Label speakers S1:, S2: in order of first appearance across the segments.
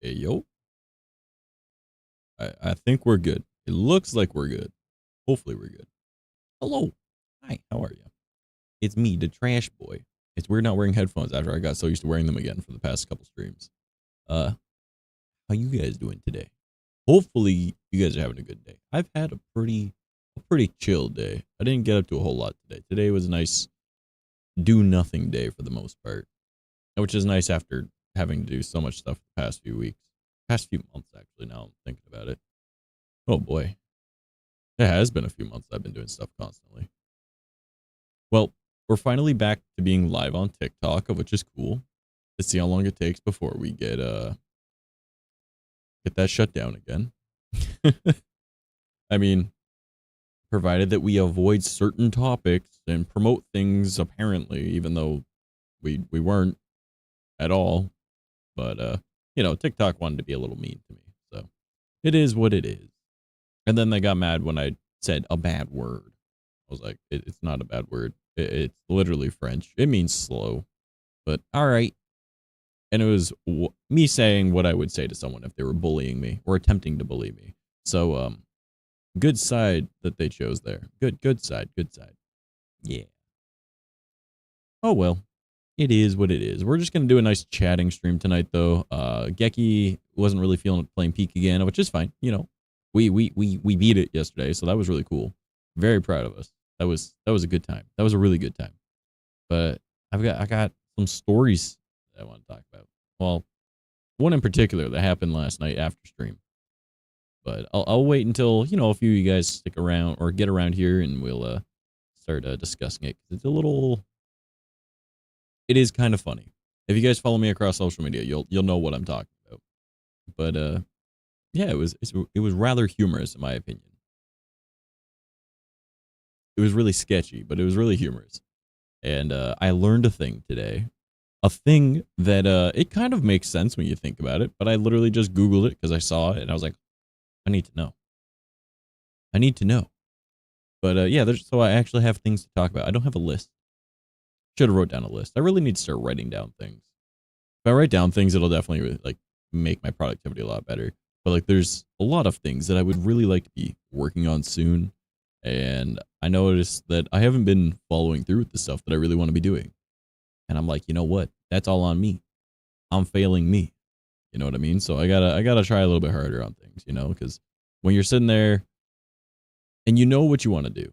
S1: Hey, yo. I think we're good. It looks like we're good. Hopefully we're good. Hello. Hi, how are you? It's me, the trash boy. It's weird not wearing headphones after I got so used to wearing them again for the past couple streams. How you guys doing today? Hopefully you guys are having a good day. I've had a pretty chill day. I didn't get up to a whole lot today. Today was a nice do nothing day for the most part, which is nice after having to do so much stuff the past few weeks. Past few months, actually, now I'm thinking about it. Oh boy. It has been a few months I've been doing stuff constantly. Well, we're finally back to being live on TikTok, which is cool. Let's see how long it takes before we get that shut down again. I mean, provided that we avoid certain topics and promote things apparently, even though we weren't at all. But you know, TikTok wanted to be a little mean to me. So it is what it is. And then they got mad when I said a bad word. I was like, it's not a bad word. It's literally French. It means slow. But all right. And it was me saying what I would say to someone if they were bullying me or attempting to bully me. So, good side that they chose there. Good side. Yeah. Oh, well. It is what it is. We're just going to do a nice chatting stream tonight, though. Geki wasn't really feeling playing Peak again, which is fine. You know, we beat it yesterday, so that was really cool. Very proud of us. That was a good time. That was a really good time. But I got some stories that I want to talk about. Well, one in particular that happened last night after stream. But I'll wait until, you know, a few of you guys stick around or get around here and we'll start discussing it. It's it is kind of funny. If you guys follow me across social media, you'll know what I'm talking about. But yeah, it was rather humorous in my opinion. It was really sketchy, but it was really humorous. And I learned a thing today. A thing that it kind of makes sense when you think about it, but I literally just Googled it because I saw it and I was like, I need to know. I need to know. But yeah, so I actually have things to talk about. I don't have a list. Should have wrote down a list. I really need to start writing down things. If I write down things, it'll definitely like make my productivity a lot better. But like, there's a lot of things that I would really like to be working on soon. And I noticed that I haven't been following through with the stuff that I really want to be doing. And I'm like, you know what? That's all on me. I'm failing me. You know what I mean? So I gotta try a little bit harder on things, you know, because when you're sitting there and you know what you want to do,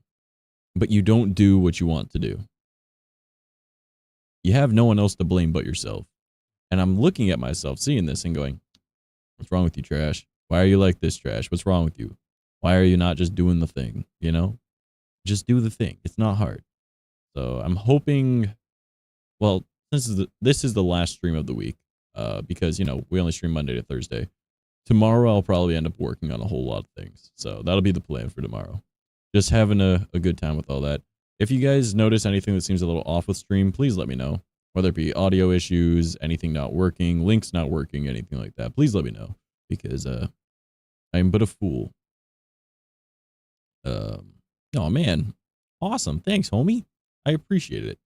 S1: but you don't do what you want to do, you have no one else to blame but yourself. And I'm looking at myself, seeing this and going, what's wrong with you, Trash? Why are you like this, Trash? What's wrong with you? Why are you not just doing the thing? You know, just do the thing. It's not hard. So I'm hoping, well, this is the last stream of the week, because, you know, we only stream Monday to Thursday. Tomorrow I'll probably end up working on a whole lot of things. So that'll be the plan for tomorrow. Just having a good time with all that. If you guys notice anything that seems a little off with stream, please let me know. Whether it be audio issues, anything not working, links not working, anything like that, please let me know. Because I am but a fool. Oh man. Awesome. Thanks, homie. I appreciate it.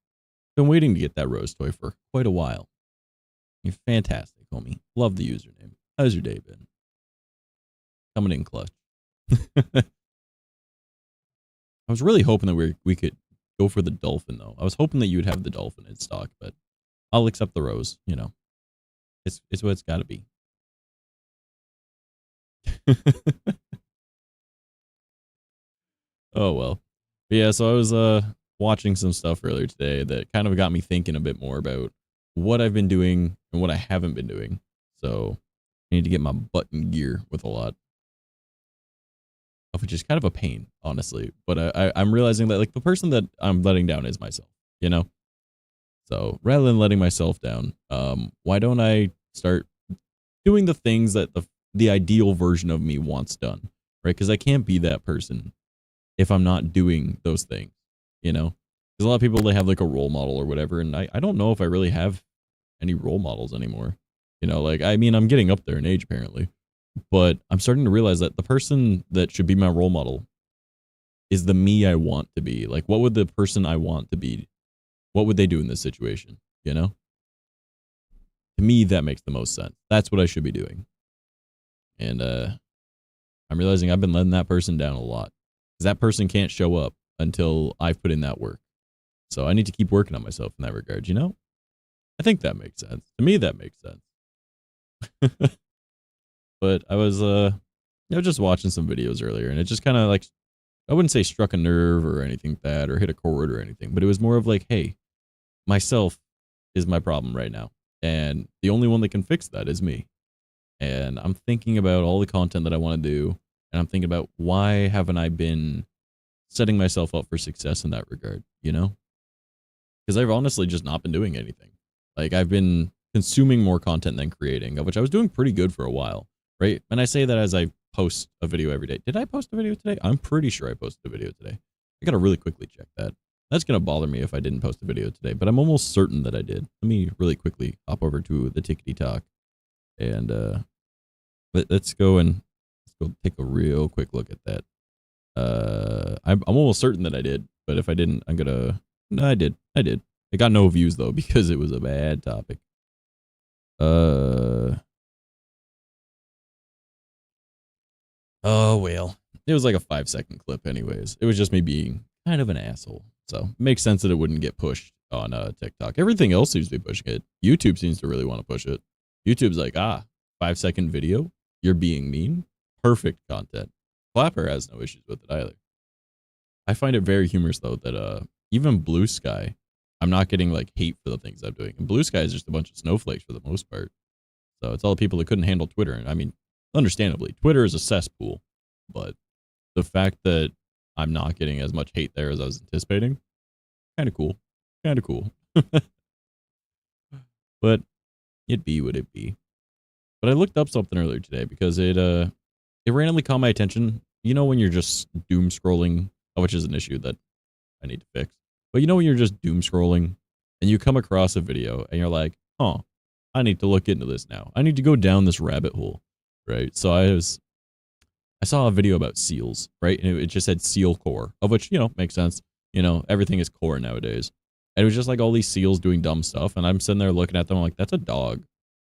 S1: Been waiting to get that Rose toy for quite a while. You're fantastic, homie. Love the username. How's your day been? Coming in clutch. I was really hoping that we could go for the dolphin, though. I was hoping that you would have the dolphin in stock, but I'll accept the rose. You know, it's what it's got to be. Oh well, but yeah. So I was watching some stuff earlier today that kind of got me thinking a bit more about what I've been doing and what I haven't been doing. So I need to get my butt in gear with a lot, which is kind of a pain, honestly. But I'm realizing that like the person that I'm letting down is myself, you know? So rather than letting myself down, why don't I start doing the things that the ideal version of me wants done, right? Because I can't be that person if I'm not doing those things, you know? Because a lot of people, they have like a role model or whatever, and I don't know if I really have any role models anymore. You know, like, I mean, I'm getting up there in age apparently, but I'm starting to realize that the person that should be my role model is the me I want to be. Like, what would the person I want to be, what would they do in this situation? You know? To me, that makes the most sense. That's what I should be doing. And I'm realizing I've been letting that person down a lot. Because that person can't show up until I've put in that work. So I need to keep working on myself in that regard, you know? I think that makes sense. To me, that makes sense. But I was just watching some videos earlier, and it just kind of like, I wouldn't say struck a nerve or anything like that, or hit a chord or anything, but it was more of like, hey, myself is my problem right now. And the only one that can fix that is me. And I'm thinking about all the content that I want to do, and I'm thinking about why haven't I been setting myself up for success in that regard, you know? Because I've honestly just not been doing anything. Like, I've been consuming more content than creating, of which I was doing pretty good for a while, right? And I say that as I post a video every day. Did I post a video today? I'm pretty sure I posted a video today. I gotta really quickly check that. That's gonna bother me if I didn't post a video today, but I'm almost certain that I did. Let me really quickly hop over to the Tickety Talk, and let's go take a real quick look at that. I'm almost certain that I did, but if I didn't, I'm gonna. No, I did. It got no views though because it was a bad topic. Oh well, it was like a 5-second clip. Anyways, it was just me being kind of an asshole. So it makes sense that it wouldn't get pushed on TikTok. Everything else seems to be pushing it. YouTube seems to really want to push it. YouTube's like, 5-second video. You're being mean. Perfect content. Clapper has no issues with it either. I find it very humorous though that even Blue Sky, I'm not getting like hate for the things I'm doing. And Blue Sky is just a bunch of snowflakes for the most part. So it's all the people that couldn't handle Twitter. And I mean, understandably, Twitter is a cesspool, but the fact that I'm not getting as much hate there as I was anticipating, kind of cool. Kind of cool. But it be what it be. But I looked up something earlier today because it randomly caught my attention. You know when you're just doom scrolling, which is an issue that I need to fix. But you know when you're just doom scrolling and you come across a video and you're like, oh, I need to look into this now. I need to go down this rabbit hole, right? So I saw a video about seals, right? And it just said seal core, of which, you know, makes sense. You know, everything is core nowadays. And it was just like all these seals doing dumb stuff. And I'm sitting there looking at them, I'm like, that's a dog.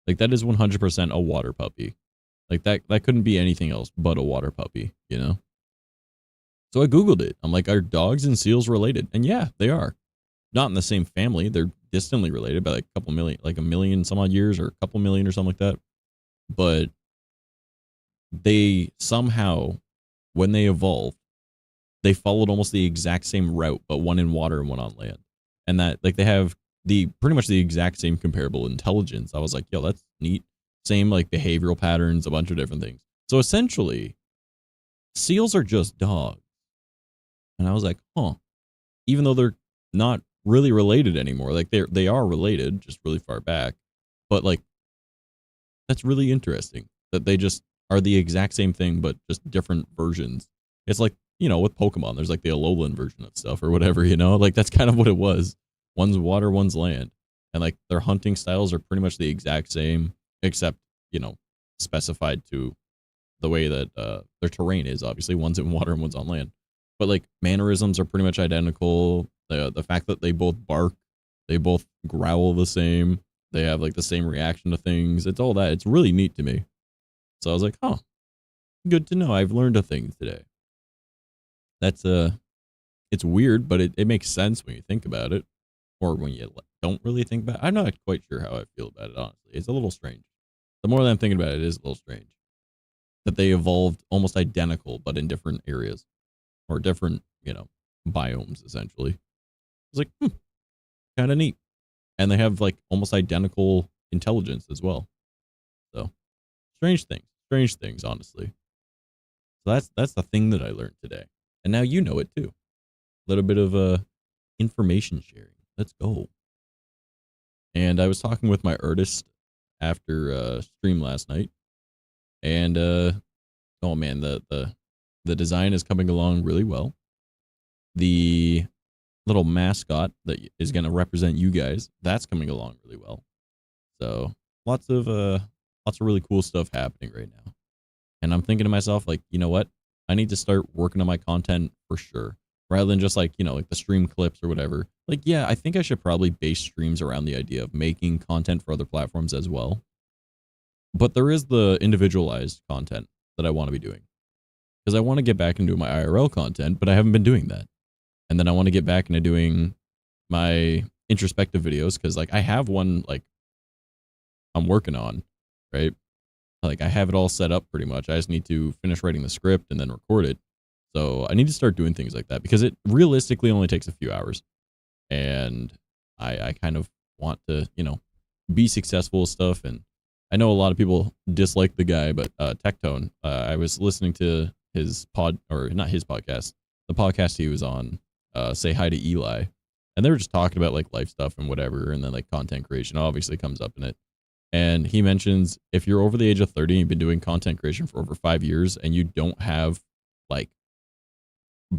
S1: Like, that is 100% a water puppy. Like, that couldn't be anything else but a water puppy, you know? So I Googled it. I'm like, are dogs and seals related? And yeah, they are. Not in the same family. They're distantly related by like a couple million, like a million some odd years or a couple million or something like that. But they somehow, when they evolved, they followed almost the exact same route, but one in water and one on land. And that, like, they have pretty much the exact same comparable intelligence. I was like, yo, that's neat. Same like behavioral patterns, a bunch of different things. So essentially, seals are just dogs. And I was like, huh. Even though they're not really related anymore, like they are related, just really far back. But like, that's really interesting that they just are the exact same thing, but just different versions. It's like, you know, with Pokemon, there's like the Alolan version of stuff or whatever, you know, like that's kind of what it was. One's water, one's land. And like their hunting styles are pretty much the exact same, except, you know, specified to the way that their terrain is. Obviously, one's in water and one's on land. But like mannerisms are pretty much identical. The fact that they both bark, they both growl the same, they have like the same reaction to things. It's all that. It's really neat to me. So I was like, oh, good to know. I've learned a thing today. That's it's weird, but it makes sense when you think about it, or when you don't really think about it. I'm not quite sure how I feel about it, honestly. It's a little strange. The more that I'm thinking about it, it is a little strange that they evolved almost identical, but in different areas or different, you know, biomes, essentially. It's like, kind of neat. And they have like almost identical intelligence as well. So strange things, honestly. So that's the thing that I learned today. And now you know it too. A little bit of information sharing. Let's go. And I was talking with my artist after stream last night. And oh man, the design is coming along really well. The little mascot that is going to represent you guys, that's coming along really well. So lots of really cool stuff happening right now. And I'm thinking to myself, like, you know what? I need to start working on my content for sure. Rather than just like, you know, like the stream clips or whatever. Like, yeah, I think I should probably base streams around the idea of making content for other platforms as well. But there is the individualized content that I want to be doing because I want to get back into my IRL content, but I haven't been doing that. And then I want to get back into doing my introspective videos because like I have one like I'm working on, right? Like I have it all set up pretty much. I just need to finish writing the script and then record it. So I need to start doing things like that because it realistically only takes a few hours. And I kind of want to, be successful with stuff. And I know a lot of people dislike the guy, but Tectone, I was listening to his not his podcast, the podcast he was on, Say Hi to Eli. And they were just talking about like life stuff and whatever. And then like content creation obviously comes up in it. And he mentions if you're over the age of 30 and you've been doing content creation for over 5 years and you don't have like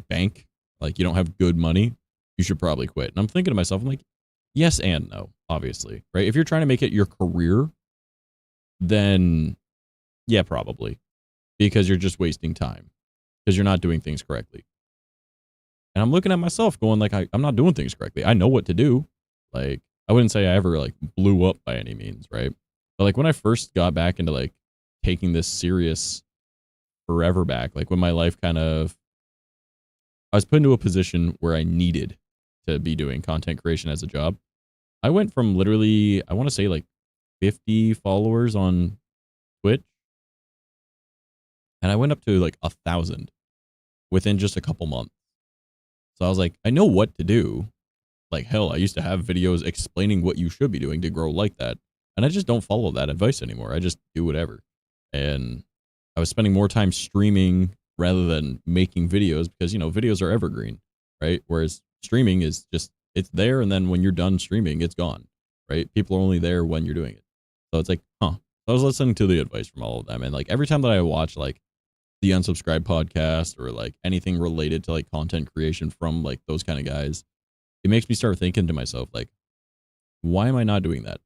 S1: bank, like you don't have good money, you should probably quit. And I'm thinking to myself, I'm like, yes and no, obviously, right? If you're trying to make it your career, then yeah, probably, because you're just wasting time because you're not doing things correctly. And I'm looking at myself going like, I'm not doing things correctly. I know what to do. Like, I wouldn't say I ever like blew up by any means, right? But like when I first got back into like taking this serious forever back, like when my life I was put into a position where I needed to be doing content creation as a job. I went from literally, I want to say like 50 followers on Twitch, and I went up to like 1,000 within just a couple months. So I was like, I know what to do. Like, hell, I used to have videos explaining what you should be doing to grow like that. And I just don't follow that advice anymore. I just do whatever. And I was spending more time streaming rather than making videos because, videos are evergreen, right? Whereas streaming is just, it's there. And then when you're done streaming, it's gone, right? People are only there when you're doing it. So it's like, huh. I was listening to the advice from all of them. And like every time that I watch like the Unsubscribed podcast or like anything related to like content creation from like those kind of guys, it makes me start thinking to myself, like, why am I not doing that?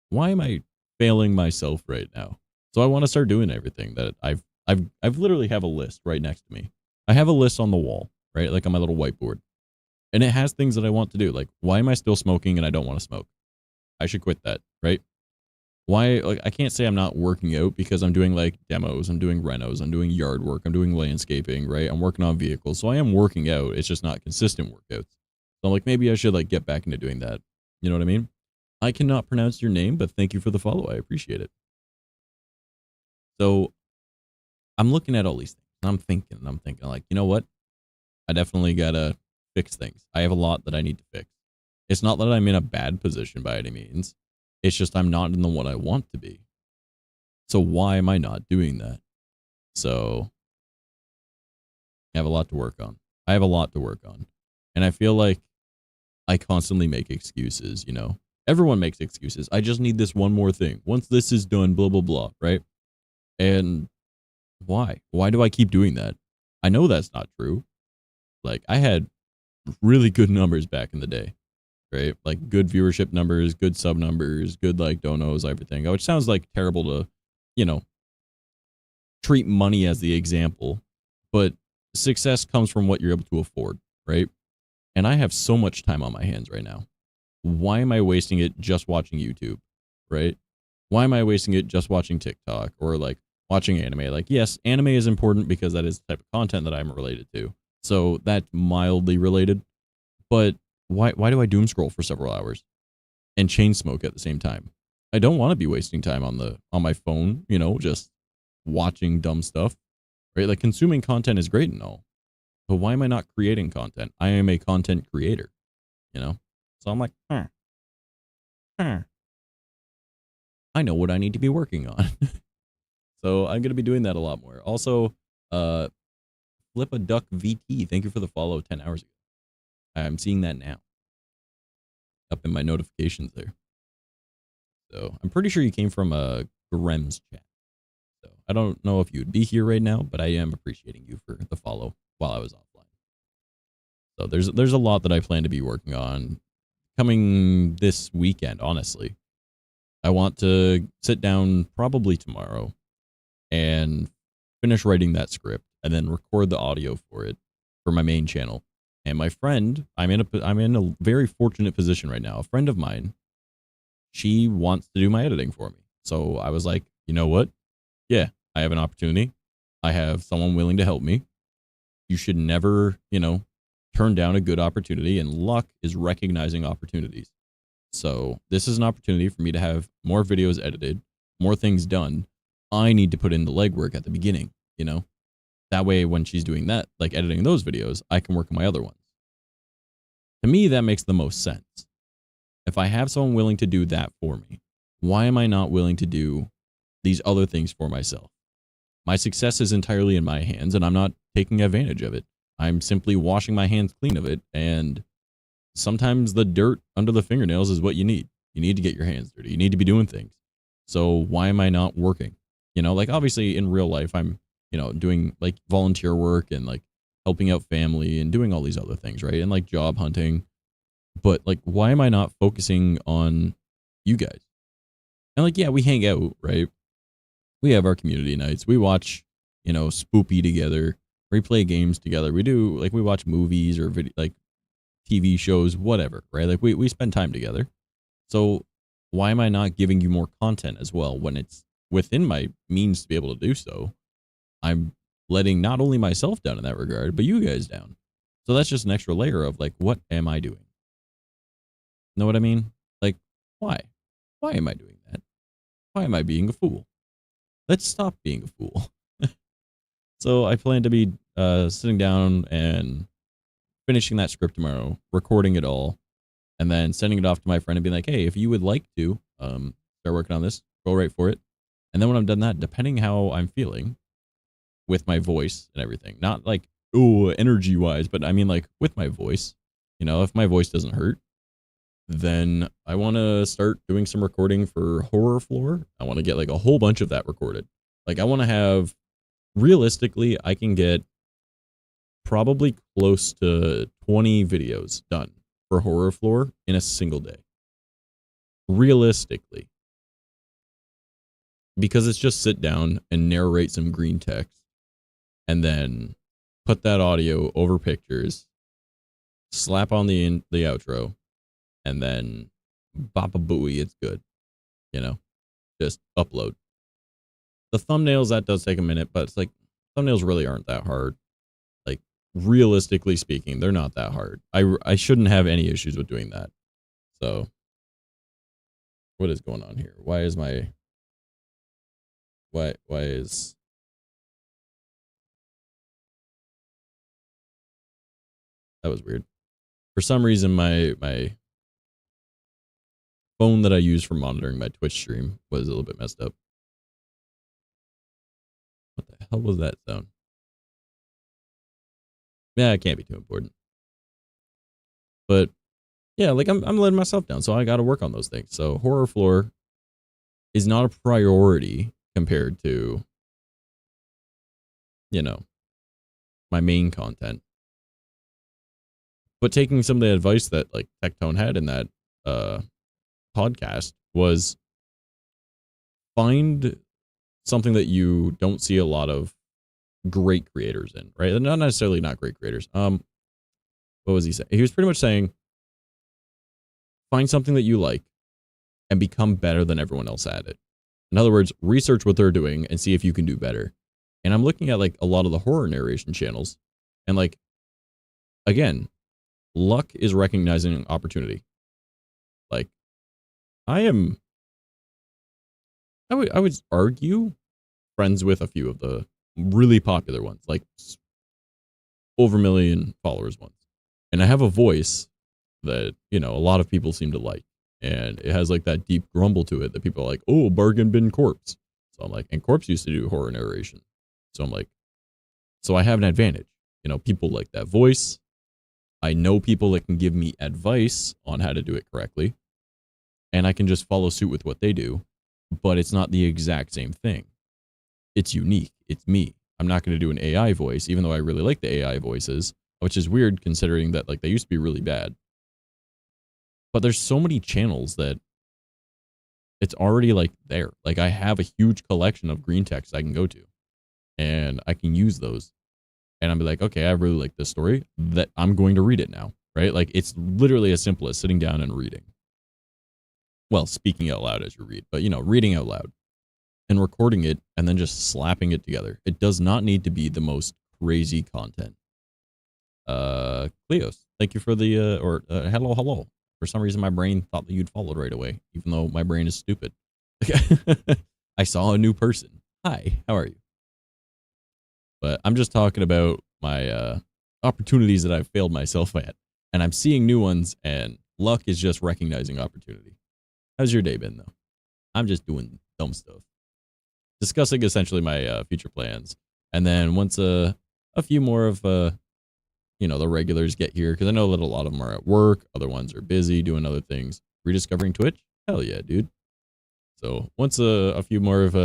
S1: Why am I failing myself right now? So I want to start doing everything that I've literally have a list right next to me. I have a list on the wall, right? Like on my little whiteboard. And it has things that I want to do. Like, why am I still smoking and I don't want to smoke? I should quit that, right? Why, like, I can't say I'm not working out because I'm doing like demos, I'm doing renos, I'm doing yard work, I'm doing landscaping, right? I'm working on vehicles. So I am working out. It's just not consistent workouts. So I'm like, maybe I should like get back into doing that. You know what I mean? I cannot pronounce your name, but thank you for the follow. I appreciate it. So I'm looking at all these things. And I'm thinking like, you know what? I definitely gotta fix things. I have a lot that I need to fix. It's not that I'm in a bad position by any means. It's just I'm not in the one I want to be. So why am I not doing that? So I have a lot to work on. And I feel like I constantly make excuses, Everyone makes excuses. I just need this one more thing. Once this is done, blah, blah, blah, right? And why? Why do I keep doing that? I know that's not true. Like, I had really good numbers back in the day, right? Like, good viewership numbers, good sub numbers, good, like, donos, everything. Which sounds like terrible to, treat money as the example. But success comes from what you're able to afford, right? And I have so much time on my hands right now. Why am I wasting it just watching YouTube, right? Why am I wasting it just watching TikTok or like watching anime? Like, yes, anime is important because that is the type of content that I'm related to. So that's mildly related. But why do I doom scroll for several hours and chain smoke at the same time? I don't want to be wasting time on my phone, just watching dumb stuff, right? Like consuming content is great and all. But why am I not creating content? I am a content creator, So I'm like, I know what I need to be working on. So I'm going to be doing that a lot more. Also, Flip a Duck VT. Thank you for the follow 10 hours ago. I'm seeing that now up in my notifications there. So I'm pretty sure you came from a Grem's chat. So I don't know if you'd be here right now, but I am appreciating you for the follow while I was offline. So there's a lot that I plan to be working on coming this weekend, honestly. I want to sit down probably tomorrow and finish writing that script and then record the audio for it for my main channel. And my friend, I'm in a very fortunate position right now. A friend of mine, she wants to do my editing for me. So I was like, you know what? Yeah, I have an opportunity. I have someone willing to help me. You should never, turn down a good opportunity, and luck is recognizing opportunities. So this is an opportunity for me to have more videos edited, more things done. I need to put in the legwork at the beginning, That way, when she's doing that, like editing those videos, I can work on my other ones. To me, that makes the most sense. If I have someone willing to do that for me, why am I not willing to do these other things for myself? My success is entirely in my hands, and I'm not taking advantage of it. I'm simply washing my hands clean of it, and sometimes the dirt under the fingernails is what you need. You need to get your hands dirty. You need to be doing things. So why am I not working? Like obviously in real life, I'm, doing like volunteer work and like helping out family and doing all these other things, right? And like job hunting. But like, why am I not focusing on you guys? And like, yeah, we hang out, right? We have our community nights. We watch, Spoopy together. We play games together. We do like we watch movies or like TV shows, whatever, right? Like we spend time together. So why am I not giving you more content as well when it's within my means to be able to do so? I'm letting not only myself down in that regard, but you guys down. So that's just an extra layer of like, what am I doing? Know what I mean? Like, why? Why am I doing that? Why am I being a fool? Let's stop being a fool. So I plan to be sitting down and finishing that script tomorrow, recording it all, and then sending it off to my friend and being like, hey, if you would like to start working on this, go right for it. And then when I'm done that, depending how I'm feeling with my voice and everything, not like, oh, energy wise, but I mean like with my voice, if my voice doesn't hurt, then I want to start doing some recording for Horror Floor. I want to get like a whole bunch of that recorded. Like I want to have, realistically, I can get probably close to 20 videos done for Horror Floor in a single day. Realistically. Because it's just sit down and narrate some green text and then put that audio over pictures, slap on the outro, and then bop a booey, it's good. Just upload. The thumbnails, that does take a minute, but it's like thumbnails really aren't that hard. Like realistically speaking, they're not that hard. I shouldn't have any issues with doing that. So what is going on here? Why is that was weird. For some reason my phone that I use for monitoring my Twitch stream was a little bit messed up. What the hell was that sound? Yeah, it can't be too important. But yeah, like I'm letting myself down, so I got to work on those things. So Horror Floor is not a priority compared to, my main content. But taking some of the advice that like Tectone had in that podcast was find something that you don't see a lot of great creators in, right? Not necessarily not great creators. What was he saying? He was pretty much saying find something that you like and become better than everyone else at it. In other words, research what they're doing and see if you can do better. And I'm looking at like a lot of the horror narration channels, and like, again, luck is recognizing an opportunity. Like, I would argue friends with a few of the really popular ones, like over a million followers ones. And I have a voice that, a lot of people seem to like. And it has like that deep grumble to it that people are like, oh, bargain bin Corpse. So I'm like, and Corpse used to do horror narration. So I'm like, so I have an advantage. People like that voice. I know people that can give me advice on how to do it correctly. And I can just follow suit with what they do. But it's not the exact same thing. It's unique. It's me. I'm not going to do an AI voice, even though I really like the AI voices, which is weird considering that like they used to be really bad. But there's so many channels that it's already like there. Like I have a huge collection of green text I can go to, and I can use those. And I'll be like, okay, I really like this story, that I'm going to read it now, right? Like it's literally as simple as sitting down and reading. Well, speaking out loud as you read, but reading out loud. and recording it and then just slapping it together. It does not need to be the most crazy content. Cleos, thank you for the hello. For some reason my brain thought that you'd followed right away, even though my brain is stupid. I saw a new person. Hi, how are you? But I'm just talking about my opportunities that I've failed myself at, and I'm seeing new ones, and luck is just recognizing opportunity. How's your day been, though? I'm just doing dumb stuff. Discussing essentially my future plans. And then once a few more of the regulars get here, because I know that a lot of them are at work, other ones are busy doing other things. Rediscovering Twitch? Hell yeah, dude. So once a few more of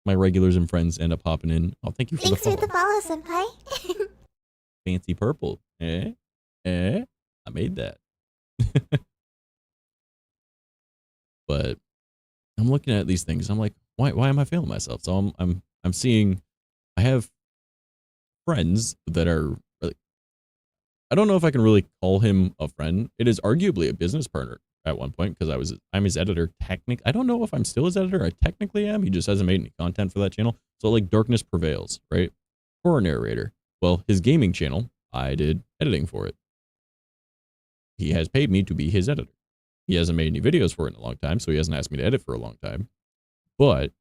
S1: my regulars and friends end up popping in, I'll thank you for
S2: Thanks
S1: the follow.
S2: for the follow, senpai.
S1: Fancy purple. I made that. But I'm looking at these things. I'm like, why am I failing myself? So I'm seeing I have friends that are really, I don't know if I can really call him a friend. It is arguably a business partner at one point because I'm his editor. I don't know if I'm still his editor. I technically am. He just hasn't made any content for that channel. So like Darkness Prevails, right? Horror narrator. Well, his gaming channel, I did editing for it. He has paid me to be his editor. He hasn't made any videos for it in a long time, so he hasn't asked me to edit for a long time. But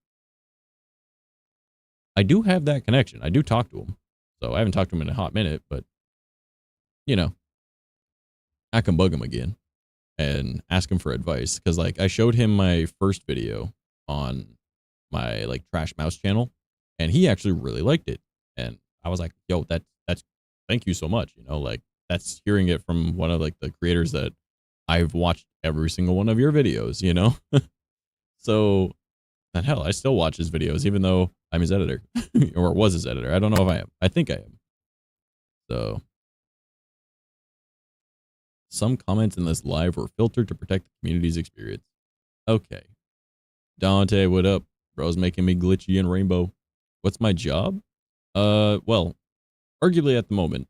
S1: I do have that connection. I do talk to him. So I haven't talked to him in a hot minute, but I can bug him again and ask him for advice. Cause like I showed him my first video on my like Trash Mouse channel and he actually really liked it. And I was like, yo, that's thank you so much. Like that's hearing it from one of like the creators that I've watched every single one of your videos, So, and hell, I still watch his videos, even though I'm his editor or was his editor. I don't know if I am. I think I am. So some comments in this live were filtered to protect the community's experience. Okay. Dante, what up? Bro's making me glitchy and rainbow. What's my job? Well, arguably at the moment,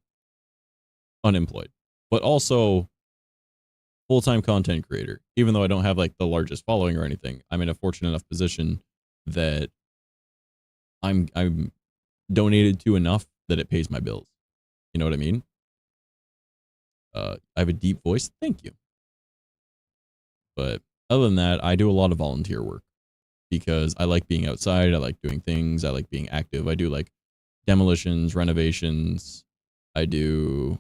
S1: unemployed, but also full-time content creator. Even though I don't have like the largest following or anything, I'm in a fortunate enough position that I'm donated to enough that it pays my bills. You know what I mean? I have a deep voice. Thank you. But other than that, I do a lot of volunteer work because I like being outside. I like doing things. I like being active. I do like demolitions, renovations. I do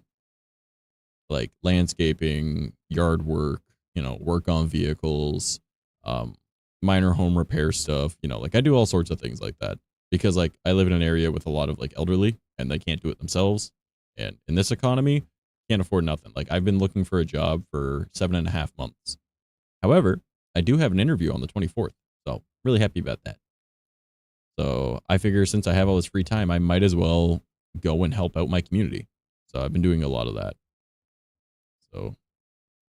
S1: like landscaping, yard work, work on vehicles, minor home repair stuff, like I do all sorts of things like that because like I live in an area with a lot of like elderly and they can't do it themselves. And in this economy, can't afford nothing. Like I've been looking for a job for 7.5 months. However, I do have an interview on the 24th. So really happy about that. So I figure since I have all this free time, I might as well go and help out my community. So I've been doing a lot of that. So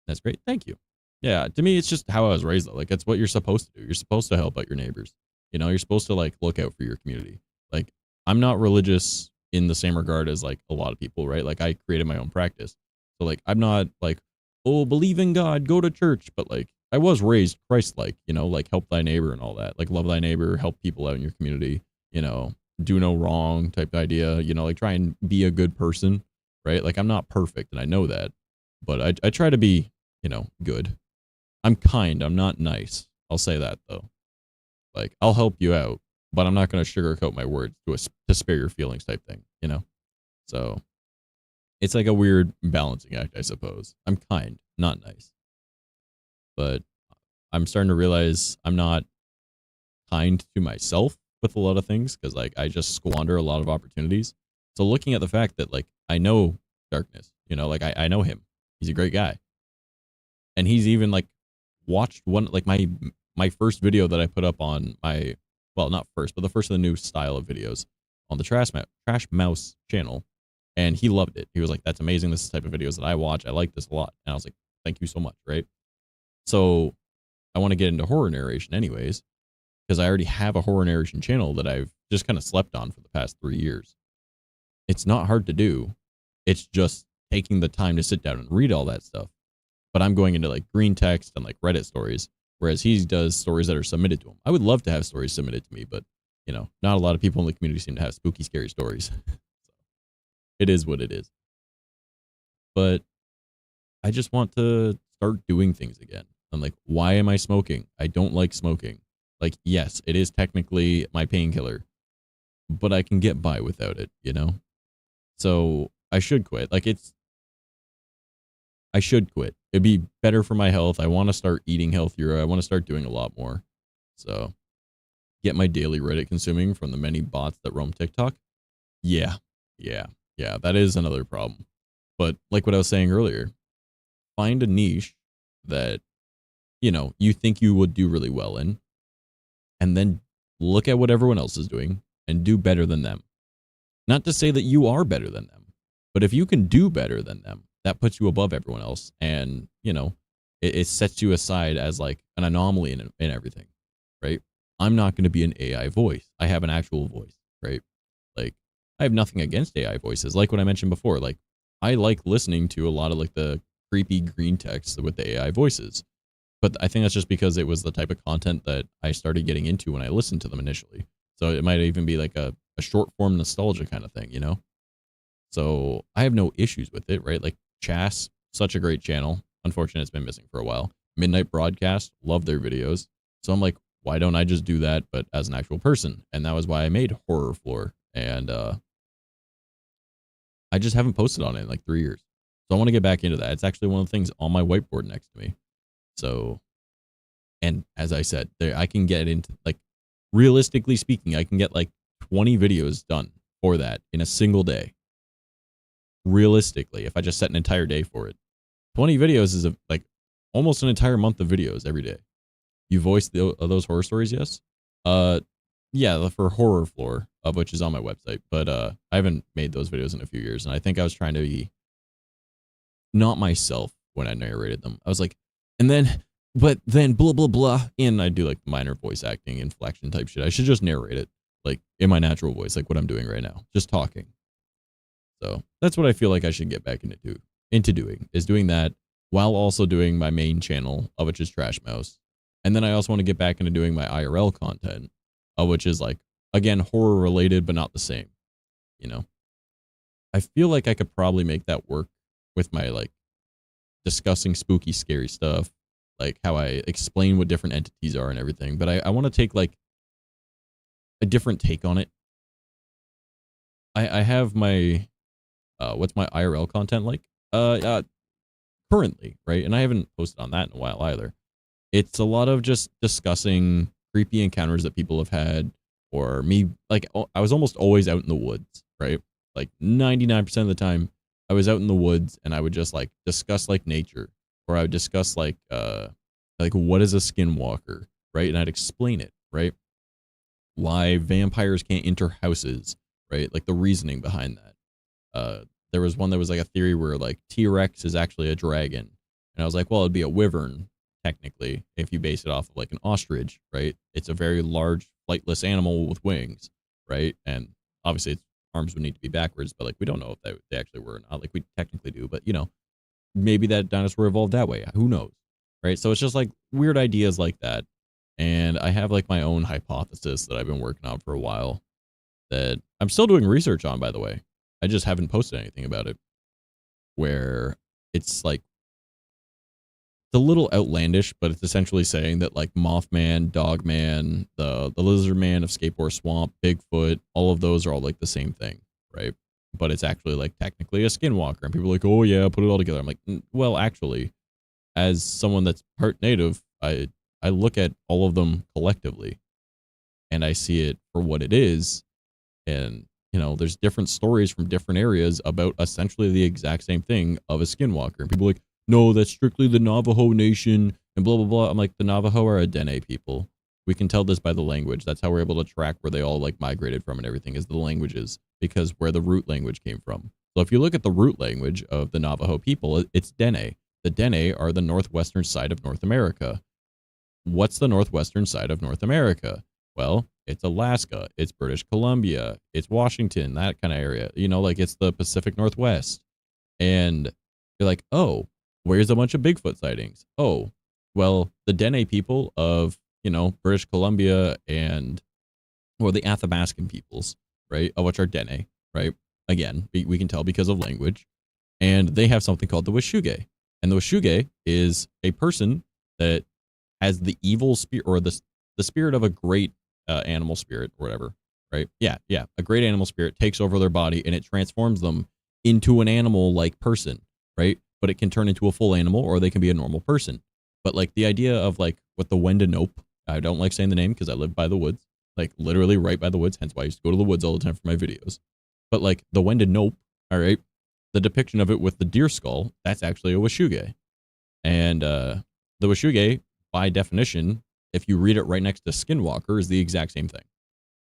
S1: that's great. Thank you. Yeah, to me, it's just how I was raised. Though. Like, it's what you're supposed to do. You're supposed to help out your neighbors. You're supposed to like look out for your community. Like, I'm not religious in the same regard as like a lot of people, right? Like, I created my own practice. So like, I'm not like, oh, believe in God, go to church. But like, I was raised Christ-like, like help thy neighbor and all that. Like, love thy neighbor, help people out in your community. Do no wrong type idea. Like try and be a good person, right? Like, I'm not perfect, and I know that. But I try to be, good. I'm kind. I'm not nice. I'll say that, though. Like, I'll help you out, but I'm not going to sugarcoat my words to spare your feelings type thing, So it's like a weird balancing act, I suppose. I'm kind, not nice. But I'm starting to realize I'm not kind to myself with a lot of things because, like, I just squander a lot of opportunities. So looking at the fact that, like, I know Darkness, like, I know him. He's a great guy. And he's even like watched one, like my first video that I put up on my, well, not first, but the first of the new style of videos on the Trash Mouse channel. And he loved it. He was like, that's amazing. This is the type of videos that I watch. I like this a lot. And I was like, thank you so much. Right. So I want to get into horror narration anyways, because I already have a horror narration channel that I've just kind of slept on for the past 3 years. It's not hard to do. It's just taking the time to sit down and read all that stuff. But I'm going into like green text and like Reddit stories whereas he does stories that are submitted to him. I would love to have stories submitted to me, but you know, not a lot of people in the community seem to have spooky, scary stories. It is what it is. But I just want to start doing things again. I'm like, why am I smoking? I don't like smoking. Like, yes, it is technically my painkiller, but I can get by without it, you know? So I should quit. Like, I should quit. It'd be better for my health. I want to start eating healthier. I want to start doing a lot more. So get my daily Reddit consuming from the many bots that roam TikTok. Yeah. That is another problem. But like what I was saying earlier, find a niche that, you know, you think you would do really well in, and then look at what everyone else is doing and do better than them. Not to say that you are better than them, but if you can do better than them, that puts you above everyone else. And, you know, it sets you aside as like an anomaly in everything, right? I'm not going to be an AI voice. I have an actual voice, right? Like, I have nothing against AI voices. Like what I mentioned before, like, I like listening to a lot of like the creepy green text with the AI voices. But I think that's just because it was the type of content that I started getting into when I listened to them initially. So it might even be like a short form nostalgia kind of thing, you know? So I have no issues with it, right? Like Chas, such a great channel. Unfortunately, it's been missing for a while. Midnight Broadcast, love their videos. So I'm like, why don't I just do that, but as an actual person? And that was why I made Horror Floor. And I just haven't posted on it in like 3 years. So I want to get back into that. It's actually one of the things on my whiteboard next to me. So, and as I said, there I can get into like, realistically speaking, I can get like 20 videos done for that in a single day. Realistically, if I just set an entire day for it, 20 videos is like almost an entire month of videos every day. You voice those horror stories, yes? Yeah, for Horror Floor, of which is on my website, but I haven't made those videos in a few years, and I think I was trying to be not myself when I narrated them. I was like, but then blah blah blah, and I do like minor voice acting, inflection type shit. I should just narrate it like in my natural voice, like what I'm doing right now, just talking. So that's what I feel like I should get back into doing that while also doing my main channel, of which is Trash Mouse. And then I also want to get back into doing my IRL content, which is like, again, horror related, but not the same. You know, I feel like I could probably make that work with my like discussing spooky, scary stuff, like how I explain what different entities are and everything. But I want to take like a different take on it. I have my, what's my IRL content like? Currently, right? And I haven't posted on that in a while either. It's a lot of just discussing creepy encounters that people have had, or me, like, I was almost always out in the woods, right? Like 99% of the time I was out in the woods, and I would just like discuss like nature, or I would discuss like what is a skinwalker, right? And I'd explain it, right? Why vampires can't enter houses, right? Like the reasoning behind that. There was one that was like a theory where like T-Rex is actually a dragon. And I was like, well, it'd be a wyvern, technically, if you base it off of like an ostrich, right? It's a very large, flightless animal with wings, right? And obviously its arms would need to be backwards, but like we don't know if they actually were or not. Like we technically do, but you know, maybe that dinosaur evolved that way. Who knows? Right? So it's just like weird ideas like that. And I have like my own hypothesis that I've been working on for a while that I'm still doing research on, by the way. I just haven't posted anything about it, where it's like, it's a little outlandish, but it's essentially saying that like Mothman, Dogman, the Lizard Man of Skateboard Swamp, Bigfoot, all of those are all like the same thing, right? But it's actually like technically a skinwalker, and people are like, oh yeah, put it all together. I'm like, well, actually, as someone that's part native, I look at all of them collectively, and I see it for what it is, and you know, there's different stories from different areas about essentially the exact same thing of a skinwalker. And people are like, no, that's strictly the Navajo Nation and blah, blah, blah. I'm like, the Navajo are a Dene people. We can tell this by the language. That's how we're able to track where they all like migrated from and everything, is the languages, because where the root language came from. So if you look at the root language of the Navajo people, it's Dene. The Dene are the northwestern side of North America. What's the northwestern side of North America? Well, it's Alaska, it's British Columbia, it's Washington, that kind of area. You know, like it's the Pacific Northwest. And you're like, oh, where's a bunch of Bigfoot sightings? Oh, Well, the Dene people of, British Columbia and, or the Athabascan peoples, right, of which are Dene, right? Again, we can tell because of language. And they have something called the Washuge. And the Washuge is a person that has the evil spirit, or the spirit of a great animal spirit or whatever, right? Yeah. A great animal spirit takes over their body and it transforms them into an animal-like person, right? But it can turn into a full animal, or they can be a normal person. But like the idea of like what the Wendanope, I don't like saying the name because I live by the woods, like literally right by the woods, hence why I used to go to the woods all the time for my videos. But like the Wendanope, all right, the depiction of it with the deer skull, that's actually a Washuge. And the Washuge, by definition, if you read it right next to Skinwalker, is the exact same thing.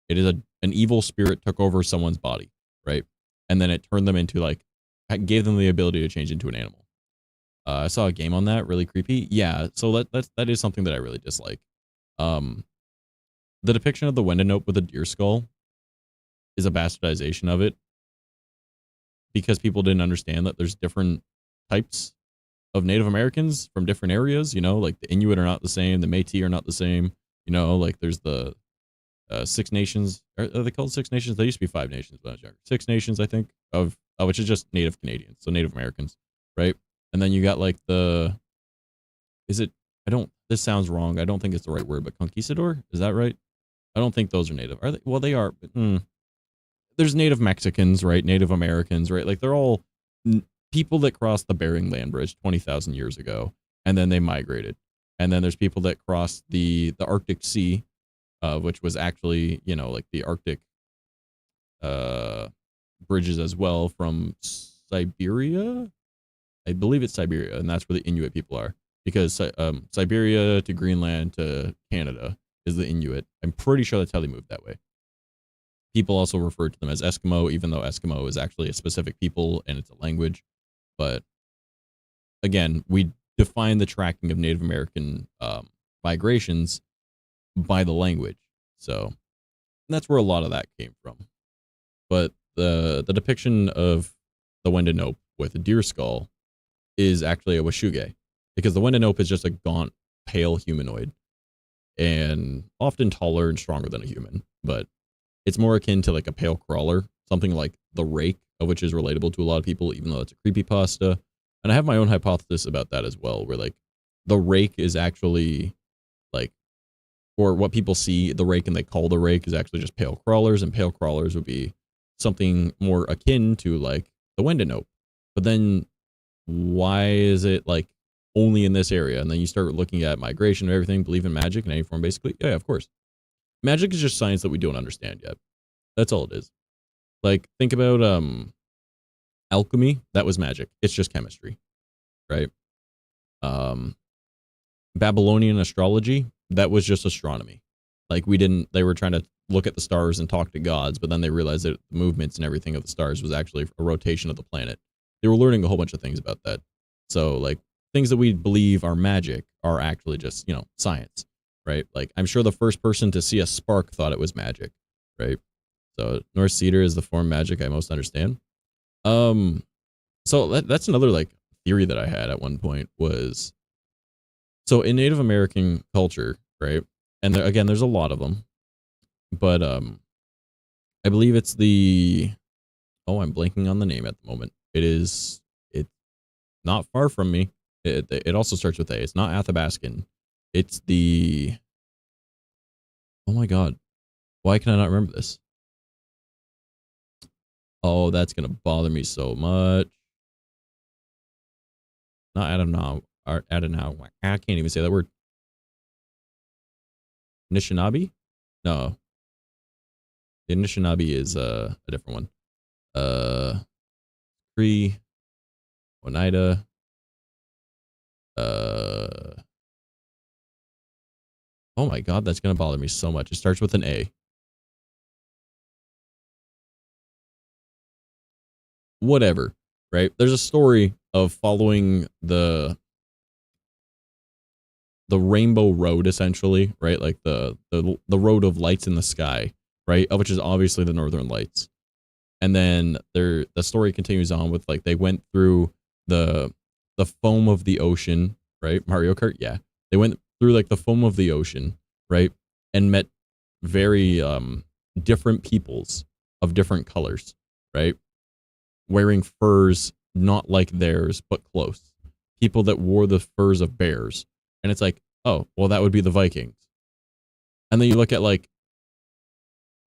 S1: It is an evil spirit took over someone's body, right? And then it turned them into like, gave them the ability to change into an animal. I saw a game on that, really creepy. Yeah, so that is something that I really dislike. The depiction of the Wendanope with a deer skull is a bastardization of it, because people didn't understand that there's different types of Native Americans from different areas. Like the Inuit are not the same, the Métis are not the same. Like there's the Six Nations. Are they called Six Nations? They used to be Five Nations when I was younger. Six Nations, I think, of which is just Native Canadians, so Native Americans, right? And then you got like this sounds wrong. I don't think it's the right word, but conquistador, is that right? I don't think those are Native. Are they? Well, they are. But, there's Native Mexicans, right? Native Americans, right? Like they're all people that crossed the Bering Land Bridge 20,000 years ago, and then they migrated. And then there's people that crossed the Arctic Sea, which was actually, like the Arctic bridges as well from Siberia. I believe it's Siberia, and that's where the Inuit people are, because Siberia to Greenland to Canada is the Inuit. I'm pretty sure that's how they moved that way. People also refer to them as Eskimo, even though Eskimo is actually a specific people and it's a language. But again, we define the tracking of Native American migrations by the language. So that's where a lot of that came from. But the depiction of the Wendanope with a deer skull is actually a Washuge, because the Wendanope is just a gaunt, pale humanoid, and often taller and stronger than a human. But it's more akin to like a pale crawler, something like the Rake, of which is relatable to a lot of people, even though it's a creepypasta. And I have my own hypothesis about that as well, where like the Rake is actually like, or what people see the Rake and they call the Rake is actually just pale crawlers, and pale crawlers would be something more akin to like the Wendanope. But then why is it like only in this area? And then you start looking at migration and everything, believe in magic in any form, basically. Yeah, of course. Magic is just science that we don't understand yet. That's all it is. Like, think about alchemy. That was magic. It's just chemistry, right? Babylonian astrology, that was just astronomy. Like, they were trying to look at the stars and talk to gods, but then they realized that the movements and everything of the stars was actually a rotation of the planet. They were learning a whole bunch of things about that. So, like, things that we believe are magic are actually just, science, right? Like, I'm sure the first person to see a spark thought it was magic, right? So, Norse cedar is the form magic I most understand. So that's another, like, theory that I had at one point was, so in Native American culture, right? And again, there's a lot of them, but I believe it's I'm blanking on the name at the moment. It's not far from me. It also starts with A. It's not Athabascan. It's oh my God. Why can I not remember this? Oh, that's going to bother me so much. Not Adonai. I can't even say that word. Anishinaabe? No. The Anishinaabe is a different one. Cree, Oneida. Oh my God, that's going to bother me so much. It starts with an A. Whatever, right? There's a story of following the Rainbow Road, essentially, right? Like the road of lights in the sky, right? Which is obviously the Northern Lights. And then the story continues on with, like, they went through the foam of the ocean, right? Mario Kart, yeah. They went through like the foam of the ocean, right? And met very different peoples of different colors, right? Wearing furs not like theirs, but close. People that wore the furs of bears. And it's like, oh, well, that would be the Vikings. And then you look at like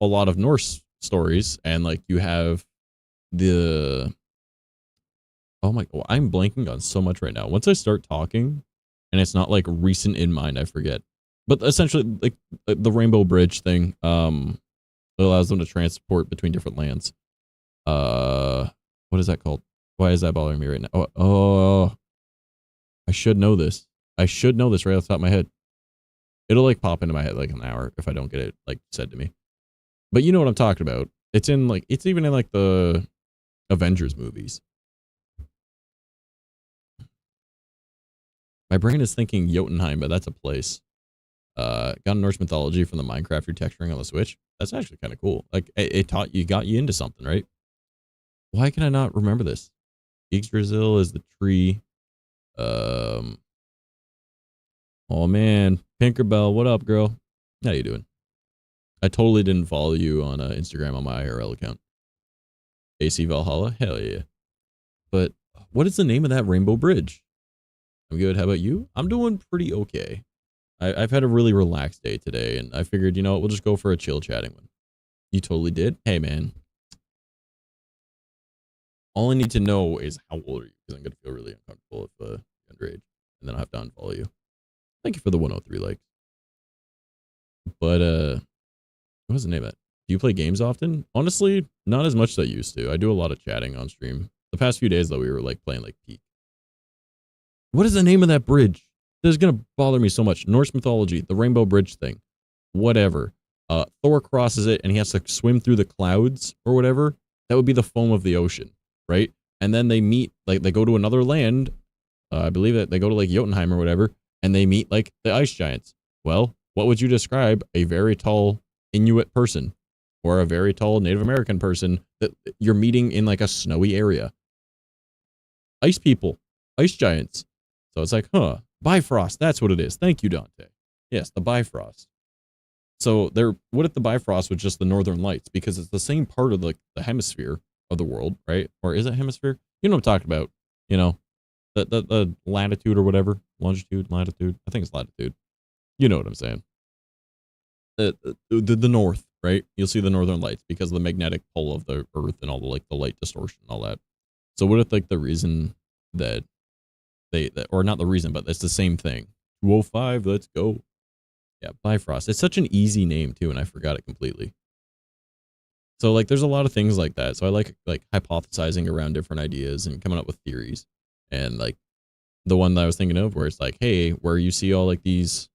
S1: a lot of Norse stories, and like you have the oh my, well, I'm blanking on so much right now. Once I start talking and it's not like recent in mind, I forget. But essentially, like the Rainbow Bridge thing, it allows them to transport between different lands. What is that called? Why is that bothering me right now? Oh, I should know this. I should know this right off the top of my head. It'll like pop into my head like an hour if I don't get it like said to me. But you know what I'm talking about. It's in like, it's even in like the Avengers movies. My brain is thinking Jotunheim, but that's a place. Got Norse mythology from the Minecraft you're texturing on the Switch. That's actually kind of cool. Like it taught you, got you into something, right? Why can I not remember this? Yggdrasil is the tree. Oh man, Pinkerbell, what up, girl? How you doing? I totally didn't follow you on Instagram on my IRL account. AC Valhalla, hell yeah. But what is the name of that Rainbow Bridge? I'm good. How about you? I'm doing pretty okay. I've had a really relaxed day today, and I figured, you know what, we'll just go for a chill chatting one. You totally did? Hey, man. All I need to know is how old are you, because I'm going to feel really uncomfortable if you're underage, and then I'll have to unfollow you. Thank you for the 103 likes. But, what was the name of it? Do you play games often? Honestly, not as much as I used to. I do a lot of chatting on stream. The past few days, though, we were like playing like Peak. What is the name of that bridge? This is going to bother me so much. Norse mythology, the Rainbow Bridge thing, whatever. Thor crosses it and he has to swim through the clouds or whatever. That would be the foam of the ocean, right? And then they meet, like they go to another land. I believe that they go to like Jotunheim or whatever, and they meet like the ice giants. Well, what would you describe a very tall Inuit person or a very tall Native American person that you're meeting in like a snowy area? Ice people, ice giants. So it's like, huh, Bifrost, that's what it is. Thank you, Dante. Yes, the Bifrost. So there, what if the Bifrost was just the Northern Lights? Because it's the same part of the hemisphere of the world, right? Or is it hemisphere? You know what I'm talking about. You know, the latitude or whatever. Longitude, latitude. I think it's latitude. You know what I'm saying. The north, right? You'll see the Northern Lights because of the magnetic pull of the Earth and all the like the light distortion and all that. So what if like the reason that or not the reason, but it's the same thing. 205, let's go. Yeah, Bifrost. It's such an easy name too, and I forgot it completely. So like there's a lot of things like that. So I like hypothesizing around different ideas and coming up with theories. And like the one that I was thinking of where it's like, hey, where you see all like these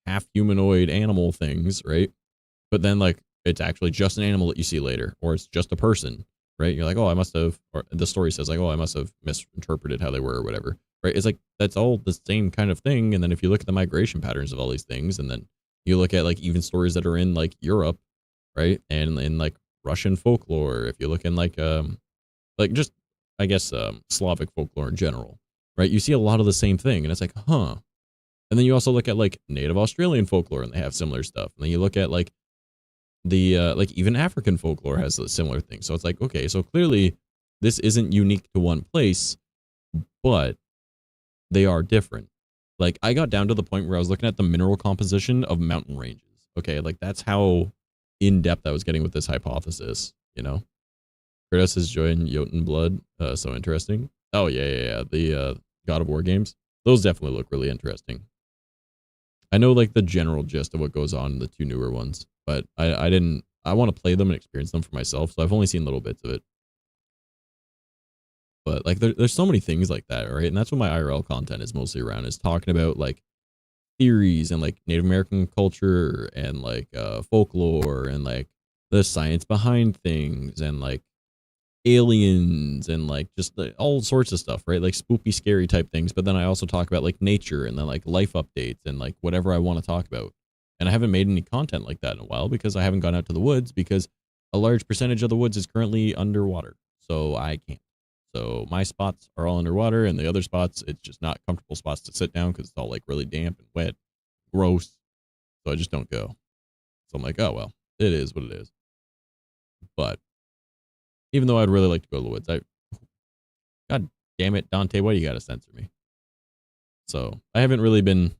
S1: half humanoid animal things, right? But then like it's actually just an animal that you see later, or it's just a person, right? You're like, oh, I must have, or the story says like, oh, I must have misinterpreted how they were or whatever. Right? It's like, that's all the same kind of thing. And then if you look at the migration patterns of all these things, and then you look at like even stories that are in like Europe, right? And in like Russian folklore, if you look in like just, I guess, Slavic folklore in general, right? You see a lot of the same thing, and it's like, huh. And then you also look at like Native Australian folklore, and they have similar stuff. And then you look at like the, like even African folklore has a similar thing. So it's like, okay, so clearly this isn't unique to one place, but they are different. Like I got down to the point where I was looking at the mineral composition of mountain ranges. Okay, like that's how in depth I was getting with this hypothesis, you know. Kratos is joined Jotun blood, so interesting. Oh yeah. The God of War games, those definitely look really interesting. I know like the general gist of what goes on in the two newer ones, but I didn't. I want to play them and experience them for myself, so I've only seen little bits of it. But like there's so many things like that, right? And that's what my IRL content is mostly around, is talking about like theories and like Native American culture and like folklore and like the science behind things and like aliens and like just all sorts of stuff, right? Like spooky, scary type things. But then I also talk about like nature and then like life updates and like whatever I want to talk about. And I haven't made any content like that in a while because I haven't gone out to the woods, because a large percentage of the woods is currently underwater. So I can't. So my spots are all underwater, and the other spots, it's just not comfortable spots to sit down because it's all like really damp and wet, gross. So I just don't go. So I'm like, oh well, it is what it is. But even though I'd really like to go to the woods, God damn it, Dante, why do you gotta censor me? So I haven't really been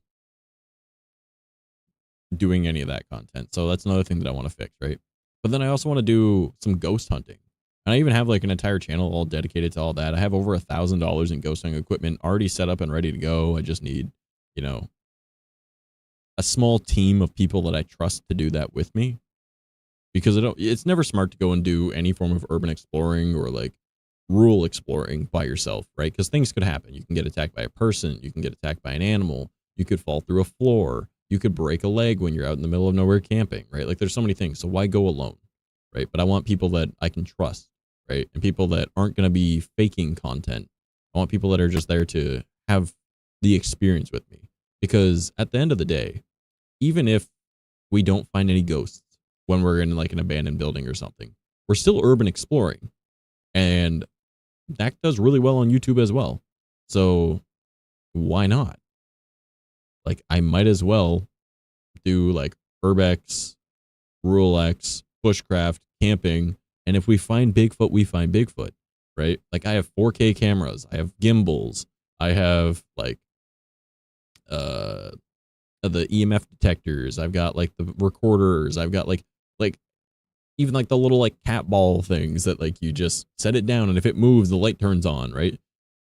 S1: doing any of that content. So that's another thing that I want to fix, right? But then I also want to do some ghost hunting. And I even have like an entire channel all dedicated to all that. I have over $1,000 in ghost hunting equipment already set up and ready to go. I just need, you know, a small team of people that I trust to do that with me. Because it's never smart to go and do any form of urban exploring or like rural exploring by yourself, right? Because things could happen. You can get attacked by a person, you can get attacked by an animal, you could fall through a floor, you could break a leg when you're out in the middle of nowhere camping, right? Like there's so many things. So why go alone, right? But I want people that I can trust, right? And people that aren't going to be faking content. I want people that are just there to have the experience with me. Because at the end of the day, even if we don't find any ghosts when we're in like an abandoned building or something, we're still urban exploring. And that does really well on YouTube as well. So why not? Like I might as well do like urbex, ruralex, bushcraft, camping, and if we find Bigfoot, we find Bigfoot, right? Like I have 4K cameras, I have gimbals, I have like the EMF detectors, I've got like the recorders, I've got like even like the little like cat ball things that like you just set it down and if it moves the light turns on, right?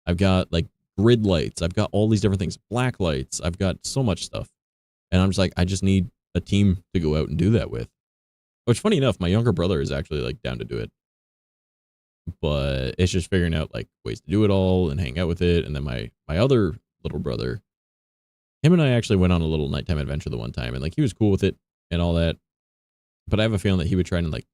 S1: I've got like grid lights, I've got all these different things, black lights, I've got so much stuff. And I'm just like, I just need a team to go out and do that with. Which funny enough, my younger brother is actually like down to do it. But it's just figuring out like ways to do it all and hang out with it. And then my other little brother, him and I actually went on a little nighttime adventure the one time and like he was cool with it and all that. But I have a feeling that he would try to like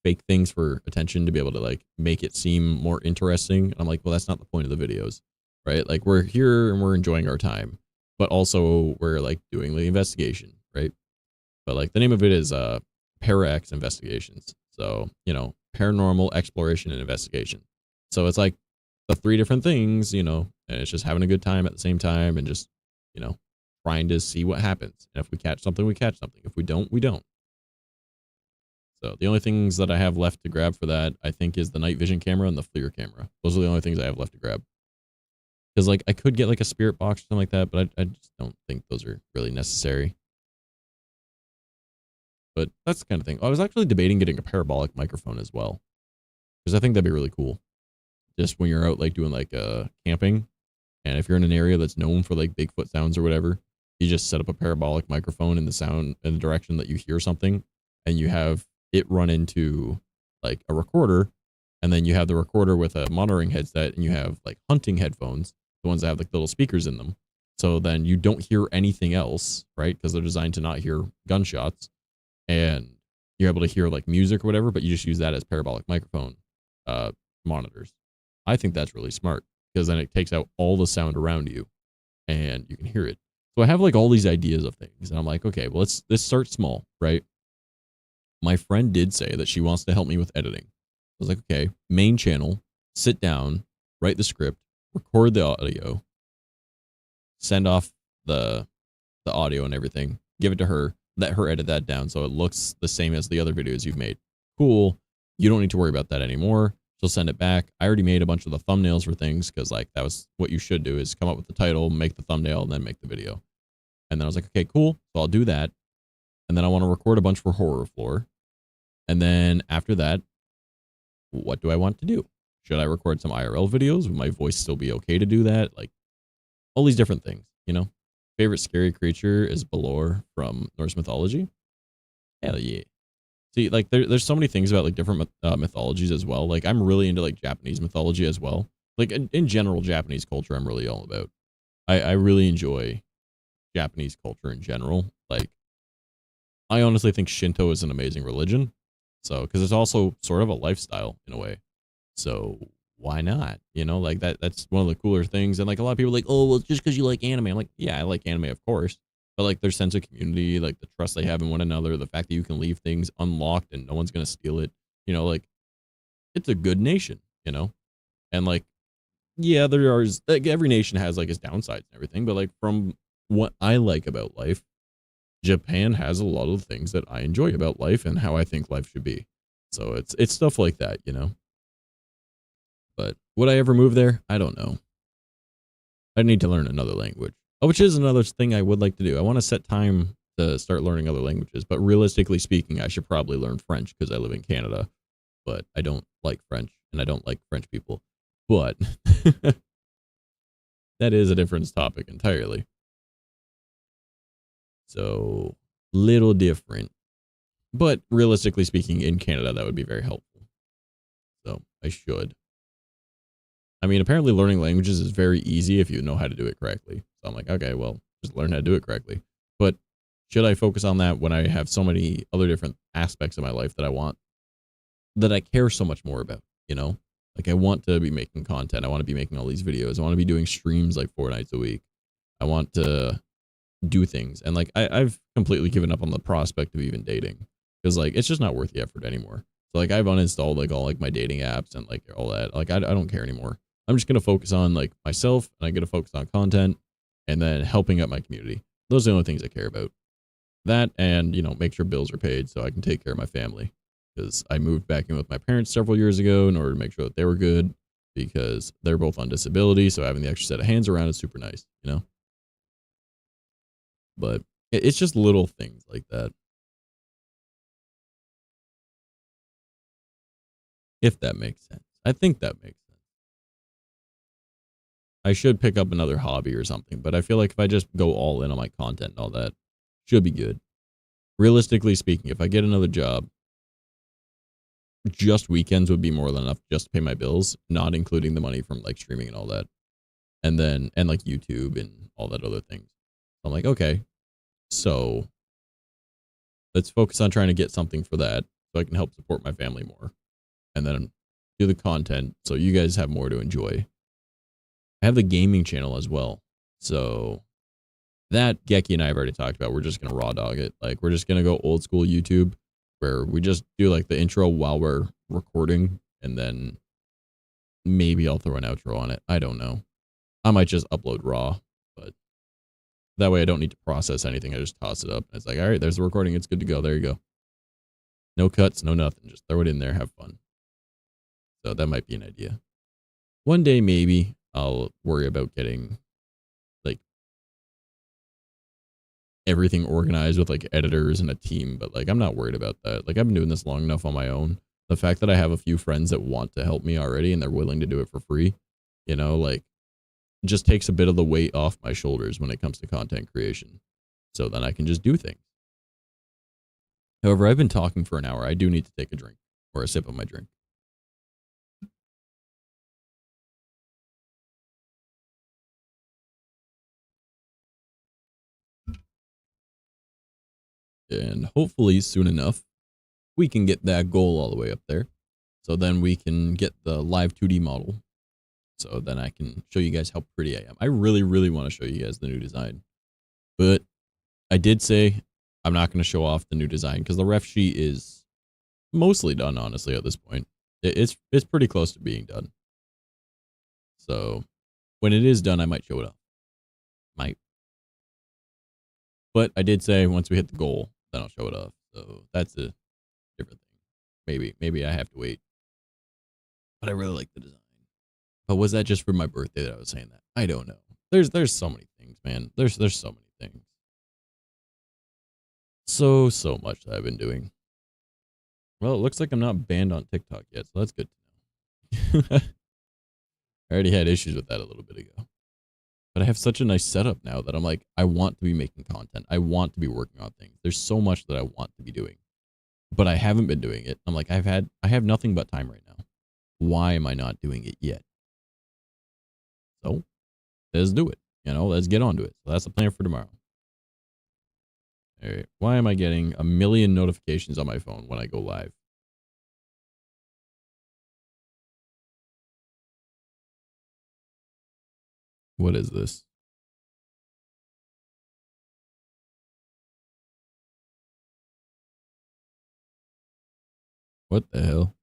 S1: fake things for attention to be able to like make it seem more interesting. And I'm like, well, that's not the point of the videos, right? Like we're here and we're enjoying our time, but also we're like doing the investigation, right? But like the name of it is Parax Investigations. So, you know, paranormal exploration and investigation. So it's like the three different things, you know, and it's just having a good time at the same time and just, you know, trying to see what happens. And if we catch something, we catch something. If we don't, we don't. So the only things that I have left to grab for that, I think, is the night vision camera and the FLIR camera. Those are the only things I have left to grab. Because like I could get like a spirit box or something like that, but I just don't think those are really necessary. But that's the kind of thing. I was actually debating getting a parabolic microphone as well. Because I think that'd be really cool. Just when you're out like doing like camping. And if you're in an area that's known for like Bigfoot sounds or whatever, you just set up a parabolic microphone in the sound in the direction that you hear something. And you have it run into like a recorder. And then you have the recorder with a monitoring headset. And you have like hunting headphones. The ones that have like little speakers in them. So then you don't hear anything else, right? Because they're designed to not hear gunshots. And you're able to hear like music or whatever, but you just use that as parabolic microphone monitors. I think that's really smart because then it takes out all the sound around you and you can hear it. So I have like all these ideas of things and I'm like, okay, well, let's start small, right? My friend did say that she wants to help me with editing. I was like, okay, main channel, sit down, write the script, record the audio, send off the audio and everything, give it to her, let her edit that down so it looks the same as the other videos you've made. Cool. You don't need to worry about that anymore. She'll send it back. I already made a bunch of the thumbnails for things because like that was what you should do is come up with the title, make the thumbnail, and then make the video. And then I was like, okay, cool. So I'll do that. And then I want to record a bunch for Horror Floor. And then after that, what do I want to do? Should I record some IRL videos? Would my voice still be okay to do that? Like all these different things, you know? Favorite scary creature is Balor from Norse mythology. Hell yeah. See, like there's so many things about like different mythologies as well. Like I'm really into like Japanese mythology as well. Like in general, Japanese culture, I'm really all about. I really enjoy Japanese culture in general. Like I honestly think Shinto is an amazing religion. So, because it's also sort of a lifestyle in a way. So why not? You know, like that's one of the cooler things. And like a lot of people are like, oh, well, just because you like anime. I'm like, yeah, I like anime, of course. But like their sense of community, like the trust they have in one another, the fact that you can leave things unlocked and no one's going to steal it, you know, like it's a good nation, you know? And like, yeah, there are, like, every nation has like its downsides and everything, but like from what I like about life, Japan has a lot of things that I enjoy about life and how I think life should be. So it's stuff like that, you know? But would I ever move there? I don't know. I need to learn another language, which is another thing I would like to do. I want to set time to start learning other languages, but realistically speaking, I should probably learn French because I live in Canada, but I don't like French and I don't like French people. But that is a different topic entirely. So, little different. But realistically speaking, in Canada, that would be very helpful. So, I should. I mean, apparently learning languages is very easy if you know how to do it correctly. So I'm like, okay, well, just learn how to do it correctly. But should I focus on that when I have so many other different aspects of my life that I want, that I care so much more about, you know? Like I want to be making content. I want to be making all these videos. I want to be doing streams like 4 nights a week. I want to do things. And like, I've completely given up on the prospect of even dating because like, it's just not worth the effort anymore. So like I've uninstalled like all like my dating apps and like all that. Like I don't care anymore. I'm just going to focus on like myself and I'm going to focus on content and then helping out my community. Those are the only things I care about. That and, you know, make sure bills are paid so I can take care of my family because I moved back in with my parents several years ago in order to make sure that they were good because they're both on disability. So having the extra set of hands around is super nice, you know? But it's just little things like that. If that makes sense. I think that makes sense. I should pick up another hobby or something, but I feel like if I just go all in on my content and all that, should be good. Realistically speaking, if I get another job, just weekends would be more than enough just to pay my bills, not including the money from like streaming and all that. And then, and like YouTube and all that other things. I'm like, okay, so let's focus on trying to get something for that so I can help support my family more. And then do the content so you guys have more to enjoy. I have the gaming channel as well. So that Geki and I have already talked about. We're just going to raw dog it. Like we're just going to go old school YouTube where we just do like the intro while we're recording and then maybe I'll throw an outro on it. I don't know. I might just upload raw, but that way I don't need to process anything. I just toss it up. It's like, all right, there's the recording. It's good to go. There you go. No cuts, no nothing. Just throw it in there. Have fun. So that might be an idea. One day, maybe I'll worry about getting like everything organized with like editors and a team, but like I'm not worried about that. Like I've been doing this long enough on my own. The fact that I have a few friends that want to help me already and they're willing to do it for free, you know, like just takes a bit of the weight off my shoulders when it comes to content creation. So then I can just do things. However, I've been talking for an hour. I do need to take a drink or a sip of my drink. And hopefully soon enough, we can get that goal all the way up there. So then we can get the live 2D model. So then I can show you guys how pretty I am. I really, really want to show you guys the new design. But I did say I'm not going to show off the new design because the ref sheet is mostly done, honestly, at this point. It's pretty close to being done. So when it is done, I might show it off. Might. But I did say once we hit the goal, then I'll show it off. So that's a different thing. Maybe I have to wait. But I really like the design. But was that just for my birthday that I was saying that? I don't know. There's so many things, man. There's so many things. So much that I've been doing. Well, it looks like I'm not banned on TikTok yet, so that's good to know. I already had issues with that a little bit ago. But I have such a nice setup now that I'm like, I want to be making content. I want to be working on things. There's so much that I want to be doing. But I haven't been doing it. I'm like, I have nothing but time right now. Why am I not doing it yet? So let's do it. You know, let's get on to it. So that's the plan for tomorrow. All right. Why am I getting a million notifications on my phone when I go live? What is this? What the hell?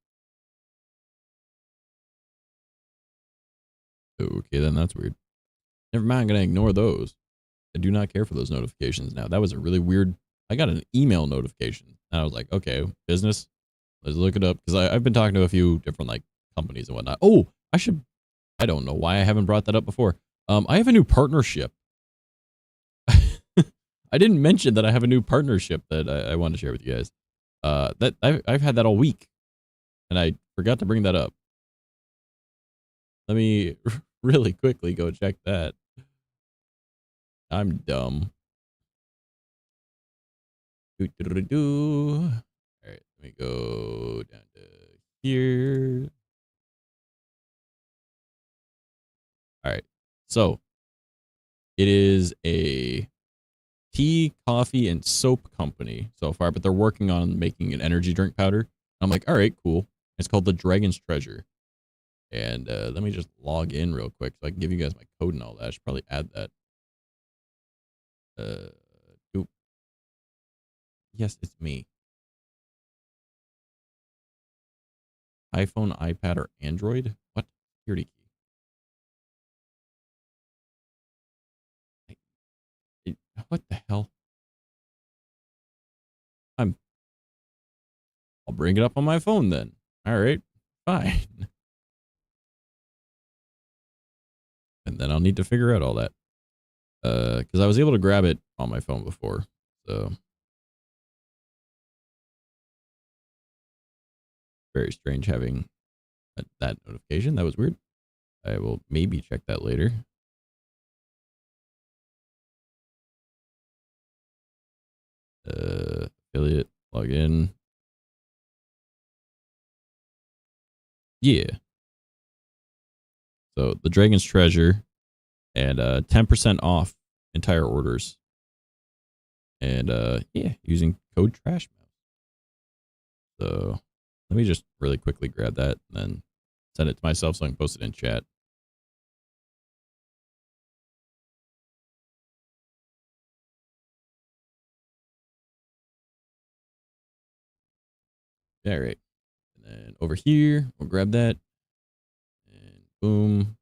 S1: Okay, then that's weird. Never mind, I'm going to ignore those. I do not care for those notifications now. That was a really weird. I got an email notification. And I was like, okay, business. Let's look it up. Because I've been talking to a few different like companies and whatnot. Oh, I don't know why I haven't brought that up before. I have a new partnership. I didn't mention that I have a new partnership that I wanted to share with you guys. That I've had that all week. And I forgot to bring that up. Let me really quickly go check that. I'm dumb. All right, let me go down to here. All right, so it is a tea, coffee, and soap company so far, but they're working on making an energy drink powder. I'm like, all right, cool. It's called the Dragon's Treasure. And let me just log in real quick so I can give you guys my code and all that. I should probably add that. Oop. Yes, it's me. iPhone, iPad, or Android? What? Security key. What the hell? I'll bring it up on my phone then. All right, fine. And then I'll need to figure out all that. Because I was able to grab it on my phone before. So very strange having that notification. That was weird. I will maybe check that later. Affiliate, log in. Yeah. So the Dragon's Treasure and 10% off entire orders. And yeah, using code Trash Mouse. So let me just really quickly grab that and then send it to myself so I can post it in chat. All right. And then over here, we'll grab that. And boom.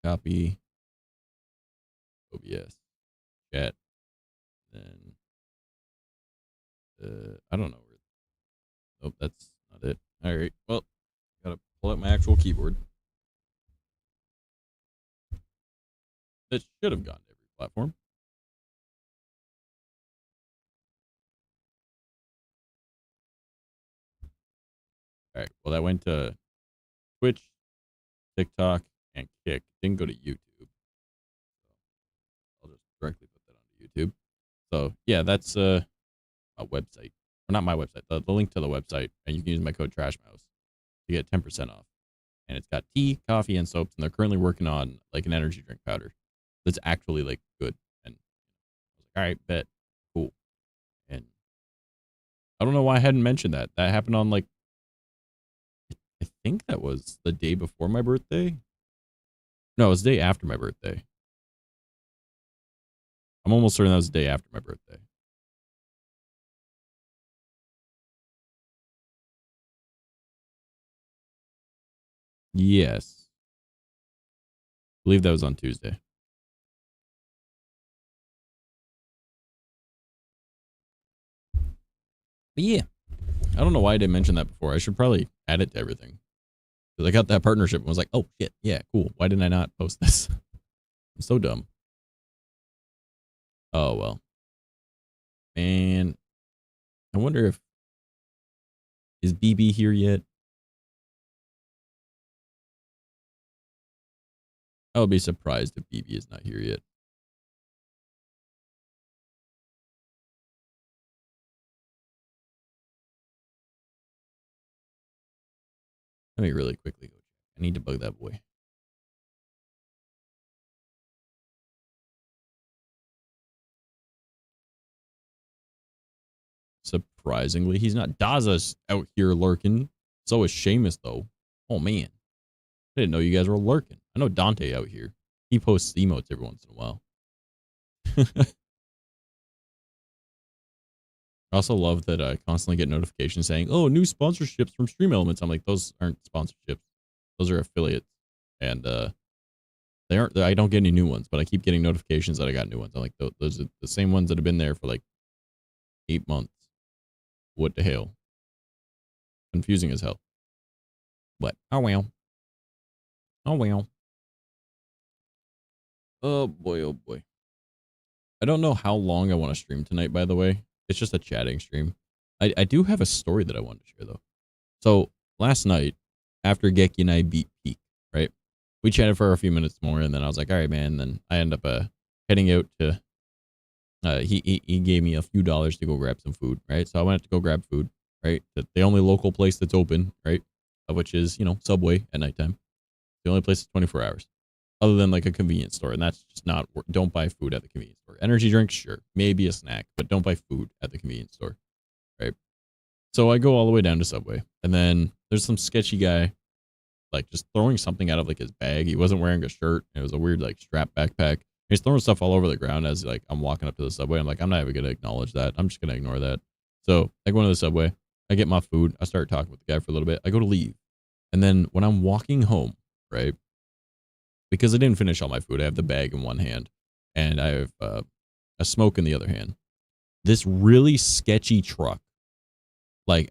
S1: Copy. OBS. Chat. Then I don't know where. Nope, that's not it. All right. Well, gotta pull out my actual keyboard. That should have gone to every platform. All right. Well, that went to Twitch, TikTok, and Kick. Didn't go to YouTube. I'll just directly put that onto YouTube. So yeah, that's a website. Or not my website. The link to the website, and you can use my code TrashMouse to get 10% off. And it's got tea, coffee, and soaps, and they're currently working on like an energy drink powder that's actually like good. And I was like, all right, bet, cool. And I don't know why I hadn't mentioned that. That happened on like, I think that was the day before my birthday. No, it was the day after my birthday. I'm almost certain that was the day after my birthday. Yes. I believe that was on Tuesday. But yeah, I don't know why I didn't mention that before. I should probably add it to everything. Because I got that partnership and was like, oh shit, yeah, cool. Why didn't I not post this? I'm so dumb. Oh well. And I wonder if is BB here yet? I would be surprised if BB is not here yet. Let me really quickly go check. I need to bug that boy. Surprisingly, he's not. Daza's out here lurking. So is Seamus, though. Oh, man. I didn't know you guys were lurking. I know Dante out here. He posts emotes every once in a while. I also love that I constantly get notifications saying, "Oh, new sponsorships from Stream Elements." I'm like, those aren't sponsorships; those are affiliates, and they aren't. I don't get any new ones, but I keep getting notifications that I got new ones. I'm like, those are the same ones that have been there for like 8 months. What the hell? Confusing as hell. But oh well. Oh well. Oh boy, oh boy. I don't know how long I want to stream tonight, by the way. It's just a chatting stream. I do have a story that I wanted to share, though. So, last night, after Geki and I beat Peak, right? We chatted for a few minutes more, and then I was like, all right, man. And then I end up heading out to... he gave me a few dollars to go grab some food, right? So I went to go grab food, right? The only local place that's open, right? Which is, Subway at nighttime. The only place that's 24 hours. Other than like a convenience store, and that's just not. Don't buy food at the convenience store. Energy drinks, sure, maybe a snack, but don't buy food at the convenience store, right? So I go all the way down to Subway, and then there's some sketchy guy, like just throwing something out of like his bag. He wasn't wearing a shirt. It was a weird like strap backpack. He's throwing stuff all over the ground as like I'm walking up to the Subway. I'm like, I'm not even gonna acknowledge that. I'm just gonna ignore that. So I go into the Subway. I get my food. I start talking with the guy for a little bit. I go to leave, and then when I'm walking home, right? Because I didn't finish all my food. I have the bag in one hand, and I have a smoke in the other hand. This really sketchy truck, like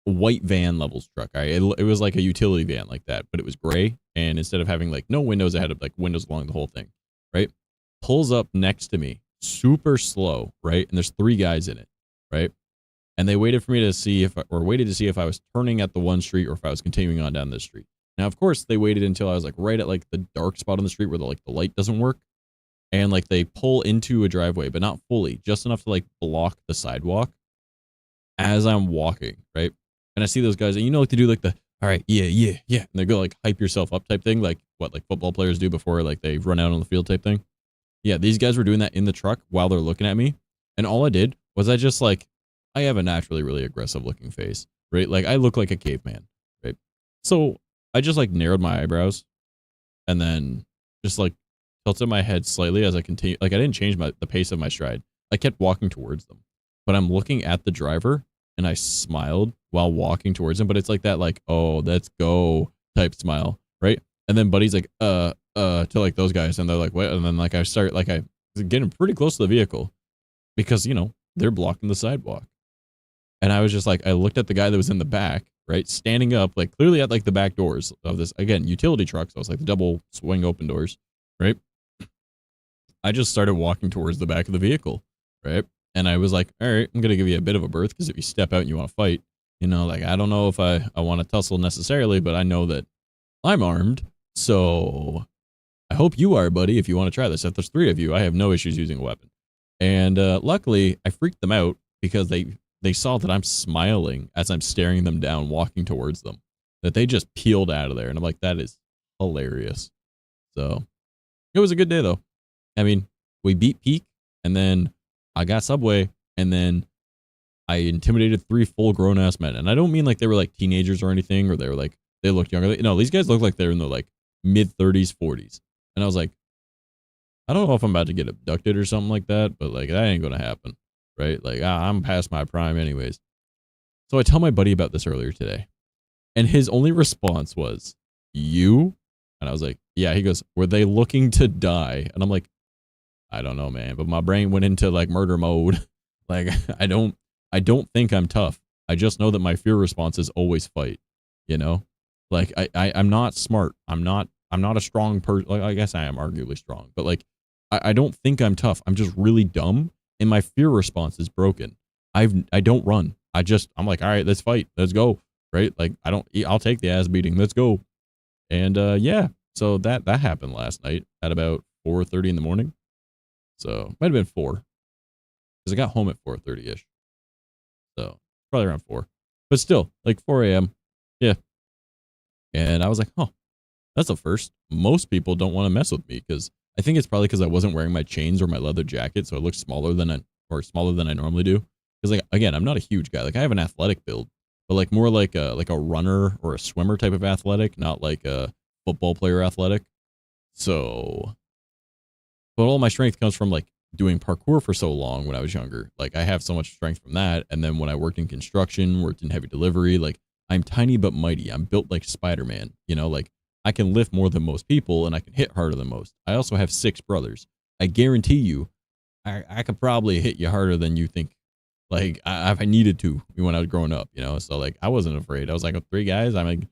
S1: white van levels truck. It was like a utility van like that, but it was gray, and instead of having like no windows, it had like windows along the whole thing, right? Pulls up next to me, super slow, right? And there's 3 guys in it, right? And they waited for me to see if I was turning at the one street or if I was continuing on down this street. Now, of course, they waited until I was like right at like the dark spot on the street where the light doesn't work. And like they pull into a driveway, but not fully, just enough to like block the sidewalk as I'm walking, right? And I see those guys, and like to do like the, all right, yeah. And they go like hype yourself up type thing, like what like football players do before like they run out on the field type thing. Yeah, these guys were doing that in the truck while they're looking at me. And all I did was I just like, I have a naturally really aggressive looking face, right? Like I look like a caveman, right? So I just like narrowed my eyebrows and then just like tilted my head slightly as I continue. Like I didn't change the pace of my stride. I kept walking towards them, but I'm looking at the driver and I smiled while walking towards him. But it's like that, like, oh, let's go type smile, right? And then Buddy's like, to like those guys, and they're like, what? And then like I start like I was getting pretty close to the vehicle because they're blocking the sidewalk. And I was just like, I looked at the guy that was in the back, right, standing up, like clearly at like the back doors of this, again, utility truck. So it's like the double swing open doors, right? I just started walking towards the back of the vehicle, right? And I was like, all right, I'm going to give you a bit of a berth because if you step out and you want to fight, like I don't know if I want to tussle necessarily, but I know that I'm armed. So I hope you are, buddy, if you want to try this. If there's 3 of you, I have no issues using a weapon. And luckily, I freaked them out because they saw that I'm smiling as I'm staring them down, walking towards them, that they just peeled out of there. And I'm like, that is hilarious. So it was a good day, though. I mean, we beat Peak, and then I got Subway, and then I intimidated 3 full grown-ass men. And I don't mean like they were like teenagers or anything, or they looked younger. No, these guys look like they're in their like mid-30s, 40s. And I was like, I don't know if I'm about to get abducted or something like that, but like that ain't going to happen. Right? Like, I'm past my prime anyways. So I tell my buddy about this earlier today. And his only response was, you? And I was like, yeah. He goes, were they looking to die? And I'm like, I don't know, man. But my brain went into like murder mode. Like, I don't think I'm tough. I just know that my fear response is always fight. Like I'm not smart. I'm not a strong person. Like, I guess I am arguably strong, but like, I don't think I'm tough. I'm just really dumb. And my fear response is broken. I don't run. I'm like, all right, let's fight. Let's go. Right? Like I'll take the ass beating. Let's go. And yeah. So that happened last night at about 4:30 in the morning. So might have been 4. Because I got home at 4:30ish. So probably around 4. But still, like 4 a.m. Yeah. And I was like, oh, that's a first. Most people don't want to mess with me because I think it's probably because I wasn't wearing my chains or my leather jacket, so it looked smaller than I normally do. Because like again, I'm not a huge guy. Like I have an athletic build, but like more like a runner or a swimmer type of athletic, not like a football player athletic. So, but all my strength comes from like doing parkour for so long when I was younger. Like I have so much strength from that. And then when I worked in construction, worked in heavy delivery, like I'm tiny but mighty. I'm built like Spider-Man, you know, like I can lift more than most people and I can hit harder than most. I also have 6 brothers. I guarantee you, I could probably hit you harder than you think. Like if I needed to when I was growing up, you know. So like I wasn't afraid. I was like, 3 guys. I'm like,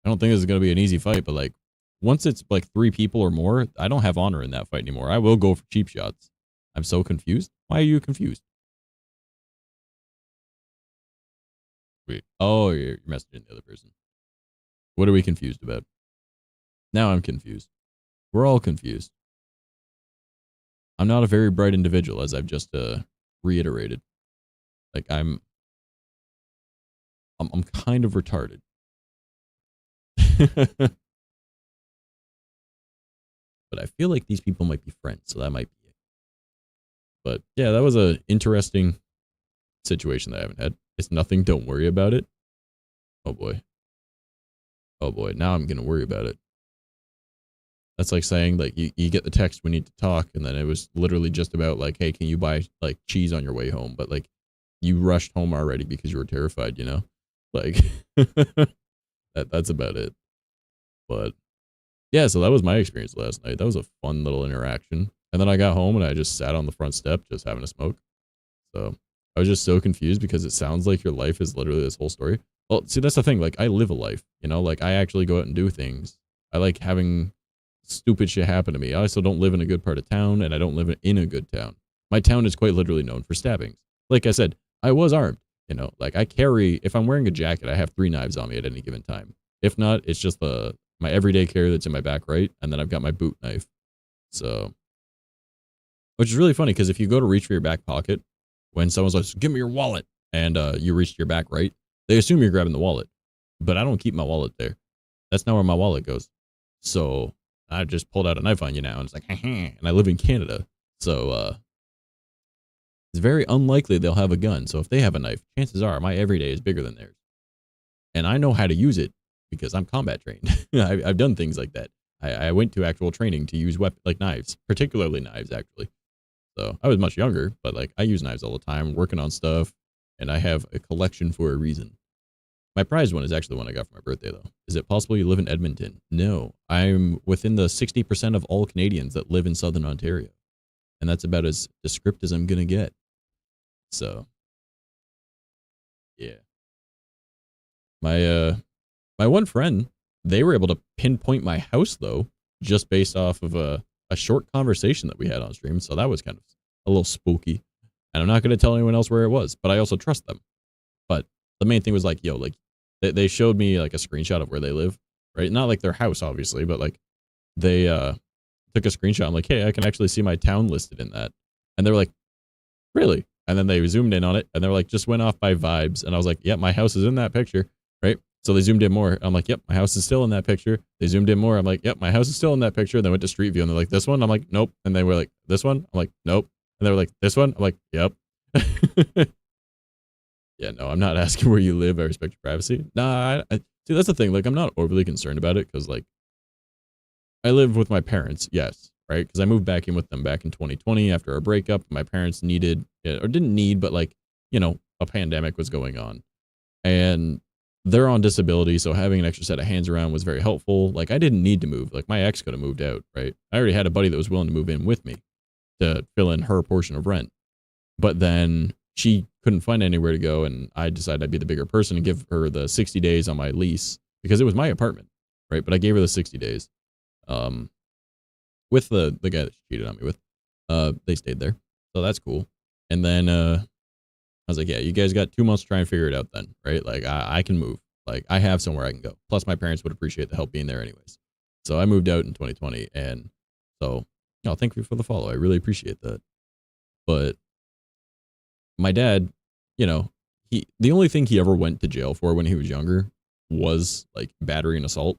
S1: I don't think this is gonna be an easy fight. But like once it's like 3 people or more, I don't have honor in that fight anymore. I will go for cheap shots. I'm so confused. Why are you confused? Wait. Oh, you're messaging the other person. What are we confused about? Now I'm confused. We're all confused. I'm not a very bright individual, as I've just reiterated. Like I'm kind of retarded. But I feel like these people might be friends, so that might be it. But yeah, that was a interesting situation that I haven't had. It's nothing. Don't worry about it. Oh boy. Oh boy. Now I'm gonna worry about it. That's like saying like you get the text we need to talk, and then it was literally just about like, hey, can you buy like cheese on your way home? But like you rushed home already because you were terrified, you know? Like that's about it. But yeah, so that was my experience last night. That was a fun little interaction. And then I got home and I just sat on the front step just having a smoke. So I was just so confused because it sounds like your life is literally this whole story. Well, see, that's the thing. Like I live a life, you know, like I actually go out and do things. I like having stupid shit happen to me. I also don't live in a good part of town and I don't live in a good town. My town is quite literally known for stabbings. Like I said, I was armed, you know, like I carry, if I'm wearing a jacket, I have 3 knives on me at any given time. If not, it's just my everyday carry that's in my back right, and then I've got my boot knife. So, which is really funny because if you go to reach for your back pocket, when someone's like, "Give me your wallet," and you reach to your back right, they assume you're grabbing the wallet, but I don't keep my wallet there. That's not where my wallet goes. So I just pulled out a knife on you now, and it's like, and I live in Canada, so it's very unlikely they'll have a gun. So if they have a knife, chances are my everyday is bigger than theirs, and I know how to use it because I'm combat trained. I've done things like that. I went to actual training to use like knives, particularly knives, actually. So I was much younger, but like I use knives all the time, working on stuff, and I have a collection for a reason. My prized one is actually the one I got for my birthday, though. Is it possible you live in Edmonton? No, I'm within the 60% of all Canadians that live in Southern Ontario, and that's about as descriptive as I'm gonna get. So, yeah, my one friend, they were able to pinpoint my house though, just based off of a short conversation that we had on stream. So that was kind of a little spooky. And I'm not going to tell anyone else where it was, but I also trust them. But the main thing was like, yo, like they showed me like a screenshot of where they live, right? Not like their house, obviously, but like they took a screenshot. I'm like, hey, I can actually see my town listed in that. And they were like, really? And then they zoomed in on it and they were like, just went off by vibes. And I was like, yep, my house is in that picture, right? So they zoomed in more. I'm like, yep, my house is still in that picture. They zoomed in more. I'm like, yep, my house is still in that picture. And they went to Street View and they're like, this one? I'm like, nope. And they were like, this one? I'm like, nope. And they were like, this one? I'm like, yep. Yeah, no, I'm not asking where you live. I respect your privacy. Nah, see, that's the thing. Like, I'm not overly concerned about it because, like, I live with my parents, yes, right? Because I moved back in with them back in 2020 after our breakup. My parents needed, or didn't need, but like, you know, a pandemic was going on. And they're on disability, so having an extra set of hands around was very helpful. Like, I didn't need to move. Like, my ex could have moved out, right? I already had a buddy that was willing to move in with me to fill in her portion of rent. But then she couldn't find anywhere to go, and I decided I'd be the bigger person and give her the 60 days on my lease because it was my apartment, right? But I gave her the 60 days. With the guy that she cheated on me with. They stayed there, so that's cool. And then I was like, yeah, you guys got 2 months to try and figure it out then, right? Like, I can move. Like, I have somewhere I can go. Plus, my parents would appreciate the help being there anyways. So I moved out in 2020, and so, thank you for the follow. I really appreciate that. But my dad, the only thing he ever went to jail for when he was younger was like battery and assault,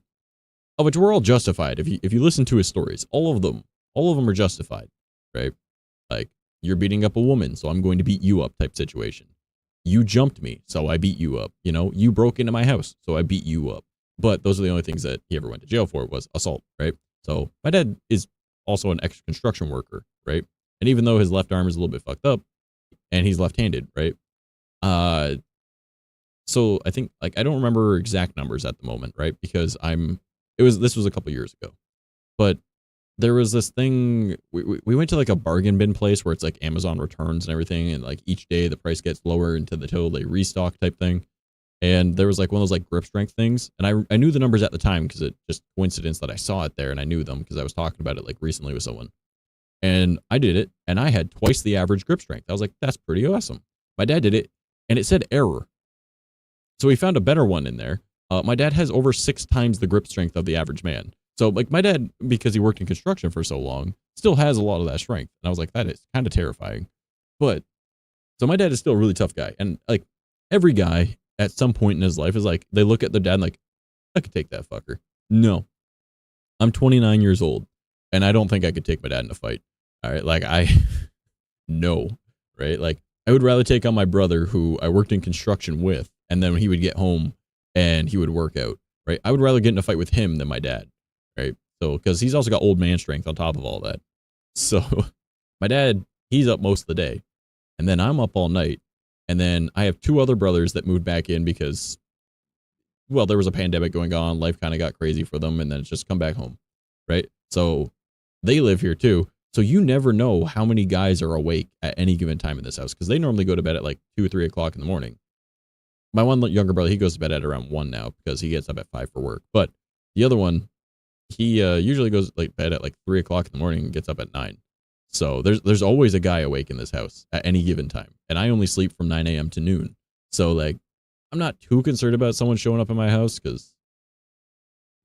S1: of which were all justified. If you listen to his stories, all of them are justified, right? Like, you're beating up a woman, so I'm going to beat you up type situation. You jumped me, so I beat you up. You broke into my house, so I beat you up. But those are the only things that he ever went to jail for was assault, right? So my dad is also an ex-construction worker, right? And even though his left arm is a little bit fucked up and he's left-handed, right? So I think, like, I don't remember exact numbers at the moment, right? Because this was a couple years ago, but there was this thing, we went to like a bargain bin place where it's like Amazon returns and everything. And like each day the price gets lower until they restock type thing. And there was like one of those like grip strength things. And I knew the numbers at the time because it just coincidence that I saw it there and I knew them because I was talking about it like recently with someone. And I did it and I had twice the average grip strength. I was like, that's pretty awesome. My dad did it and it said error. So we found a better one in there. My dad has over 6 times the grip strength of the average man. So like my dad, because he worked in construction for so long, still has a lot of that strength. And I was like, that is kind of terrifying. But so my dad is still a really tough guy. And like every guy at some point in his life is like, they look at their dad and like, I could take that fucker. No, I'm 29 years old and I don't think I could take my dad in a fight. All right. Like no, right? Like I would rather take on my brother who I worked in construction with. And then he would get home and he would work out, right? I would rather get in a fight with him than my dad, right? So, because he's also got old man strength on top of all that. So, my dad, he's up most of the day. And then I'm up all night. And then I have 2 other brothers that moved back in because, well, there was a pandemic going on. Life kind of got crazy for them. And then it's just come back home, right? So, they live here too. So, you never know how many guys are awake at any given time in this house because they normally go to bed at like 2 or 3 o'clock in the morning. My one younger brother, he goes to bed at around 1 now because he gets up at 5 for work. But the other one, he usually goes like bed at like 3 o'clock in the morning and gets up at 9. So there's always a guy awake in this house at any given time. And I only sleep from 9 a.m. to noon. So like, I'm not too concerned about someone showing up in my house because,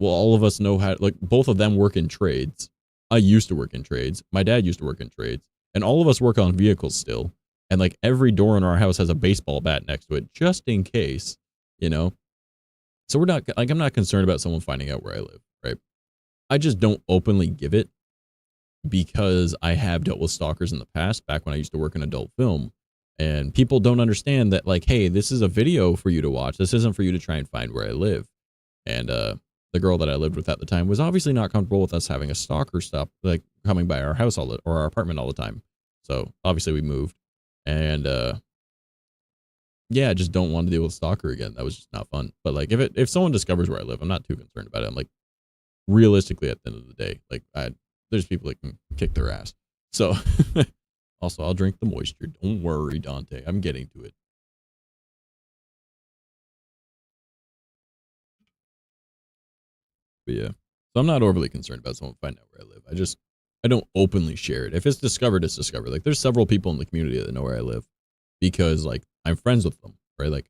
S1: well, all of us know how, like both of them work in trades. I used to work in trades. My dad used to work in trades. And all of us work on vehicles still. And like every door in our house has a baseball bat next to it, just in case, you know? So we're not, like, I'm not concerned about someone finding out where I live, right? I just don't openly give it because I have dealt with stalkers in the past, back when I used to work in adult film. And people don't understand that, like, hey, this is a video for you to watch. This isn't for you to try and find where I live. And the girl that I lived with at the time was obviously not comfortable with us having a stalker stop, like, coming by our house or our apartment all the time. So obviously we moved. And yeah, I just don't want to deal with stalker again. That was just not fun. But like, if someone discovers where I live, I'm not too concerned about it. I'm like, realistically, at the end of the day, like, there's people that can kick their ass. So also, I'll drink the moisture. Don't worry, Dante. I'm getting to it. But yeah, so I'm not overly concerned about someone finding out where I live. I don't openly share it. If it's discovered, it's discovered. Like, there's several people in the community that know where I live because, like, I'm friends with them, right? Like,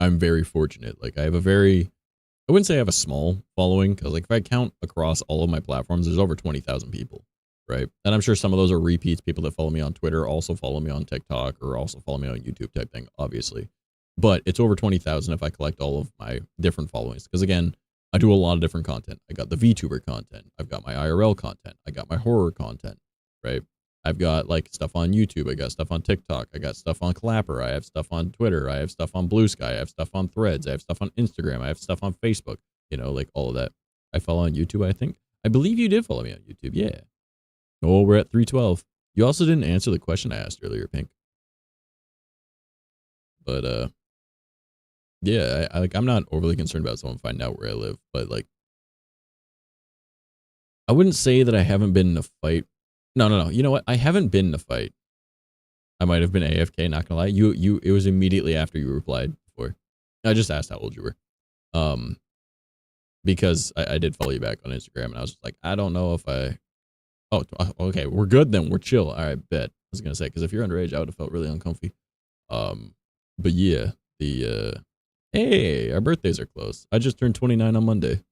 S1: I'm very fortunate. Like, I wouldn't say I have a small following because, like, if I count across all of my platforms, there's over 20,000 people, right? And I'm sure some of those are repeats. People that follow me on Twitter also follow me on TikTok or also follow me on YouTube type thing, obviously. But it's over 20,000 if I collect all of my different followings. Because, again, I do a lot of different content. I got the VTuber content. I've got my IRL content. I got my horror content, right? I've got like stuff on YouTube. I got stuff on TikTok. I got stuff on Clapper. I have stuff on Twitter. I have stuff on Blue Sky. I have stuff on Threads. I have stuff on Instagram. I have stuff on Facebook. You know, like all of that. I follow on YouTube, I think. I believe you did follow me on YouTube. Yeah. Oh, we're at 312. You also didn't answer the question I asked earlier, Pink. But yeah, I'm not overly concerned about someone finding out where I live, but like, I wouldn't say that I haven't been in a fight. No. You know what? I haven't been in a fight. I might have been AFK, not gonna lie. It was immediately after you replied before. I just asked how old you were. Because I did follow you back on Instagram and I was just like, I don't know if okay, we're good then. We're chill. All right, bet. I was gonna say, because if you're underage, I would have felt really uncomfy. But yeah, hey, our birthdays are close. I just turned 29 on Monday.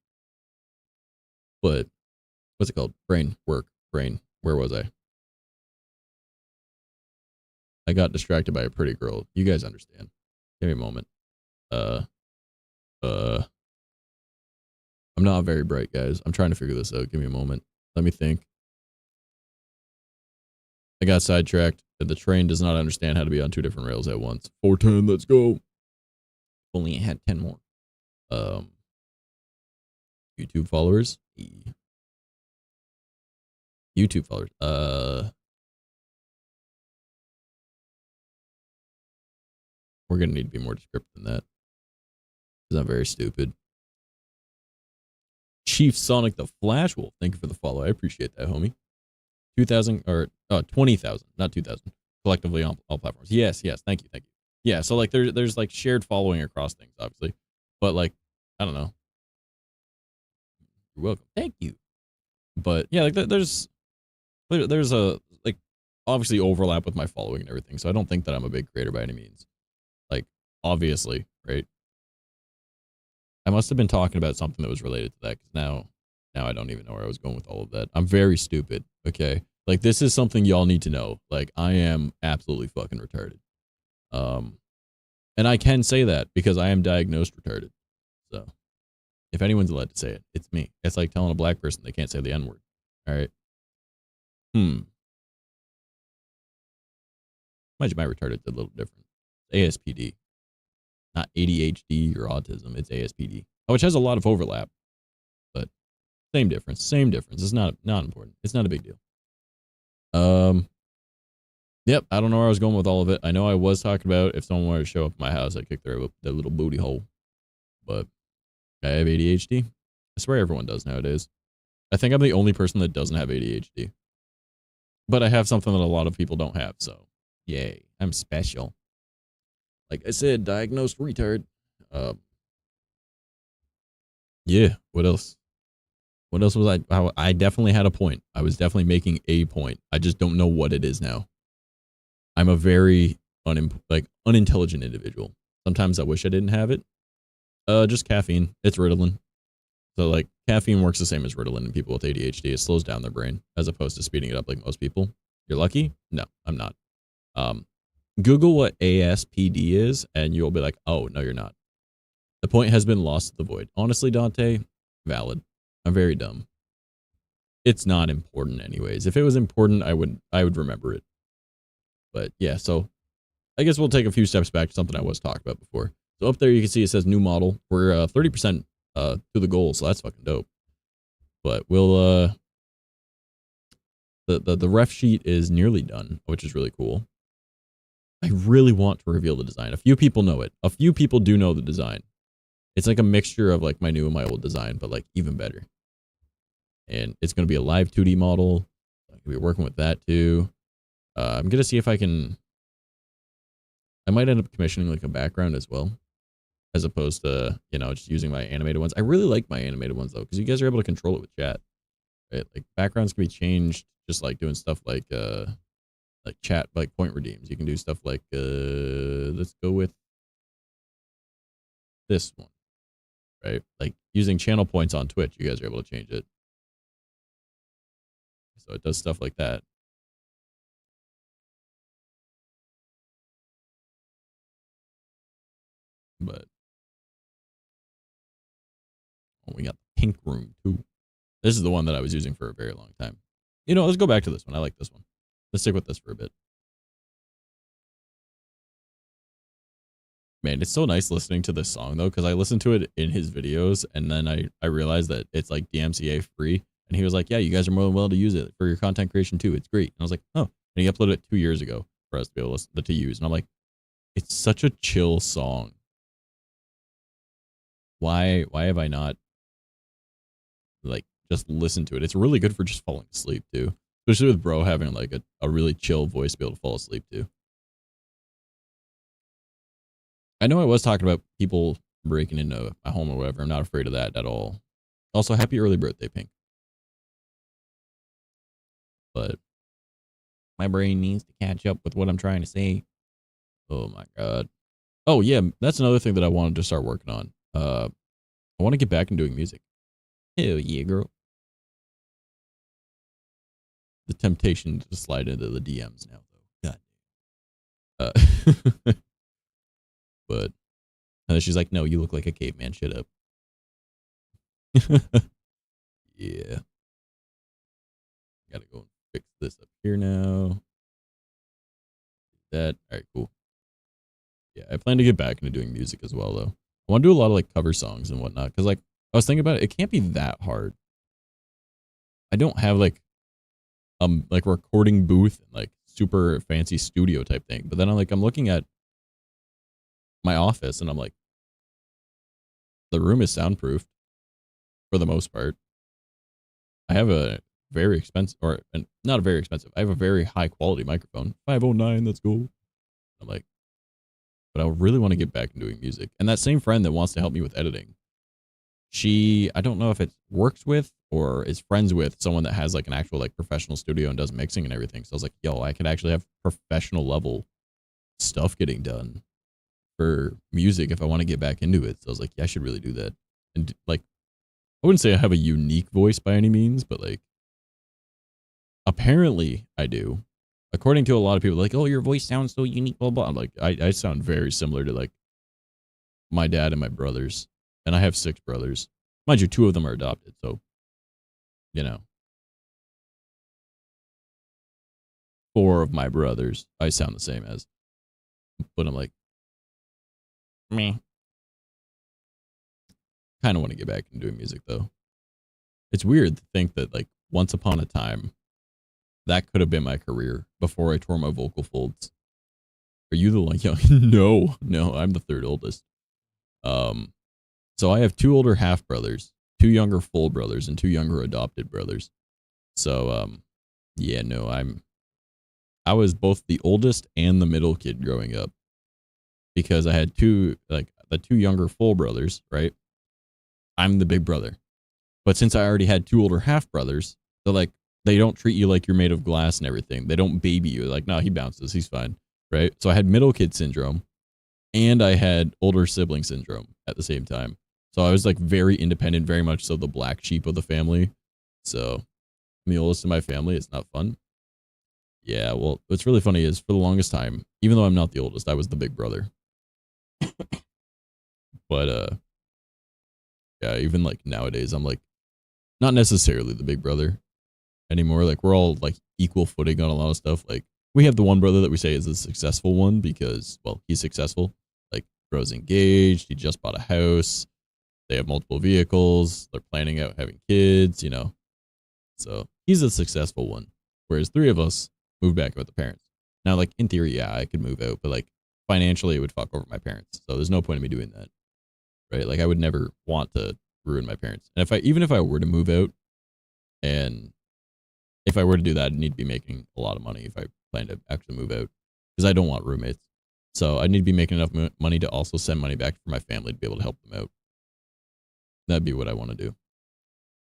S1: But what's it called? Brain. Where was I? I got distracted by a pretty girl. You guys understand. Give me a moment. I'm not very bright, guys. I'm trying to figure this out. Give me a moment. Let me think. I got sidetracked. The train does not understand how to be on 2 different rails at once. 410, let's go. Only had 10 more. YouTube followers. YouTube followers. we're gonna need to be more descriptive than that. Because I'm very stupid. Chief Sonic the Flash Wolf, thank you for the follow. I appreciate that, homie. 2,000 or 20,000, not 2,000, collectively on all platforms. Yes, thank you. Yeah, so like there's like shared following across things, obviously, but like I don't know. You're welcome. Thank you. But yeah, like there's a like obviously overlap with my following and everything, so I don't think that I'm a big creator by any means. Like obviously, right? I must have been talking about something that was related to that because now I don't even know where I was going with all of that. I'm very stupid. Okay, like this is something y'all need to know. Like I am absolutely fucking retarded. And I can say that because I am diagnosed retarded. So if anyone's allowed to say it, it's me. It's like telling a black person they can't say the N-word. All right. Imagine my retarded's a little different. ASPD, not ADHD or autism. It's ASPD, which has a lot of overlap, but same difference. It's not important. It's not a big deal. Yep. I don't know where I was going with all of it. I know I was talking about if someone wanted to show up at my house, I'd kick their little booty hole. But I have ADHD. I swear everyone does nowadays. I think I'm the only person that doesn't have ADHD. But I have something that a lot of people don't have, so yay. I'm special. Like I said, diagnosed retard. Yeah, what else? What else was I definitely had a point. I was definitely making a point. I just don't know what it is now. I'm a very unintelligent individual. Sometimes I wish I didn't have it. Just caffeine. It's Ritalin. So like caffeine works the same as Ritalin in people with ADHD. It slows down their brain as opposed to speeding it up like most people. You're lucky? No, I'm not. Google what ASPD is and you'll be like, oh, no, you're not. The point has been lost to the void. Honestly, Dante, valid. I'm very dumb. It's not important anyways. If it was important, I would remember it. But yeah, so I guess we'll take a few steps back to something I was talking about before. So up there you can see it says new model. We're 30% to the goal, so that's fucking dope. But we'll the ref sheet is nearly done, which is really cool. I really want to reveal the design. A few people know it. A few people do know the design. It's like a mixture of like my new and my old design, but like even better. And it's going to be a live 2D model. I'm going to be working with that too. I'm going to see if I might end up commissioning like a background as well, as opposed to, just using my animated ones. I really like my animated ones though, because you guys are able to control it with chat, right? Like backgrounds can be changed just like doing stuff like chat, like point redeems. You can do stuff like, let's go with this one, right? Like using channel points on Twitch, you guys are able to change it. So it does stuff like that. But we got the pink room too. This is the one that I was using for a very long time. Let's go back to this one. I like this one. Let's stick with this for a bit. Man, it's so nice listening to this song though, because I listened to it in his videos and then I realized that it's like DMCA free. And he was like, yeah, you guys are more than welcome to use it for your content creation too. It's great. And I was like, oh. And he uploaded it 2 years ago for us to be able to use. And I'm like, it's such a chill song. Why have I not like just listened to it? It's really good for just falling asleep too. Especially with bro having like a really chill voice to be able to fall asleep to. I know I was talking about people breaking into my home or whatever. I'm not afraid of that at all. Also, happy early birthday, Pink. But my brain needs to catch up with what I'm trying to say. Oh my god. Oh yeah, that's another thing that I wanted to start working on. I want to get back into doing music. Hell yeah, girl. The temptation to slide into the DMs now, though. God. But and then she's like, "No, you look like a caveman. Shut up." Yeah. Gotta go and fix this up here now. That. All right, cool. Yeah, I plan to get back into doing music as well, though. I want to do a lot of like cover songs and whatnot, because like I was thinking about it, it can't be that hard. I don't have like recording booth and like super fancy studio type thing, but then I'm looking at my office, and I'm like, the room is soundproofed for the most part. I have a very expensive, or not a very expensive, I have a very high quality microphone. 509, that's cool. I'm like, but I really want to get back into doing music. And that same friend that wants to help me with editing, I don't know if it works with or is friends with someone that has like an actual like professional studio and does mixing and everything. So I was like, yo, I could actually have professional level stuff getting done for music if I want to get back into it. So I was like, yeah, I should really do that. And like, I wouldn't say I have a unique voice by any means, but like, apparently I do. According to a lot of people, like, oh, your voice sounds so unique, blah, blah. I'm like, I sound very similar to like my dad and my brothers. And I have 6 brothers. Mind you, 2 of them are adopted. So, you know, 4 of my brothers, I sound the same as. But I'm like, meh. Kind of want to get back into doing music, though. It's weird to think that, like, once upon a time, that could have been my career before I tore my vocal folds. Are you the like young? No, I'm the 3rd oldest. So I have 2 older half brothers, 2 younger full brothers, and 2 younger adopted brothers. So, yeah, no, I was both the oldest and the middle kid growing up because I had 2, like the 2 younger full brothers, right? I'm the big brother. But since I already had 2 older half brothers, they're like, they don't treat you like you're made of glass and everything. They don't baby you. Like, no, he bounces. He's fine. Right. So I had middle kid syndrome and I had older sibling syndrome at the same time. So I was like very independent, very much so the black sheep of the family. So I'm the oldest in my family. It's not fun. Yeah. Well, what's really funny is for the longest time, even though I'm not the oldest, I was the big brother. But, yeah, even like nowadays, I'm like not necessarily the big brother anymore. Like we're all like equal footing on a lot of stuff. Like we have the one brother that we say is the successful one because, well, he's successful. Like bro's engaged. He just bought a house. They have multiple vehicles. They're planning out having kids, you know. So he's a successful one. Whereas 3 of us moved back with the parents. Now, like in theory, yeah, I could move out, but like financially it would fuck over my parents. So there's no point in me doing that. Right? Like I would never want to ruin my parents. And even if I were to move out and if I were to do that, I'd need to be making a lot of money if I plan to actually move out because I don't want roommates. So I need to be making enough money to also send money back for my family to be able to help them out. That'd be what I want to do.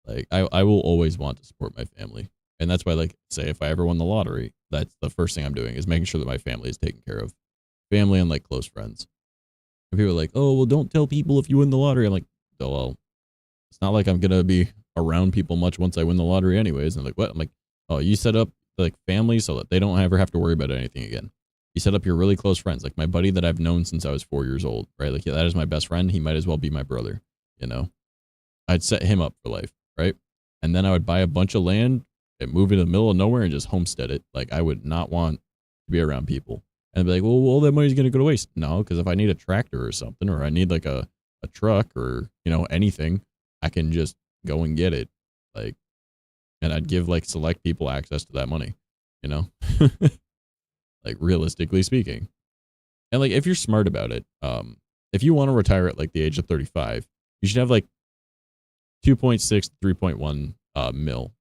S1: Like I will always want to support my family. And that's why, like, say if I ever won the lottery, that's the first thing I'm doing is making sure that my family is taken care of. Family and like close friends. And people are like, oh, well, don't tell people if you win the lottery. I'm like, oh, well, it's not like I'm going to be around people much once I win the lottery anyways. And I'm like, what? I'm like, oh, you set up like family so that they don't ever have to worry about anything again. You set up your really close friends, like my buddy that I've known since I was 4 years old, right? Like, yeah, that is my best friend. He might as well be my brother, you know? I'd set him up for life, right? And then I would buy a bunch of land and move it in the middle of nowhere and just homestead it. Like, I would not want to be around people. And be like, well, all that money's going to go to waste. No, because if I need a tractor or something, or I need like a truck or, you know, anything, I can just go and get it. Like, and I'd give like select people access to that money, you know, like realistically speaking. And like, if you're smart about it, if you want to retire at like the age of 35, you should have like 2.6, 3.1 mil.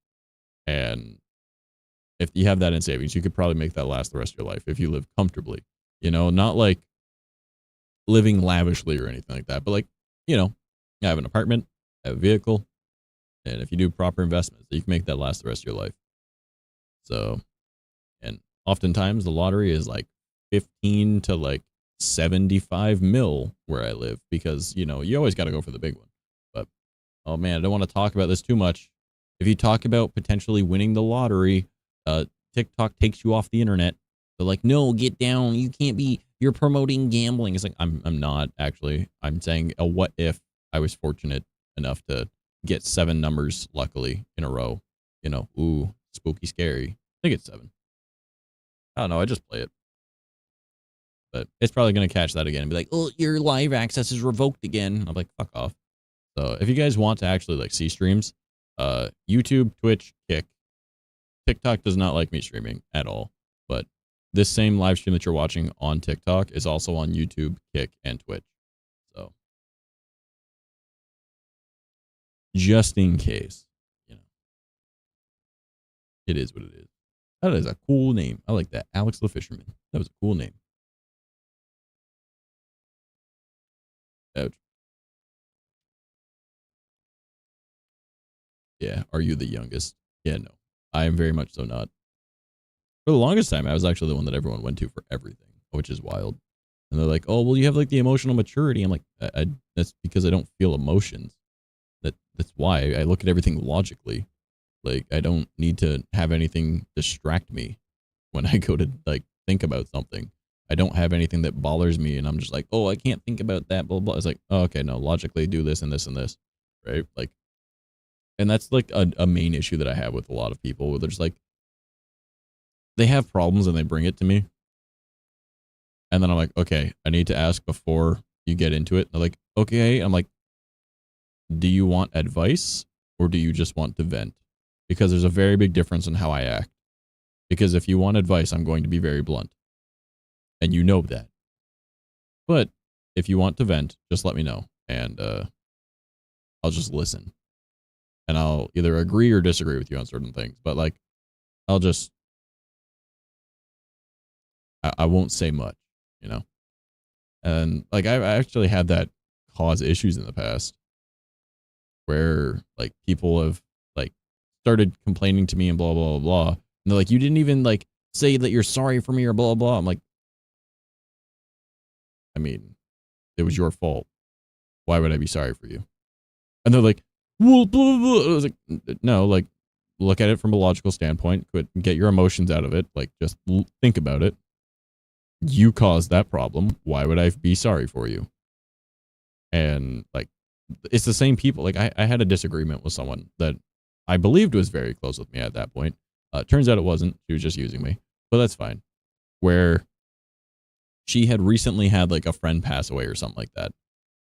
S1: And if you have that in savings, you could probably make that last the rest of your life if you live comfortably, you know, not like living lavishly or anything like that, but like, you know, you have an apartment, have a vehicle, and if you do proper investments, you can make that last the rest of your life. So, and oftentimes the lottery is like 15 to like 75 mil where I live because, you know, you always got to go for the big one. But, oh man, I don't want to talk about this too much. If you talk about potentially winning the lottery, TikTok takes you off the internet. They're like, no, get down. You can't be, you're promoting gambling. It's like, I'm not actually. I'm saying a what if I was fortunate enough to get 7 numbers, luckily, in a row. You know, ooh, spooky, scary. I think it's 7. I don't know. I just play it. But it's probably going to catch that again and be like, oh, your live access is revoked again. I'm like, fuck off. So if you guys want to actually like see streams, YouTube, Twitch, Kick. TikTok does not like me streaming at all, but this same live stream that you're watching on TikTok is also on YouTube, Kick, and Twitch. So just in case, it is what it is. That is a cool name. I like that. Alex the Fisherman. That was a cool name. Ouch. Yeah. Are you the youngest? Yeah, no. I am very much so not. For the longest time, I was actually the one that everyone went to for everything, which is wild. And they're like, oh, well, you have like the emotional maturity. I'm like, that's because I don't feel emotions. That's why I look at everything logically. Like, I don't need to have anything distract me when I go to like think about something. I don't have anything that bothers me, and I'm just like, oh, I can't think about that. Blah blah. It's like, oh, okay, no, logically do this and this and this, right? Like, and that's like a main issue that I have with a lot of people, where there's like, they have problems and they bring it to me, and then I'm like, okay, I need to ask before you get into it. They're like, okay. I'm like, do you want advice or do you just want to vent? Because there's a very big difference in how I act. Because if you want advice, I'm going to be very blunt. And you know that. But if you want to vent, just let me know. And I'll just listen. And I'll either agree or disagree with you on certain things. But like, I'll just, I won't say much, you know? And like, I've actually had that cause issues in the past where like people have like started complaining to me and blah, blah, blah, blah. And they're like, you didn't even like say that you're sorry for me or blah, blah. I'm like, I mean, it was your fault. Why would I be sorry for you? And they're like, well, blah, blah, blah. I was like, no, like, look at it from a logical standpoint. Quit, get your emotions out of it. Like, just think about it. You caused that problem. Why would I be sorry for you? And like, it's the same people. Like, I had a disagreement with someone that I believed was very close with me at that point. Turns out it wasn't. She was just using me, but that's fine. Where she had recently had like a friend pass away or something like that.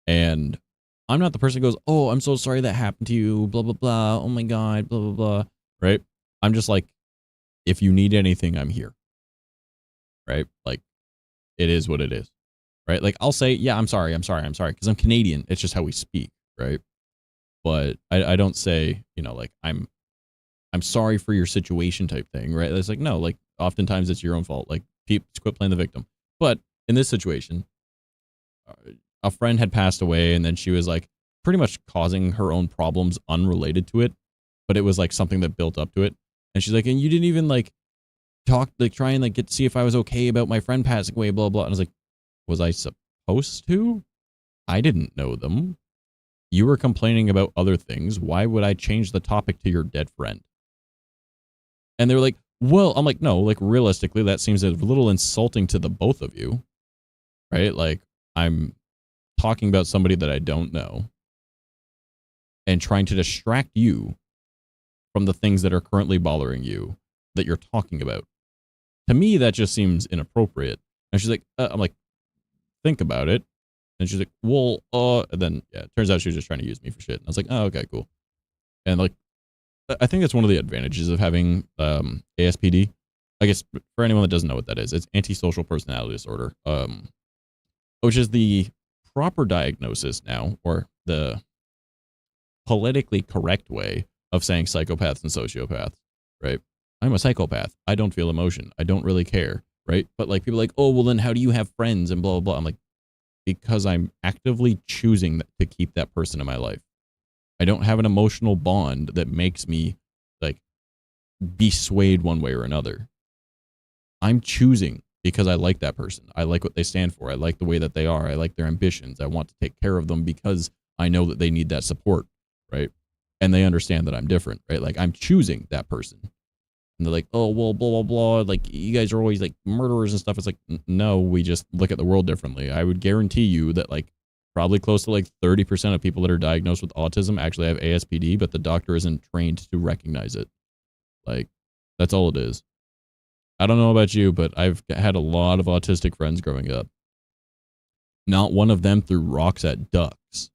S1: And I'm not the person who goes, oh, I'm so sorry that happened to you, blah, blah, blah. Oh my God, blah, blah, blah. Right? I'm just like, if you need anything, I'm here. Right? Like, it is what it is. Right? Like, I'll say, yeah, I'm sorry. Because I'm Canadian. It's just how we speak. Right? But I don't say, you know, like, I'm sorry for your situation type thing. Right? It's like, no, like, oftentimes it's your own fault. Like, quit playing the victim. But in this situation, a friend had passed away, and then she was like pretty much causing her own problems unrelated to it, but it was like something that built up to it. And she's like, and you didn't even like talk, like try and like get to see if I was okay about my friend passing away, blah, blah. And I was like, was I supposed to? I didn't know them. You were complaining about other things. Why would I change the topic to your dead friend? And they were like, well, I'm like, no, like realistically, that seems a little insulting to the both of you, right? Like, I'm talking about somebody that I don't know and trying to distract you from the things that are currently bothering you that you're talking about. To me, that just seems inappropriate. And she's like, I'm like, think about it. And she's like, well, and then, yeah, it turns out she was just trying to use me for shit. And I was like, oh, okay, cool. And like, I think that's one of the advantages of having ASPD. I guess for anyone that doesn't know what that is, it's antisocial personality disorder, which is the proper diagnosis now, or the politically correct way of saying psychopaths and sociopaths, right? I'm a psychopath. I don't feel emotion. I don't really care, right? But like people are like, oh, well then how do you have friends and blah, blah, blah. I'm like, because I'm actively choosing to keep that person in my life. I don't have an emotional bond that makes me like be swayed one way or another. I'm choosing because I like that person. I like what they stand for. I like the way that they are. I like their ambitions. I want to take care of them because I know that they need that support, right? And they understand that I'm different, right? Like, I'm choosing that person. And they're like, oh, well, blah, blah, blah. Like, you guys are always like murderers and stuff. It's like, no, we just look at the world differently. I would guarantee you that like probably close to like 30% of people that are diagnosed with autism actually have ASPD, but the doctor isn't trained to recognize it. Like, that's all it is. I don't know about you, but I've had a lot of autistic friends growing up. Not one of them threw rocks at ducks.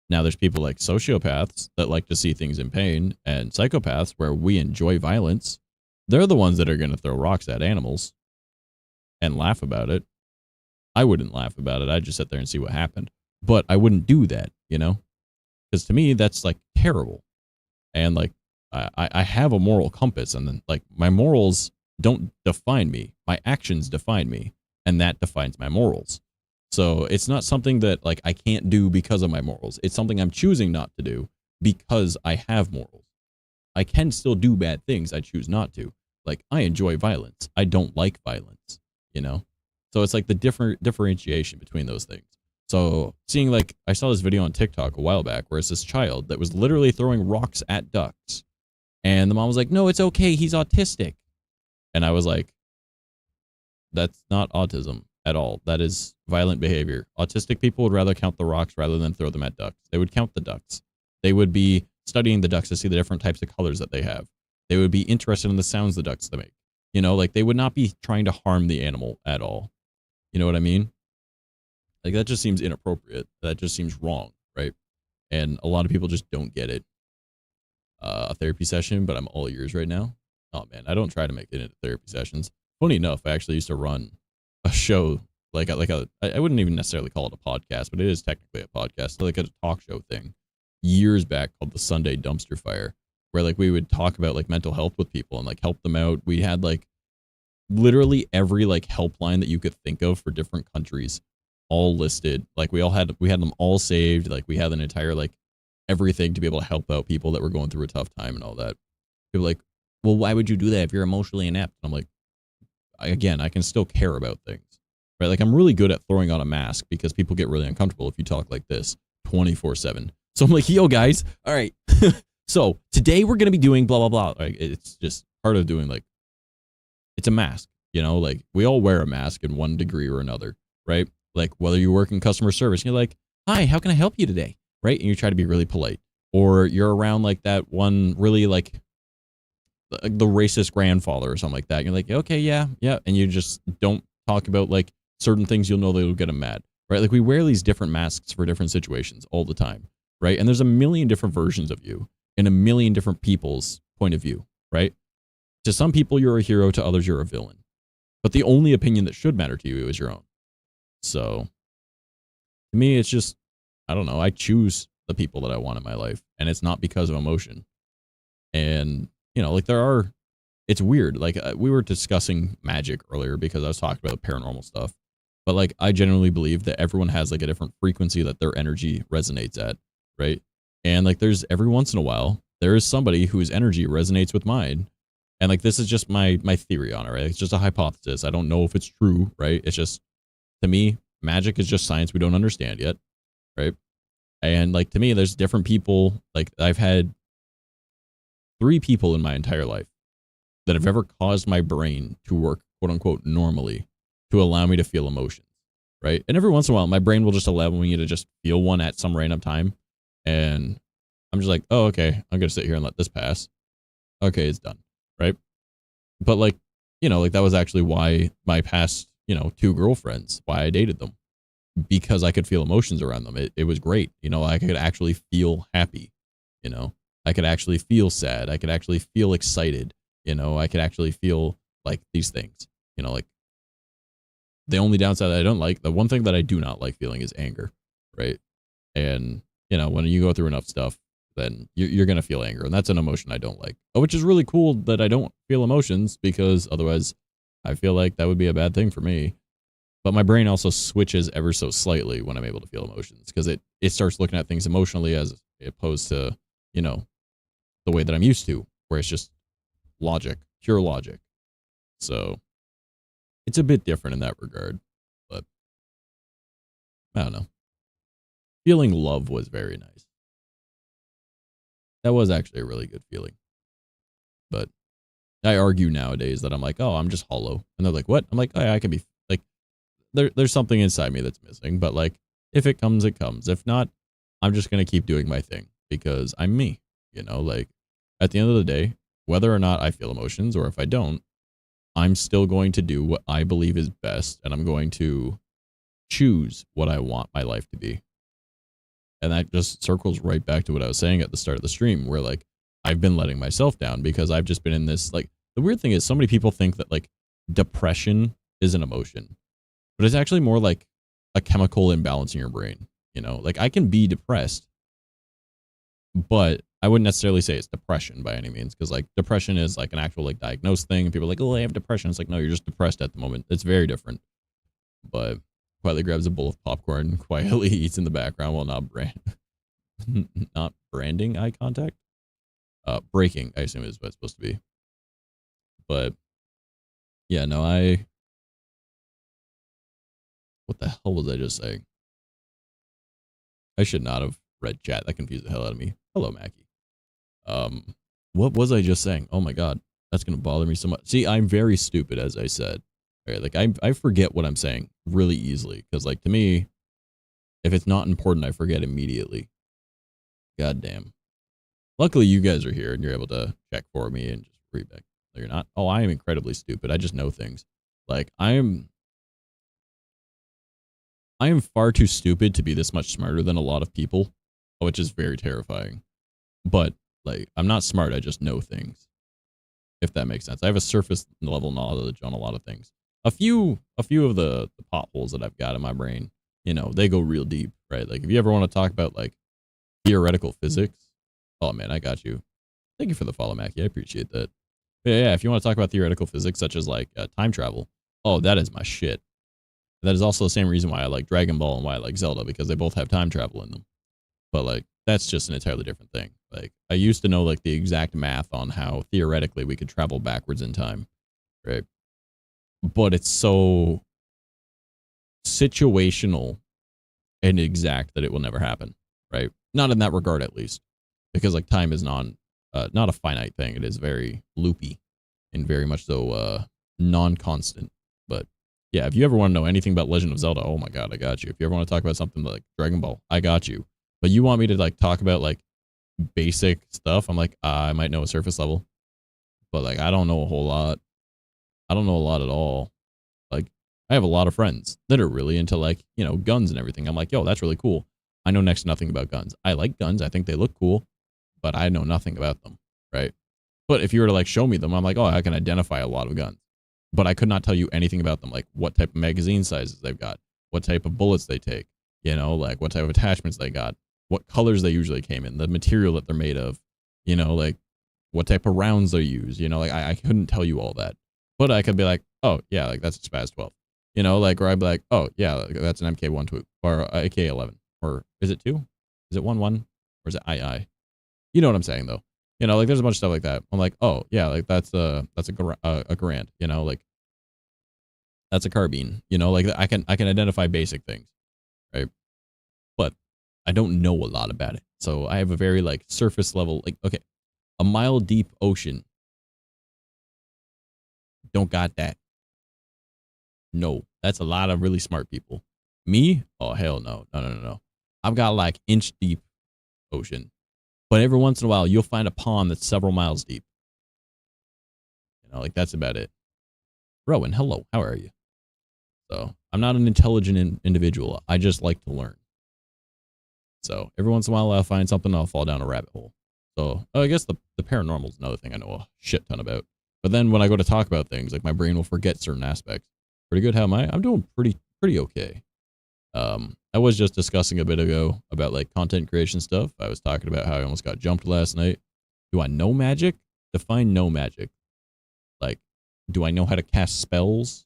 S1: Now, there's people like sociopaths that like to see things in pain, and psychopaths where we enjoy violence, They're the ones that are going to throw rocks at animals and laugh about it. I wouldn't laugh about it. I'd just sit there and see what happened. But I wouldn't do that, you know? Because to me, that's like terrible. And like, I have a moral compass, and then like my morals don't define me. My actions define me, and that defines my morals. So it's not something that like I can't do because of my morals. It's something I'm choosing not to do because I have morals. I can still do bad things. I choose not to. Like, I enjoy violence. I don't like violence, you know? So it's like the differentiation between those things. So seeing like, I saw this video on TikTok a while back where it's this child that was literally throwing rocks at ducks. And the mom was like, no, it's okay. He's autistic. And I was like, that's not autism at all. That is violent behavior. Autistic people would rather count the rocks rather than throw them at ducks. They would count the ducks. They would be studying the ducks to see the different types of colors that they have. They would be interested in the sounds the ducks make. You know, like they would not be trying to harm the animal at all. You know what I mean? Like that just seems inappropriate. That just seems wrong, right? And a lot of people just don't get it. A therapy session, but I'm all ears right now. Oh man, I don't try to make it into therapy sessions. Funny enough, I actually used to run a show I wouldn't even necessarily call it a podcast, but it is technically a podcast, like a talk show thing years back called the Sunday Dumpster Fire, where like we would talk about like mental health with people and like help them out. We had like literally every like helpline that you could think of for different countries all listed. Like we had them all saved. Like we had an entire like everything to be able to help out people that were going through a tough time and all that. People like, well, why would you do that if you're emotionally inept? And I'm like, I can still care about things, right? Like I'm really good at throwing on a mask because people get really uncomfortable if you talk like this 24/7. So I'm like, yo guys, all right. So today we're going to be doing blah, blah, blah. Like it's just part of doing like, it's a mask, you know, like we all wear a mask in one degree or another, right? Like whether you work in customer service, you're like, hi, how can I help you today? Right? And you try to be really polite, or you're around like that one really like the racist grandfather or something like that. And you're like, okay, yeah. And you just don't talk about like certain things you'll know that'll get them mad, right? Like we wear these different masks for different situations all the time, right? And there's a million different versions of you and a million different people's point of view, right? To some people, you're a hero. To others, you're a villain. But the only opinion that should matter to you is your own. So to me, it's just, I don't know. I choose the people that I want in my life, and it's not because of emotion. And, you know, like it's weird. Like we were discussing magic earlier because I was talking about paranormal stuff. But like, I genuinely believe that everyone has like a different frequency that their energy resonates at, right? And like, there's every once in a while, there is somebody whose energy resonates with mine. And like, this is just my theory on it, right? It's just a hypothesis. I don't know if it's true, right? It's just, to me, magic is just science we don't understand yet, right? And like, to me, there's different people. Like I've had 3 people in my entire life that have ever caused my brain to work, quote unquote, normally to allow me to feel emotions, right? And every once in a while, my brain will just allow me to just feel one at some random time. And I'm just like, oh, okay, I'm going to sit here and let this pass. Okay, it's done, right? But like, you know, like that was actually why my past, 2 girlfriends, why I dated them, because I could feel emotions around them. It was great. You know, I could actually feel happy, I could actually feel sad. I could actually feel excited. I could actually feel like these things, like the only downside that I don't like, the one thing that I do not like feeling is anger. Right. And, when you go through enough stuff, then you're going to feel anger. And that's an emotion I don't like, which is really cool that I don't feel emotions, because otherwise I feel like that would be a bad thing for me. But my brain also switches ever so slightly when I'm able to feel emotions, because it starts looking at things emotionally as opposed to, the way that I'm used to, where it's just logic, pure logic. So it's a bit different in that regard, but I don't know. Feeling love was very nice. That was actually a really good feeling. But I argue nowadays that I'm like, oh, I'm just hollow. And they're like, what? I'm like, oh, yeah, I can be like, there's something inside me that's missing. But like, if it comes, it comes. If not, I'm just going to keep doing my thing because I'm me, like at the end of the day, whether or not I feel emotions or if I don't, I'm still going to do what I believe is best. And I'm going to choose what I want my life to be. And that just circles right back to what I was saying at the start of the stream, where like I've been letting myself down because I've just been in this, like, the weird thing is so many people think that like depression is an emotion, but it's actually more like a chemical imbalance in your brain. You know, like I can be depressed, but I wouldn't necessarily say it's depression by any means, because like depression is like an actual like diagnosed thing. And people are like, oh, I have depression. It's like, no, you're just depressed at the moment. It's very different. But quietly grabs a bowl of popcorn, quietly eats in the background while not branding eye contact. Breaking, I assume, is what it's supposed to be. But yeah, no, what the hell was I just saying? I should not have read chat. That confused the hell out of me. Hello, Mackie. What was I just saying? Oh my god, that's gonna bother me so much. See, I'm very stupid, as I said. Right, like I forget what I'm saying really easily, because like to me, if it's not important, I forget immediately. God damn. Luckily, you guys are here and you're able to check for me and just read back. No, you're not. Oh, I am incredibly stupid. I just know things. Like I am far too stupid to be this much smarter than a lot of people, which is very terrifying. But like I'm not smart. I just know things. If that makes sense. I have a surface level knowledge on a lot of things. A few of the potholes that I've got in my brain, you know, they go real deep, right? Like if you ever want to talk about like theoretical physics, oh man, I got you. Thank you for the follow, Mackie. I appreciate that. But yeah, if you want to talk about theoretical physics, such as like time travel, oh, that is my shit. That is also the same reason why I like Dragon Ball and why I like Zelda, because they both have time travel in them. But like that's just an entirely different thing. Like I used to know like the exact math on how theoretically we could travel backwards in time, right? But it's so situational and exact that it will never happen, right? Not in that regard, at least, because like time is not a finite thing. It is very loopy and very much so non-constant. But yeah, if you ever want to know anything about Legend of Zelda, oh my god, I got you. If you ever want to talk about something like Dragon Ball, I got you. But you want me to like talk about like basic stuff? I'm like, I might know a surface level, but like I don't know a whole lot. I don't know a lot at all. Like I have a lot of friends that are really into like, you know, guns and everything. I'm like, yo, that's really cool. I know next to nothing about guns. I like guns. I think they look cool, but I know nothing about them, right? But if you were to like show me them, I'm like, oh, I can identify a lot of guns, but I could not tell you anything about them, like what type of magazine sizes they've got, what type of bullets they take, you know, like what type of attachments they got, what colors they usually came in, the material that they're made of, you know, like what type of rounds they use, you know, like I couldn't tell you all that, but I could be like, oh yeah, like that's a Spaz 12, you know, like, or I'd be like, oh yeah, that's an MK12 or AK11, or is it 2? Is it 1-1? Or is it II? You know what I'm saying though. You know, like there's a bunch of stuff like that. I'm like, oh yeah, like that's a Garand, you know, like that's a carbine, you know, like I can identify basic things, right? But I don't know a lot about it. So I have a very like surface level, like, okay, a mile deep ocean. Don't got that. No, that's a lot of really smart people. Me? Oh, hell no. No. I've got like inch deep ocean. But every once in a while, you'll find a pond that's several miles deep. You know, like that's about it. Rowan, hello. How are you? So I'm not an intelligent individual. I just like to learn. So every once in a while, I'll find something. I'll fall down a rabbit hole. So I guess the paranormal is another thing I know a shit ton about. But then when I go to talk about things, like my brain will forget certain aspects. Pretty good. How am I? I'm doing pretty okay. I was just discussing a bit ago about like content creation stuff. I was talking about how I almost got jumped last night. Do I know magic? Define no magic. Like, do I know how to cast spells?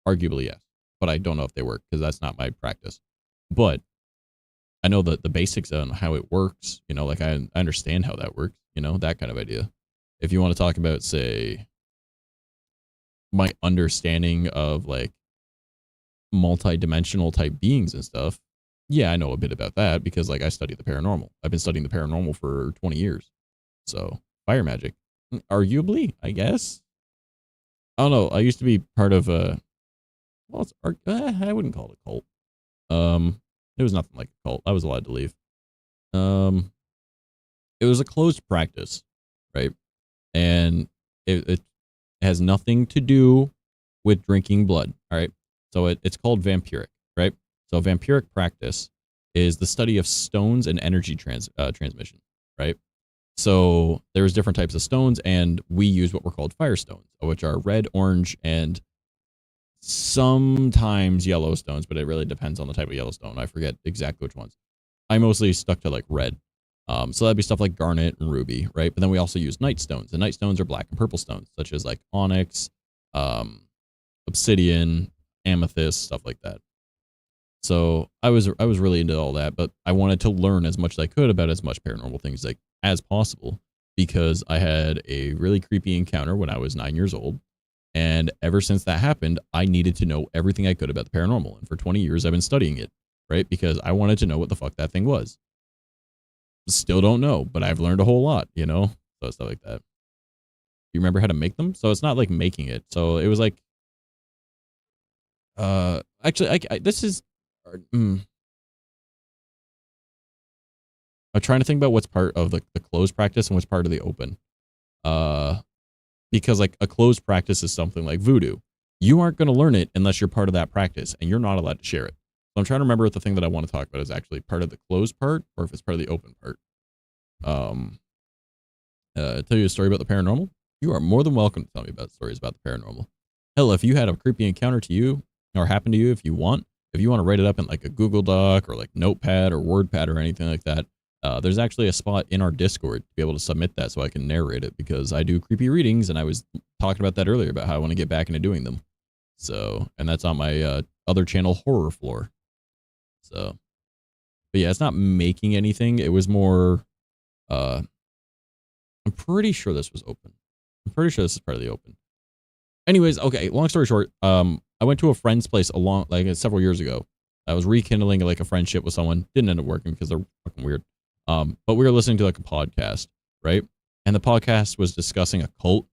S1: Arguably, yes. But I don't know if they work because that's not my practice. But I know the basics on how it works. You know, like I understand how that works. You know, that kind of idea. If you want to talk about, say, my understanding of like multi-dimensional type beings and stuff, yeah, I know a bit about that because like I study the paranormal. I've been studying the paranormal for 20 years. So fire magic, arguably, I guess. I don't know. I used to be part of a, well, I wouldn't call it a cult. It was nothing like a cult. I was allowed to leave. It was a closed practice, right? And it has nothing to do with drinking blood. All right. So it's called vampiric, right? So vampiric practice is the study of stones and energy transmission, right? So there's different types of stones, and we use what were called fire stones, which are red, orange, and sometimes yellow stones, but it really depends on the type of yellow stone. I forget exactly which ones. I mostly stuck to like red. So that'd be stuff like garnet and ruby, right? But then we also use night stones. And night stones are black and purple stones, such as like onyx, obsidian, amethyst, stuff like that. So I was really into all that, but I wanted to learn as much as I could about as much paranormal things like as possible, because I had a really creepy encounter when I was 9 years old. And ever since that happened, I needed to know everything I could about the paranormal. And for 20 years, I've been studying it, right? Because I wanted to know what the fuck that thing was. Still don't know, but I've learned a whole lot, you know? So stuff like that. You remember how to make them? So it's not like making it. So it was like, actually, this is, I'm trying to think about what's part of the closed practice and what's part of the open. Because like a closed practice is something like voodoo. You aren't going to learn it unless you're part of that practice, and you're not allowed to share it. So I'm trying to remember if the thing that I want to talk about is actually part of the closed part or if it's part of the open part. Tell you a story about the paranormal. You are more than welcome to tell me about stories about the paranormal. Hell, if you had a creepy encounter to you or happened to you, if you want to write it up in like a Google Doc or like Notepad or WordPad or anything like that, there's actually a spot in our Discord to be able to submit that so I can narrate it, because I do creepy readings, and I was talking about that earlier about how I want to get back into doing them. So, and that's on my other channel, Horror Floor. So, but yeah, it's not making anything. It was more, I'm pretty sure this was open. I'm pretty sure this is part of the open. Anyways, okay, long story short, I went to a friend's place several years ago. I was rekindling like a friendship with someone. Didn't end up working because they're fucking weird. But we were listening to like a podcast, right? And the podcast was discussing a cult,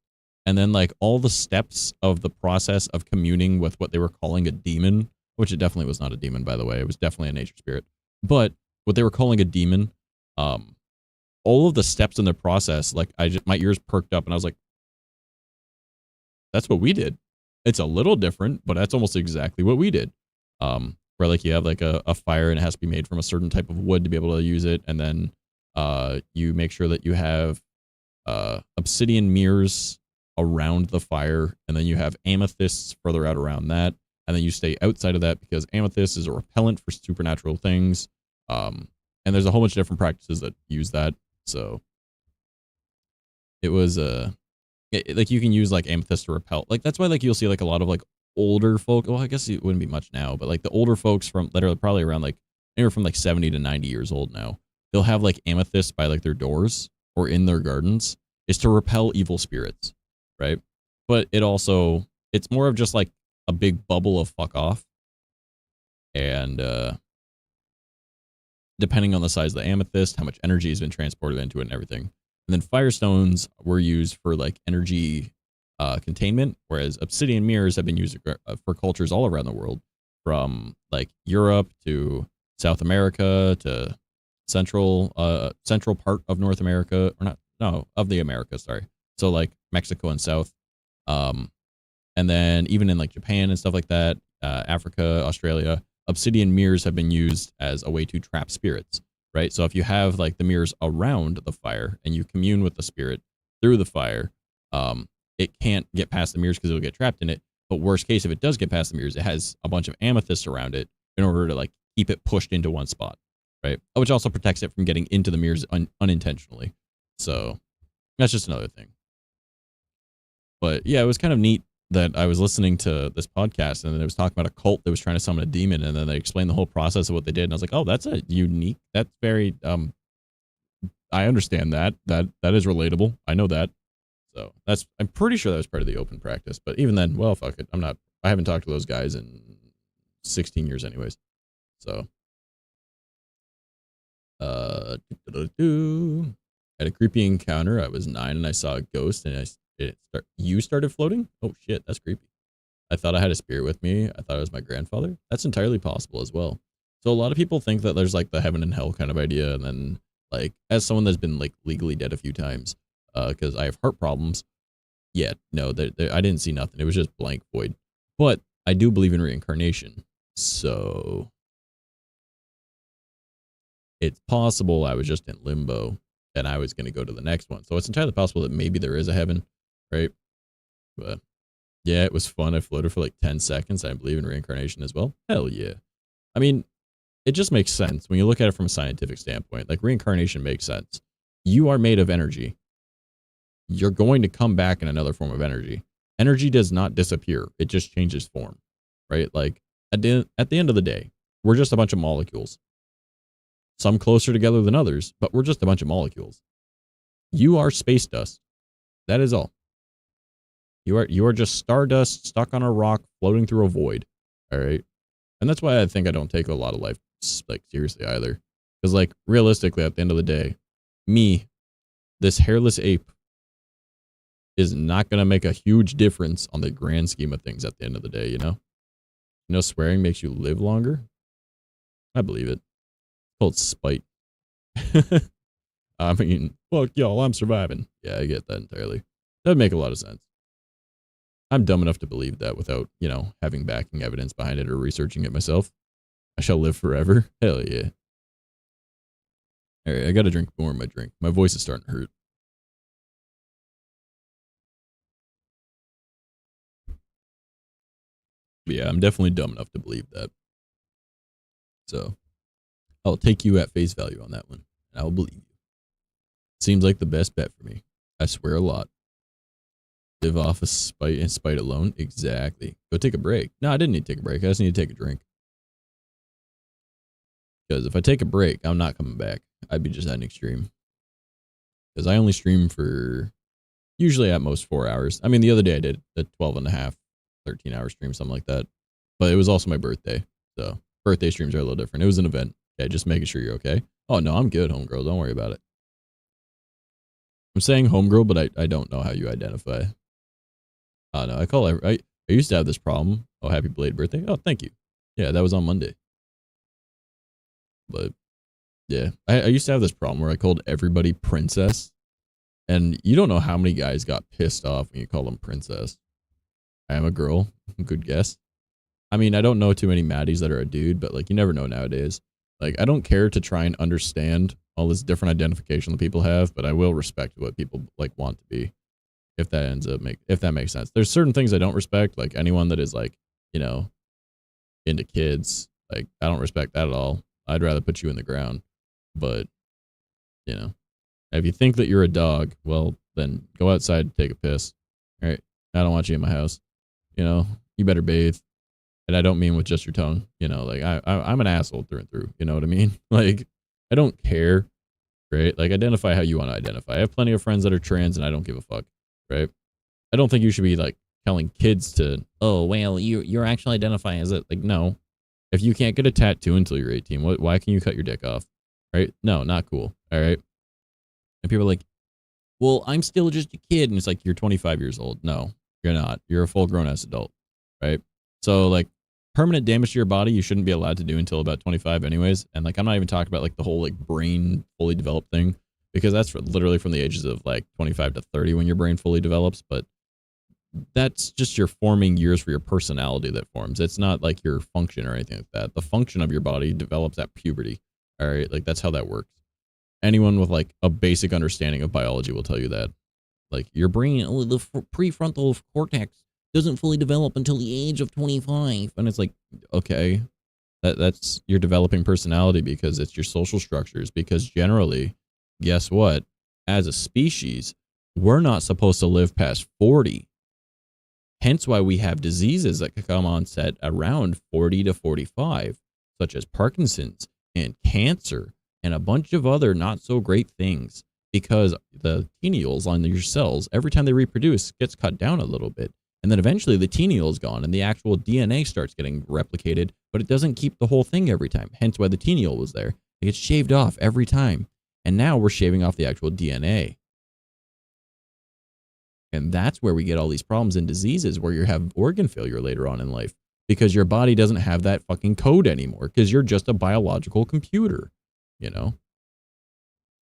S1: and then like all the steps of the process of communing with what they were calling a demon, which it definitely was not a demon, by the way. It was definitely a nature spirit. But what they were calling a demon, all of the steps in the process, like my ears perked up, and I was like, that's what we did. It's a little different, but that's almost exactly what we did. Where like you have like a fire, and it has to be made from a certain type of wood to be able to use it, and then you make sure that you have obsidian mirrors around the fire, and then you have amethysts further out around that, and then you stay outside of that because amethyst is a repellent for supernatural things. And there's a whole bunch of different practices that use that. So it was like you can use like amethyst to repel. Like that's why like you'll see like a lot of like older folk. Well, I guess it wouldn't be much now, but like the older folks that are probably around like anywhere from like 70 to 90 years old now, they'll have like amethyst by like their doors or in their gardens, is to repel evil spirits, right? But it's more of just like a big bubble of fuck off. And depending on the size of the amethyst, how much energy has been transported into it and everything. And then firestones were used for like energy containment, whereas obsidian mirrors have been used for cultures all around the world, from like Europe to South America to central part of North America, or not, no, of the Americas, sorry. So like Mexico and South, and then even in like Japan and stuff like that, Africa, Australia, obsidian mirrors have been used as a way to trap spirits, right? So if you have like the mirrors around the fire and you commune with the spirit through the fire, it can't get past the mirrors because it'll get trapped in it. But worst case, if it does get past the mirrors, it has a bunch of amethysts around it in order to like keep it pushed into one spot, right? Which also protects it from getting into the mirrors unintentionally. So that's just another thing. But yeah, it was kind of neat that I was listening to this podcast, and then it was talking about a cult that was trying to summon a demon, and then they explained the whole process of what they did, and I was like, oh, that's very I understand that is relatable. I know that. So I'm pretty sure that was part of the open practice, but even then, well, fuck it. I haven't talked to those guys in 16 years anyways. So had a creepy encounter. I was 9 and I saw a ghost, and you started floating? Oh shit, that's creepy. I thought I had a spirit with me. I thought it was my grandfather. That's entirely possible as well. So a lot of people think that there's like the heaven and hell kind of idea, and then like as someone that's been like legally dead a few times, because I have heart problems. Yeah, no, I didn't see nothing. It was just blank void. But I do believe in reincarnation, so it's possible I was just in limbo and I was going to go to the next one. So it's entirely possible that maybe there is a heaven, right? But yeah, it was fun. I floated for like 10 seconds. I believe in reincarnation as well. Hell yeah. I mean, it just makes sense when you look at it from a scientific standpoint. Like reincarnation makes sense. You are made of energy. You're going to come back in another form of energy. Energy does not disappear. It just changes form, right? Like at the end of the day, we're just a bunch of molecules. Some closer together than others, but we're just a bunch of molecules. You are space dust. That is all. You are just stardust stuck on a rock floating through a void. All right. And that's why I think I don't take a lot of life like seriously either. Because like realistically at the end of the day, me, this hairless ape, is not going to make a huge difference on the grand scheme of things at the end of the day, you know? You know, swearing makes you live longer? I believe it. It's called spite. I mean, fuck y'all, I'm surviving. Yeah, I get that entirely. That would make a lot of sense. I'm dumb enough to believe that without, you know, having backing evidence behind it or researching it myself. I shall live forever. Hell yeah. All right, I got to drink more of my drink. My voice is starting to hurt. But yeah, I'm definitely dumb enough to believe that. So I'll take you at face value on that one. And I will believe you. Seems like the best bet for me. I swear a lot. Live off of spite and spite alone? Exactly. Go take a break. No, I didn't need to take a break. I just need to take a drink. Because if I take a break, I'm not coming back. I'd be just at an extreme. Because I only stream for usually at most 4 hours. I mean, the other day I did a 12 and a half, 13-hour stream, something like that. But it was also my birthday. So birthday streams are a little different. It was an event. Okay, just making sure you're okay. Oh, no, I'm good, homegirl. Don't worry about it. I'm saying homegirl, but I don't know how you identify. Oh, no, I call I used to have this problem. Oh, happy belated birthday. Oh, thank you. Yeah, that was on Monday. But yeah, I used to have this problem where I called everybody princess. And you don't know how many guys got pissed off when you call them princess. I am a girl. Good guess. I mean, I don't know too many Maddies that are a dude, but like you never know nowadays. Like I don't care to try and understand all this different identification that people have, but I will respect what people like want to be. If that makes sense. There's certain things I don't respect, like anyone that is like, you know, into kids. Like I don't respect that at all. I'd rather put you in the ground. But, you know, if you think that you're a dog, well, then go outside and take a piss. All right. I don't want you in my house. You know, you better bathe. And I don't mean with just your tongue. You know, like I'm an asshole through and through. You know what I mean? Like, I don't care. Right? Like, identify how you want to identify. I have plenty of friends that are trans and I don't give a fuck. Right? I don't think you should be like telling kids to, oh, well, you're actually identifying as it. Like, no. If you can't get a tattoo until you're 18, why can you cut your dick off? Right? No, not cool. All right. And people are like, well, I'm still just a kid. And it's like, you're 25 years old. No, you're not. You're a full grown ass adult. Right? So like permanent damage to your body, you shouldn't be allowed to do until about 25 anyways. And like, I'm not even talking about like the whole like brain fully developed thing, because that's literally from the ages of like 25 to 30 when your brain fully develops. But that's just your forming years for your personality that forms. It's not like your function or anything like that. The function of your body develops at puberty. All right. Like that's how that works. Anyone with like a basic understanding of biology will tell you that. Like your brain, the prefrontal cortex doesn't fully develop until the age of 25. And it's like, okay, that's your developing personality because it's your social structures. Because generally, guess what? As a species, we're not supposed to live past 40. Hence why we have diseases that can come on set around 40 to 45, such as Parkinson's and cancer and a bunch of other not so great things, because the telomeres on your cells, every time they reproduce, gets cut down a little bit. And then eventually the telomeres is gone and the actual DNA starts getting replicated, but it doesn't keep the whole thing every time. Hence why the telomere was there. It gets shaved off every time. And now we're shaving off the actual DNA. And that's where we get all these problems and diseases where you have organ failure later on in life, because your body doesn't have that fucking code anymore, because you're just a biological computer, you know?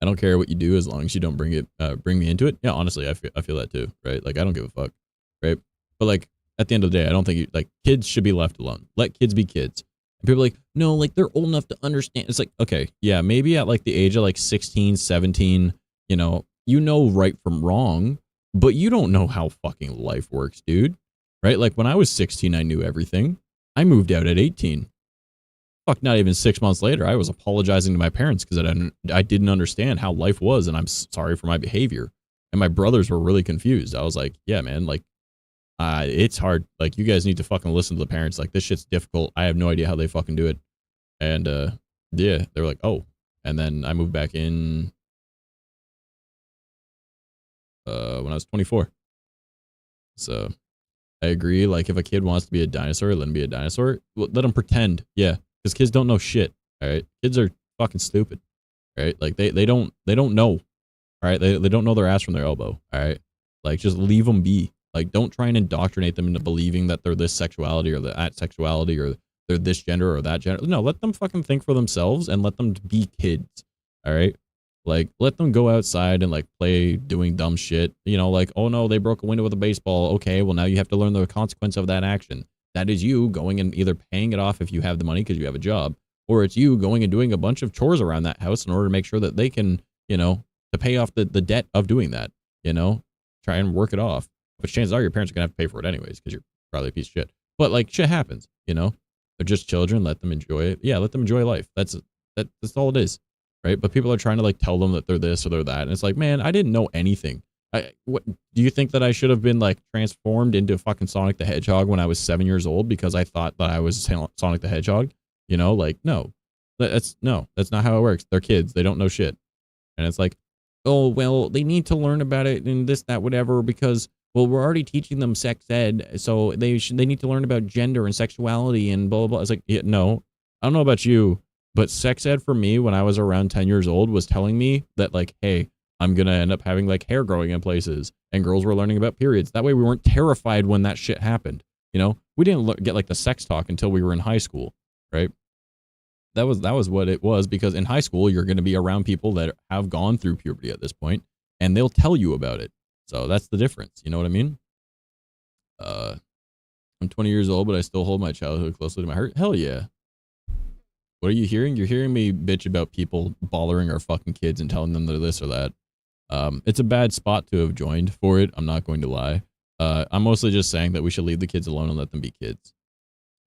S1: I don't care what you do as long as you don't bring me into it. Yeah, honestly, I feel that too, right? Like, I don't give a fuck, right? But like, at the end of the day, I don't think like kids should be left alone. Let kids be kids. And people are like, no, like they're old enough to understand. It's like, okay, yeah, maybe at like the age of like 16, 17, you know right from wrong, but you don't know how fucking life works, dude. Right? Like when I was 16, I knew everything. I moved out at 18. Fuck, not even 6 months later, I was apologizing to my parents because I didn't understand how life was, and I'm sorry for my behavior. And my brothers were really confused. I was like, yeah, man, like, it's hard. Like, you guys need to fucking listen to the parents. Like, this shit's difficult. I have no idea how they fucking do it. And, yeah, they were like, oh. And then I moved back in, when I was 24. So, I agree. Like, if a kid wants to be a dinosaur, let him be a dinosaur. Let them pretend. Yeah. Because kids don't know shit. All right. Kids are fucking stupid. Right. Like they don't know. All right. They don't know their ass from their elbow. All right. Like just leave them be. Like don't try and indoctrinate them into believing that they're this sexuality or that sexuality or they're this gender or that gender. No, let them fucking think for themselves and let them be kids. All right. Like let them go outside and like play doing dumb shit. You know, like, oh no, they broke a window with a baseball. Okay. Well, now you have to learn the consequence of that action. That is you going and either paying it off if you have the money because you have a job, or it's you going and doing a bunch of chores around that house in order to make sure that they can, to pay off the debt of doing that, try and work it off. But chances are your parents are going to have to pay for it anyways because you're probably a piece of shit. But like shit happens, they're just children. Let them enjoy it. Yeah, let them enjoy life. That's all it is, right? But people are trying to like tell them that they're this or they're that. And it's like, man, I didn't know anything. What do you think that I should have been like transformed into fucking Sonic the Hedgehog when I was 7 years old because I thought that I was Sonic the Hedgehog? Like no, that's not how it works. They're kids. They don't know shit. And it's like, oh, well, they need to learn about it and this, that, whatever, because, well, we're already teaching them sex ed. So they need to learn about gender and sexuality and blah, blah, blah. It's like, yeah, no, I don't know about you, but sex ed for me when I was around 10 years old was telling me that like, hey, I'm going to end up having like hair growing in places and girls were learning about periods. That way we weren't terrified when that shit happened. We didn't get like the sex talk until we were in high school, right? That was what it was because in high school, you're going to be around people that have gone through puberty at this point and they'll tell you about it. So that's the difference. You know what I mean? I'm 20 years old, but I still hold my childhood closely to my heart. Hell yeah. What are you hearing? You're hearing me bitch about people bothering our fucking kids and telling them they're this or that. It's a bad spot to have joined for it. I'm not going to lie. I'm mostly just saying that we should leave the kids alone and let them be kids.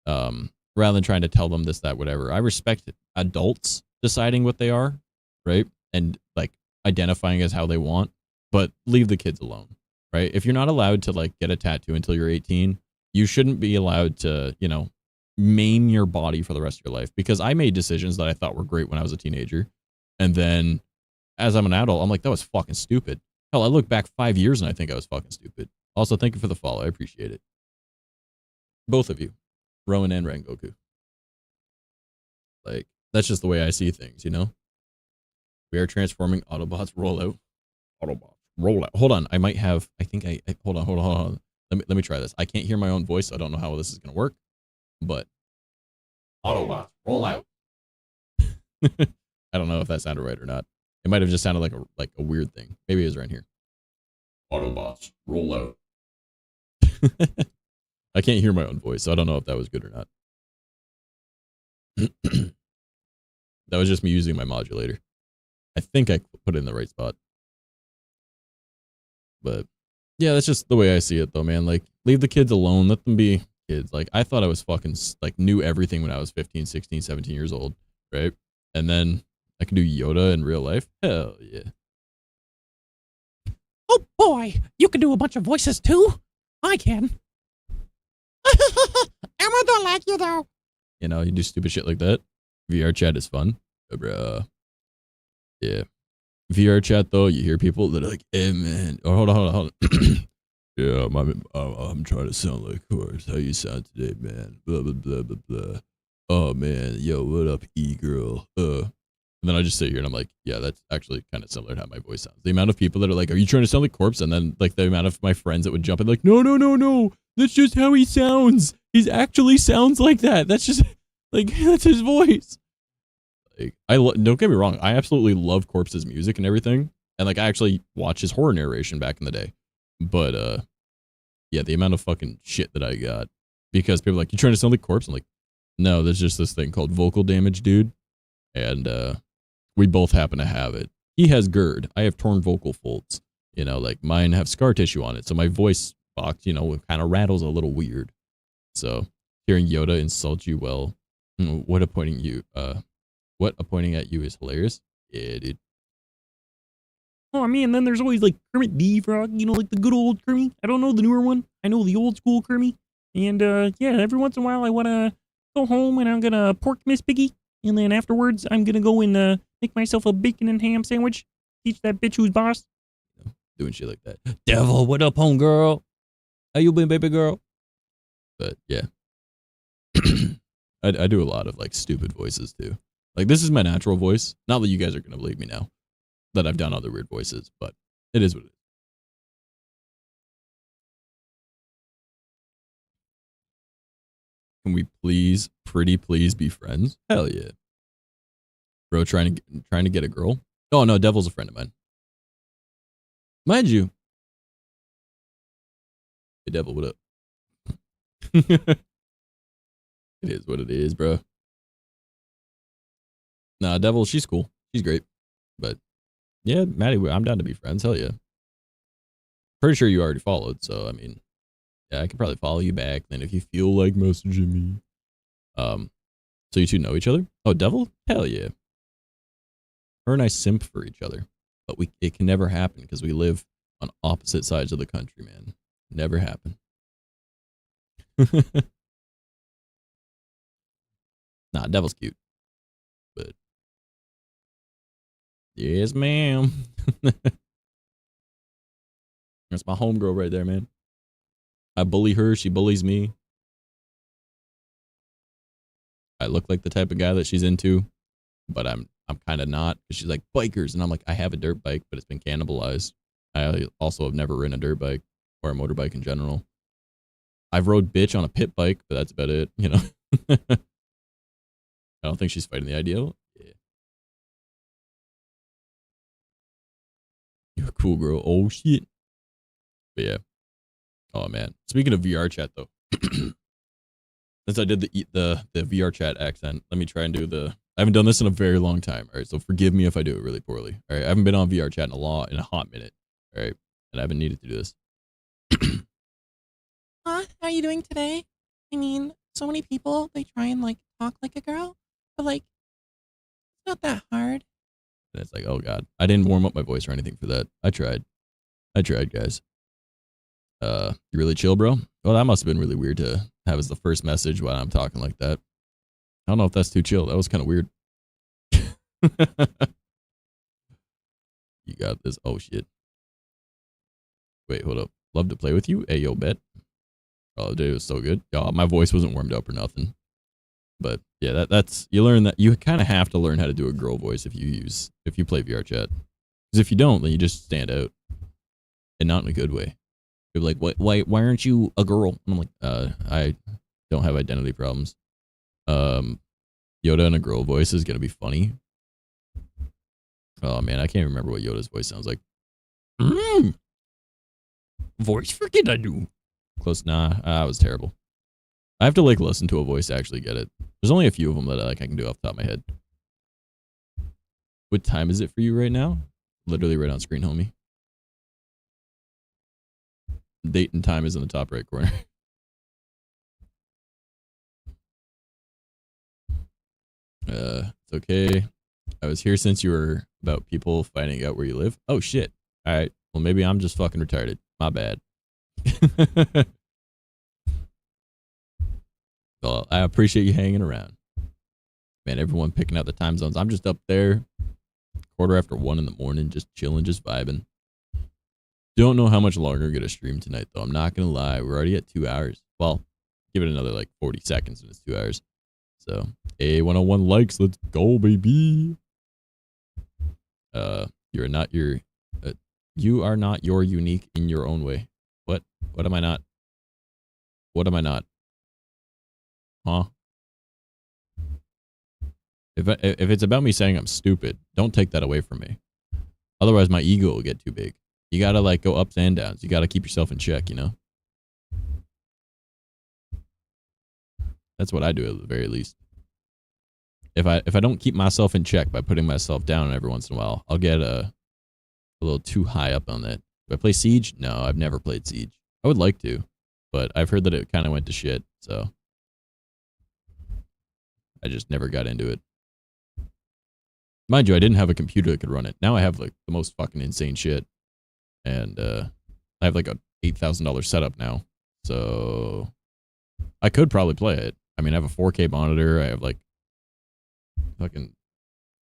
S1: Rather than trying to tell them this, that, whatever. I respect adults deciding what they are, right? And like identifying as how they want, but leave the kids alone, right? If you're not allowed to like get a tattoo until you're 18, you shouldn't be allowed to, maim your body for the rest of your life. Because I made decisions that I thought were great when I was a teenager. And then as I'm an adult, I'm like, that was fucking stupid. Hell, I look back 5 years and I think I was fucking stupid. Also, thank you for the follow. I appreciate it. Both of you, Rowan and Rengoku. Like, that's just the way I see things, We are transforming Autobots rollout. Autobots rollout. Hold on. I might have, hold on. Let me try this. I can't hear my own voice, so I don't know how this is going to work. But Autobots rollout. I don't know if that sounded right or not. It might have just sounded like a weird thing. Maybe it was right here. Autobots rollout. I can't hear my own voice, so I don't know if that was good or not. That was just me using my modulator. I think I put it in the right spot. But yeah, that's just the way I see it though, man. Like, leave the kids alone. Let them be kids. Like, I thought I was fucking like knew everything when I was 15, 16, 17 years old, right? And then I could do Yoda in real life. Hell yeah.
S3: Oh boy, you can do a bunch of voices too. I can. Emma don't like you though.
S1: You do stupid shit like that. VR chat is fun. Oh, bruh. Yeah. VR chat though, you hear people that are like, hey man, or hold on. Yeah, I'm trying to sound like Horace. How you sound today, man? Blah, blah, blah, blah, blah. Oh man, yo, what up, e-girl? And then I just sit here and I'm like, yeah, that's actually kind of similar to how my voice sounds. The amount of people that are like, are you trying to sound like Corpse? And then like the amount of my friends that would jump in like, no. That's just how he sounds. He actually sounds like that. That's just like, that's his voice. Like, don't get me wrong. I absolutely love Corpse's music and everything. And like, I actually watched his horror narration back in the day. But, yeah, the amount of fucking shit that I got because people are like, you trying to sound like Corpse? I'm like, no, there's just this thing called vocal damage, dude. And, we both happen to have it. He has GERD. I have torn vocal folds. You know, like mine have scar tissue on it. So my voice box, you know, kind of rattles a little weird. So hearing Yoda insult you, well, what a pointing at you is hilarious. Yeah, dude.
S3: Oh man, then there's always like Kermit the Frog, you know, like the good old Kermit. I don't know the newer one. I know the old school Kermit. And yeah, every once in a while I want to go home and I'm going to pork Miss Piggy. And then afterwards I'm going to go and make myself a bacon and ham sandwich. Teach that bitch who's boss.
S1: Doing shit like that. Devil, what up, home girl? How you been, baby girl? But yeah. I do a lot of like stupid voices too. Like this is my natural voice. Not that you guys are going to believe me now that I've done other weird voices, but it is what it is. Can we please, pretty please be friends? Hell yeah. Bro, trying to get a girl? Oh no, Devil's a friend of mine. Mind you. Hey Devil, what up? It is what it is, bro. Nah, Devil, she's cool. She's great. But yeah, Maddie, I'm down to be friends. Hell yeah. Pretty sure you already followed, so I mean, yeah, I could probably follow you back. Then if you feel like messaging me. So you two know each other? Oh, Devil? Hell yeah. Her and I simp for each other. But it can never happen because we live on opposite sides of the country, man. Never happen. Nah, Devil's cute. But yes, ma'am. That's my homegirl right there, man. I bully her, she bullies me. I look like the type of guy that she's into, but I'm kind of not. She's like, bikers, and I'm like, I have a dirt bike, but it's been cannibalized. I also have never ridden a dirt bike or a motorbike in general. I've rode bitch on a pit bike, but that's about it, you know. I don't think she's fighting the ideal. Yeah. You're a cool girl. Oh shit. But yeah. Oh man. Speaking of VR chat though. Since I did the VR chat accent, let me try and do I haven't done this in a very long time. All right, so forgive me if I do it really poorly. All right, I haven't been on VR chat in a hot minute. All right, and I haven't needed to do this.
S3: How are you doing today? I mean, so many people, they try and like talk like a girl, but like, it's not that hard.
S1: And it's like, oh god, I didn't warm up my voice or anything for that. I tried, guys. You really chill, bro? Well, that must have been really weird to have as the first message while I'm talking like that. I don't know if that's too chill. That was kind of weird. You got this. Oh shit. Wait, hold up. Love to play with you. Hey, yo, bet. Oh, dude, it was so good. Oh, my voice wasn't warmed up or nothing. But yeah, that's you learn that you kind of have to learn how to do a girl voice if you play VR chat. Because if you don't, then you just stand out, and not in a good way. You're like, why aren't you a girl? And I'm like, I don't have identity problems. Yoda in a girl voice is gonna be funny. Oh man, I can't remember what Yoda's voice sounds like. Voice forget I do. Close. Nah, that was terrible. I have to like listen to a voice to actually get it. There's only a few of them that I can do off the top of my head. What time is it for you right now? Literally right on screen, homie. Date and time is in the top right corner. It's okay. I was here since you were about people finding out where you live. Oh shit. All right. Well, maybe I'm just fucking retarded. My bad. Well, I appreciate you hanging around. Man, everyone picking out the time zones. I'm just up there, 1:15 in the morning, just chilling, just vibing. Don't know how much longer I'm gonna stream tonight, though. I'm not gonna lie. We're already at 2 hours. Well, give it another like 40 seconds and it's 2 hours. So, hey, 101 likes. Let's go, baby. You are not your unique in your own way. What am I not? What am I not? Huh? If it's about me saying I'm stupid, don't take that away from me. Otherwise, my ego will get too big. You gotta like go ups and downs. You gotta keep yourself in check, you know? That's what I do at the very least. if I don't keep myself in check by putting myself down every once in a while, I'll get a little too high up on that. Do I play Siege? No, I've never played Siege. I would like to, but I've heard that it kind of went to shit, so I just never got into it. Mind you, I didn't have a computer that could run it. Now I have like the most fucking insane shit. And I have like a $8,000 setup now. So I could probably play it. I mean, I have a 4K monitor. I have like fucking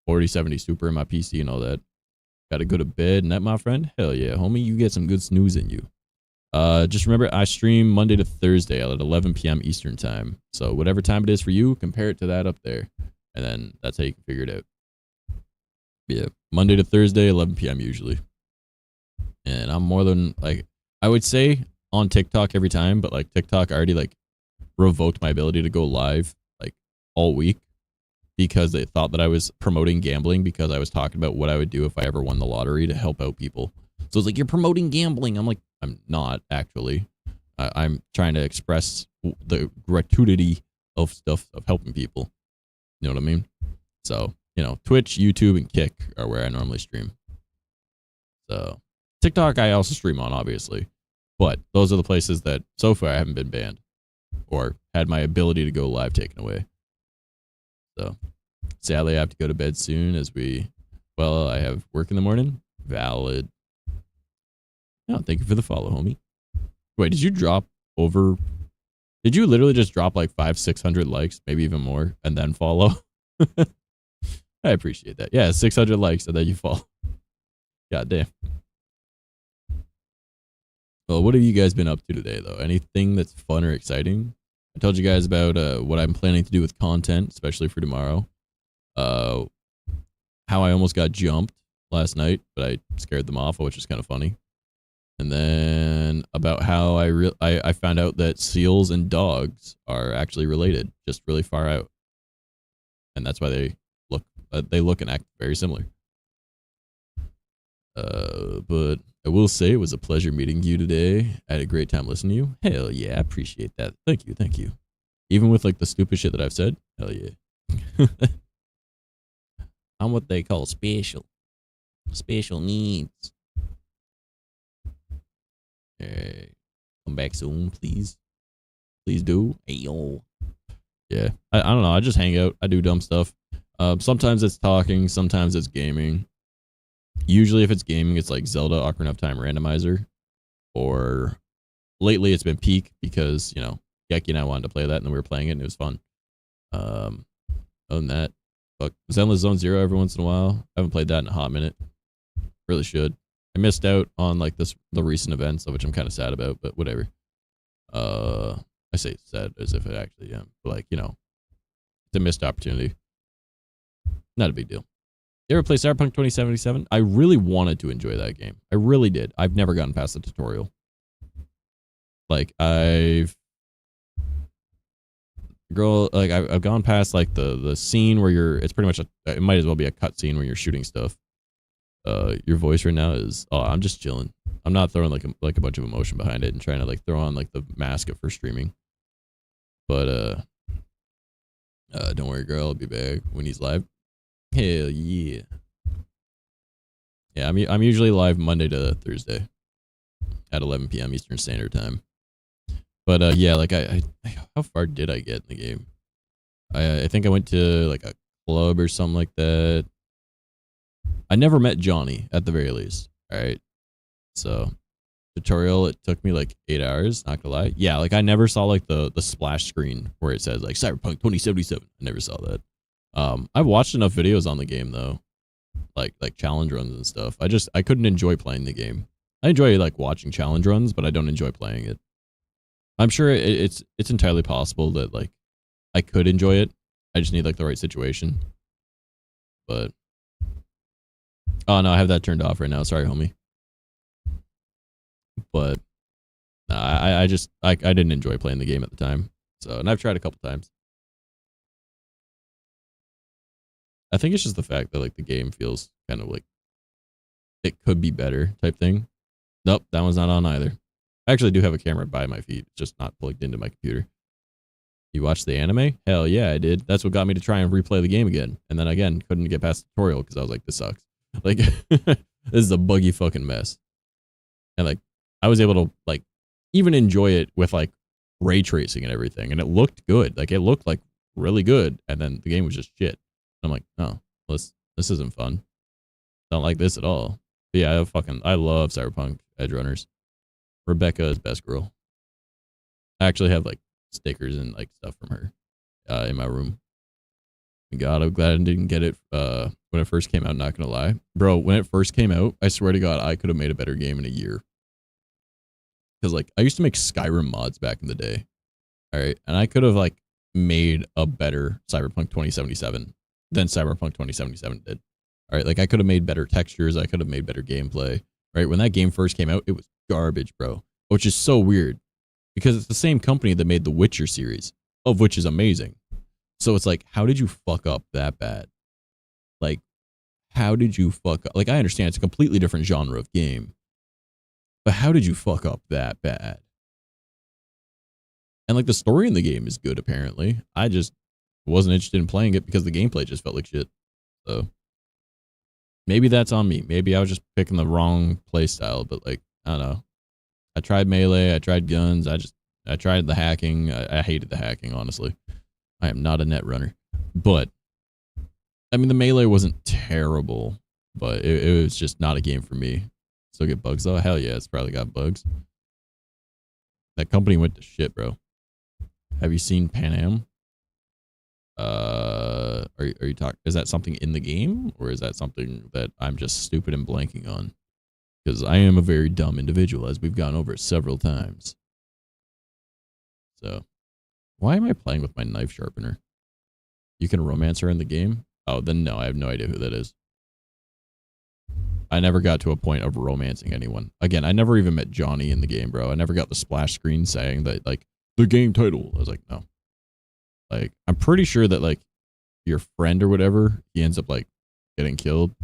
S1: 4070 Super in my PC and all that. Got to go to bed and that, my friend? Hell yeah, homie. You get some good snooze in you. Just remember, I stream Monday to Thursday at 11 p.m. Eastern time. So whatever time it is for you, compare it to that up there. And then that's how you can figure it out. Yeah, Monday to Thursday, 11 p.m. usually. And I'm more than, like, I would say on TikTok every time, but like TikTok already like revoked my ability to go live like all week because they thought that I was promoting gambling because I was talking about what I would do if I ever won the lottery to help out people. So it's like, you're promoting gambling. I'm like, I'm not actually. I'm trying to express the gratuity of stuff, of helping people. You know what I mean? So, you know, Twitch, YouTube, and Kick are where I normally stream. So TikTok I also stream on, obviously. But those are the places that so far I haven't been banned or had my ability to go live taken away. So sadly I have to go to bed soon as I have work in the morning. Valid. Oh, thank you for the follow, homie. Wait, did you literally just drop like 500-600 likes, maybe even more, and then follow? I appreciate that. Yeah, 600 likes and then you follow. God damn. Well, what have you guys been up to today, though? Anything that's fun or exciting? I told you guys about what I'm planning to do with content, especially for tomorrow. How I almost got jumped last night, but I scared them off, which is kind of funny. And then about how I found out that seals and dogs are actually related, just really far out. And that's why they look and act very similar. But I will say it was a pleasure meeting you today. I had a great time listening to you. Hell yeah, I appreciate that. Thank you. Even with like the stupid shit that I've said. Hell yeah. I'm what they call special. Special needs. Hey, come back soon, please. Please do. Hey yo. Yeah, I don't know. I just hang out. I do dumb stuff. Sometimes it's talking. Sometimes it's gaming. Usually if it's gaming, it's like Zelda Ocarina of Time Randomizer. Or lately it's been Peak because, you know, Geki and I wanted to play that and we were playing it and it was fun. Other than that, fuck, Zenless Zone Zero every once in a while. I haven't played that in a hot minute. Really should. I missed out on like the recent events, which I'm kind of sad about, but whatever. I say sad as if it actually am. But like, you know, it's a missed opportunity. Not a big deal. You ever play Cyberpunk 2077? I really wanted to enjoy that game. I really did. I've never gotten past the tutorial. Like I've gone past like the scene where it's pretty much it might as well be a cut scene where you're shooting stuff. Your voice right now is, oh, I'm just chilling. I'm not throwing like a bunch of emotion behind it and trying to like throw on like the mask for streaming. But don't worry, girl, I'll be back when he's live. Hell yeah. Yeah, I'm usually live Monday to Thursday at 11 p.m. Eastern Standard Time. But yeah, like I how far did I get in the game? I think I went to like a club or something like that. I never met Johnny at the very least. All right. So tutorial, it took me like 8 hours, not gonna lie. Yeah, like I never saw like the splash screen where it says like Cyberpunk 2077. I never saw that. I've watched enough videos on the game though. Like challenge runs and stuff. I couldn't enjoy playing the game. I enjoy like watching challenge runs, but I don't enjoy playing it. I'm sure it's entirely possible that like I could enjoy it. I just need like the right situation. But oh no, I have that turned off right now. Sorry, homie. But I didn't enjoy playing the game at the time. So, and I've tried a couple times. I think it's just the fact that like the game feels kind of like it could be better type thing. Nope, that one's not on either. I actually do have a camera by my feet, it's just not plugged into my computer. You watched the anime? Hell yeah, I did. That's what got me to try and replay the game again. And then again, couldn't get past the tutorial because I was like, this sucks. Like, this is a buggy fucking mess. And like, I was able to like even enjoy it with like ray tracing and everything. And it looked good. Like, it looked like really good. And then the game was just shit. I'm like, no, this isn't fun. Don't like this at all. But yeah, I love Cyberpunk Edge Runners. Rebecca is best girl. I actually have like stickers and like stuff from her in my room. God, I'm glad I didn't get it when it first came out, not gonna lie. Bro, when it first came out, I swear to God, I could have made a better game in a year. Because like I used to make Skyrim mods back in the day. All right. And I could have like made a better Cyberpunk 2077 than Cyberpunk 2077 did. All right. Like I could have made better textures, I could have made better gameplay. Right. When that game first came out, it was garbage, bro. Which is so weird. Because it's the same company that made the Witcher series, of which is amazing. So it's like, how did you fuck up that bad? Like, how did you fuck up? Like, I understand it's a completely different genre of game, but how did you fuck up that bad? And like, the story in the game is good, apparently. I just wasn't interested in playing it because the gameplay just felt like shit. So maybe that's on me. Maybe I was just picking the wrong play style, but like, I don't know. I tried melee, I tried guns, I tried the hacking. I hated the hacking, honestly. I am not a net runner. But I mean the melee wasn't terrible, but it was just not a game for me. Still get bugs though? Hell yeah, it's probably got bugs. That company went to shit, bro. Have you seen Pan Am? Are you talking, is that something in the game or is that something that I'm just stupid and blanking on? Because I am a very dumb individual, as we've gone over several times. So, why am I playing with my knife sharpener? You can romance her in the game? Oh, then no, I have no idea who that is. I never got to a point of romancing anyone. Again, I never even met Johnny in the game, bro. I never got the splash screen saying that, like, the game title. I was like, no. Like, I'm pretty sure that, like, your friend or whatever, he ends up, like, getting killed.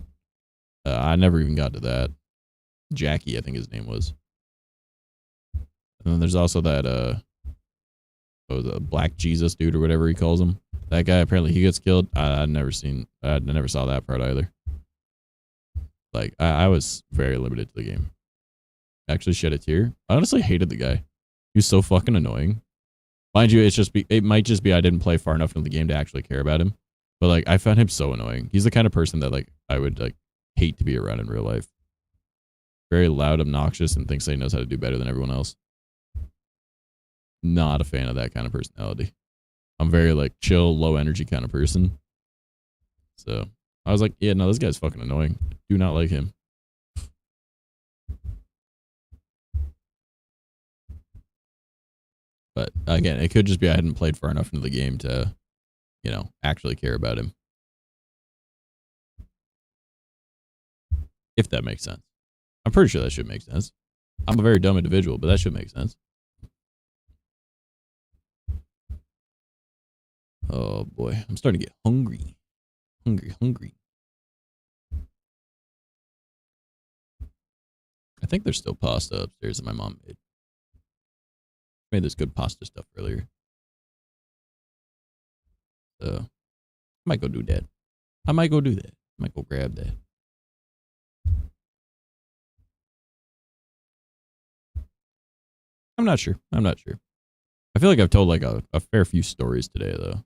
S1: I never even got to that. Jackie, I think his name was. And then there's also that the Black Jesus dude or whatever he calls him. That guy, apparently he gets killed. I never saw that part either. Like I was very limited to the game. Actually shed a tear. I honestly hated the guy. He was so fucking annoying. Mind you, it might just be I didn't play far enough in the game to actually care about him. But like I found him so annoying. He's the kind of person that like I would like hate to be around in real life. Very loud, obnoxious, and thinks that he knows how to do better than everyone else. Not a fan of that kind of personality. I'm very like chill, low energy kind of person. So I was like, yeah, no, this guy's fucking annoying. Do not like him. But again, it could just be I hadn't played far enough into the game to, you know, actually care about him. If that makes sense. I'm pretty sure that should make sense. I'm a very dumb individual, but that should make sense. Oh boy, I'm starting to get hungry. Hungry. I think there's still pasta upstairs that my mom made. Made this good pasta stuff earlier. So, I might go do that. I might go grab that. I'm not sure. I feel like I've told like a fair few stories today though.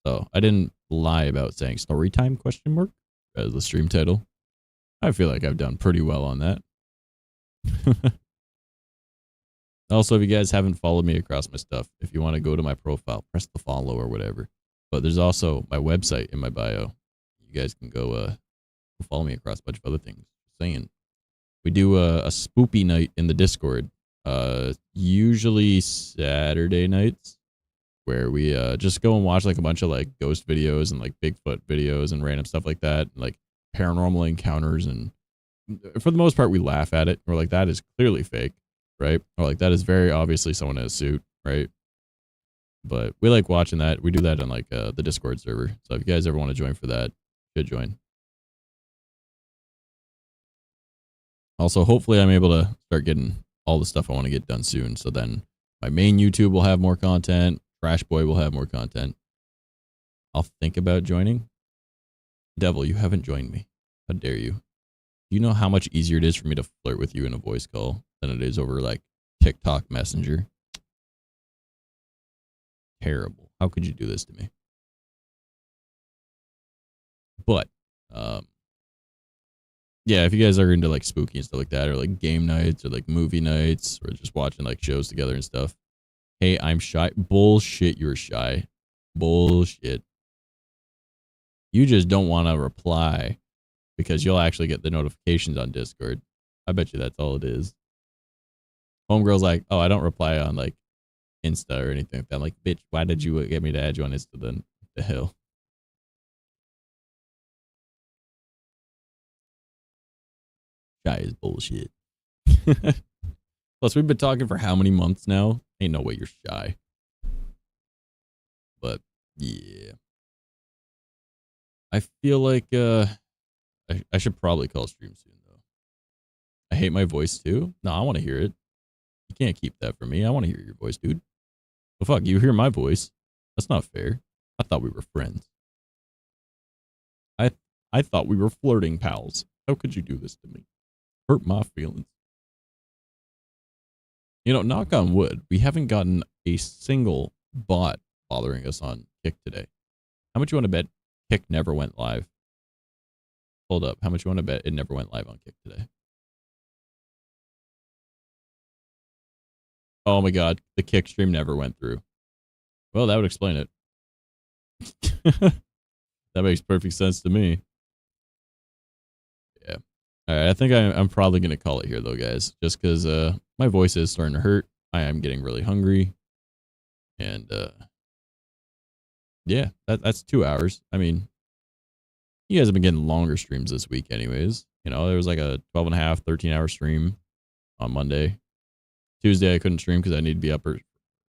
S1: So I didn't lie about saying story time ? As the stream title. I feel like I've done pretty well on that. Also, if you guys haven't followed me across my stuff, if you want to go to my profile, press the follow or whatever. But there's also my website in my bio. You guys can go follow me across a bunch of other things. Just saying. We do a spoopy night in the Discord. Usually Saturday nights, where we just go and watch like a bunch of like ghost videos and like Bigfoot videos and random stuff like that, and, like paranormal encounters, and for the most part we laugh at it. We're like, that is clearly fake, right? Or like, that is very obviously someone in a suit, right? But we like watching that. We do that on like the Discord server. So if you guys ever want to join for that, you should join. Also, hopefully I'm able to start getting all the stuff I want to get done soon. So then my main YouTube will have more content. Trash Boy will have more content. I'll think about joining. Devil, you haven't joined me. How dare you? Do you know how much easier it is for me to flirt with you in a voice call than it is over like TikTok Messenger? Terrible. How could you do this to me? But, yeah, if you guys are into like spooky and stuff like that, or like game nights, or like movie nights, or just watching like shows together and stuff. Hey, I'm shy. Bullshit, you're shy. Bullshit. You just don't want to reply because you'll actually get the notifications on Discord. I bet you that's all it is. Homegirl's like, oh, I don't reply on like Insta or anything like that. I'm like, bitch, why did you get me to add you on Insta then? The hell? Shy is bullshit. Plus, we've been talking for how many months now? Ain't no way you're shy. But, yeah. I feel like I should probably call stream soon, though. I hate my voice, too. No, I want to hear it. You can't keep that from me. I want to hear your voice, dude. Well, fuck, you hear my voice. That's not fair. I thought we were friends. I thought we were flirting pals. How could you do this to me? Hurt my feelings. You know, knock on wood, we haven't gotten a single bot bothering us on Kick today. How much you want to bet Kick never went live? Hold up. How much you want to bet it never went live on Kick today? Oh my god, the Kick stream never went through. Well, that would explain it. That makes perfect sense to me. Yeah. All right, I think I'm probably going to call it here, though, guys. Just because my voice is starting to hurt. I am getting really hungry. And, yeah, that's 2 hours. I mean, you guys have been getting longer streams this week anyways. You know, there was like a 12 and a half, 13-hour stream on Monday. Tuesday, I couldn't stream because I need to be up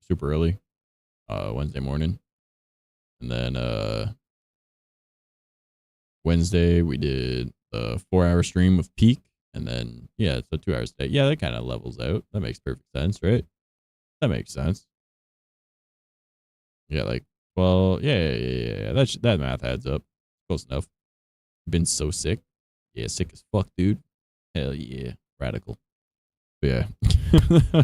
S1: super early Wednesday morning. And then Wednesday, we did a 4-hour stream with Peak. And then, yeah, so 2 hours a day. Yeah, that kind of levels out. That makes perfect sense, right? That makes sense. Yeah, like, well, yeah. That math adds up. Close enough. Been so sick. Yeah, sick as fuck, dude. Hell yeah. Radical. But yeah. I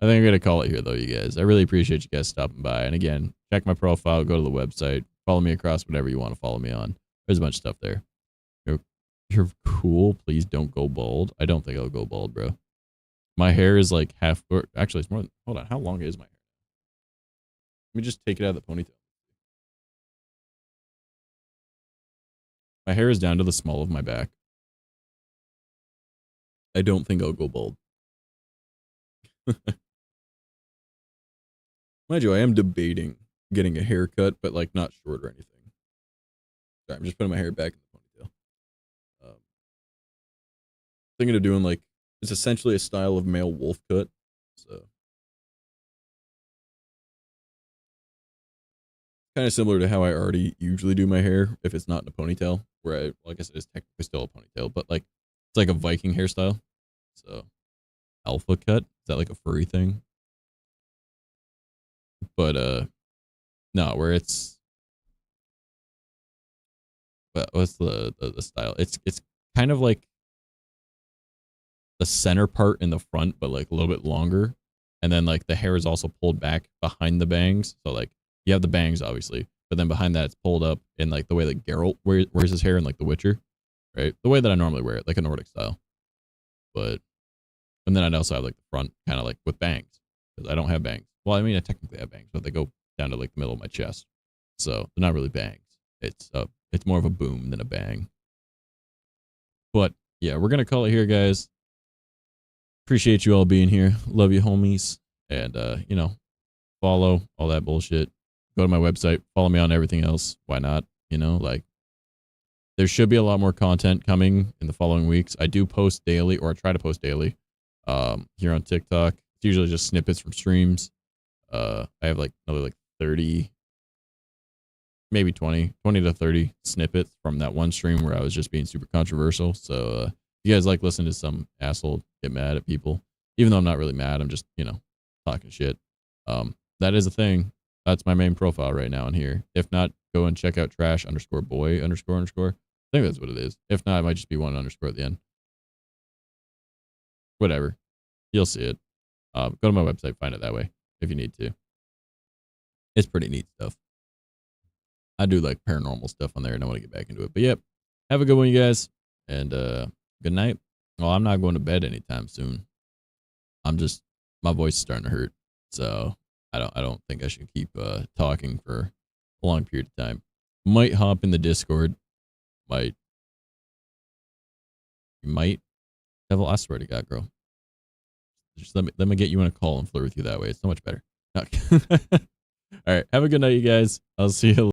S1: think I'm going to call it here, though, you guys. I really appreciate you guys stopping by. And again, check my profile, go to the website, follow me across whatever you want to follow me on. There's a bunch of stuff there. You're cool. Please don't go bald. I don't think I'll go bald, bro. My hair is like half, or actually, it's more than, hold on. How long is my hair? Let me just take it out of the ponytail. My hair is down to the small of my back. I don't think I'll go bald. Mind you, I am debating getting a haircut, but like not short or anything. Sorry, I'm just putting my hair back in the ponytail. Thinking of doing like, it's essentially a style of male wolf cut. So kind of similar to how I already usually do my hair if it's not in a ponytail, where I guess it is technically still a ponytail, but like it's like a Viking hairstyle. So alpha cut, is that like a furry thing? But no, where it's what's the style? It's kind of like the center part in the front, but like a little bit longer, and then like the hair is also pulled back behind the bangs. So like you have the bangs obviously, but then behind that it's pulled up in like the way that Geralt wears his hair in like The Witcher, right? The way that I normally wear it, like a Nordic style. But and then I'd also have like the front kind of like with bangs because I don't have bangs. Well, I mean I technically have bangs, but they go down to like the middle of my chest, so they're not really bangs. It's more of a boom than a bang. But yeah, we're gonna call it here, guys. Appreciate you all being here. Love you, homies. And, you know, follow all that bullshit. Go to my website. Follow me on everything else. Why not? You know, like, there should be a lot more content coming in the following weeks. I do post daily, or I try to post daily, here on TikTok. It's usually just snippets from streams. I have, like, another, like, 30, maybe 20 to 30 snippets from that one stream where I was just being super controversial. So, you guys like listening to some asshole get mad at people, even though I'm not really mad. I'm just, you know, talking shit. That is a thing. That's my main profile right now in here. If not, go and check out trash_boy___. I think that's what it is. If not, it might just be one underscore at the end. Whatever. You'll see it. Go to my website, find it that way if you need to. It's pretty neat stuff. I do like paranormal stuff on there and I want to get back into it. But yep, have a good one, you guys. And good night. Well, I'm not going to bed anytime soon. My voice is starting to hurt. So I don't think I should keep talking for a long period of time. Might hop in the Discord. You might. Devil, I swear to God, girl. Just let me get you in a call and flirt with you that way. It's so much better. Okay. All right. Have a good night, you guys. I'll see you later.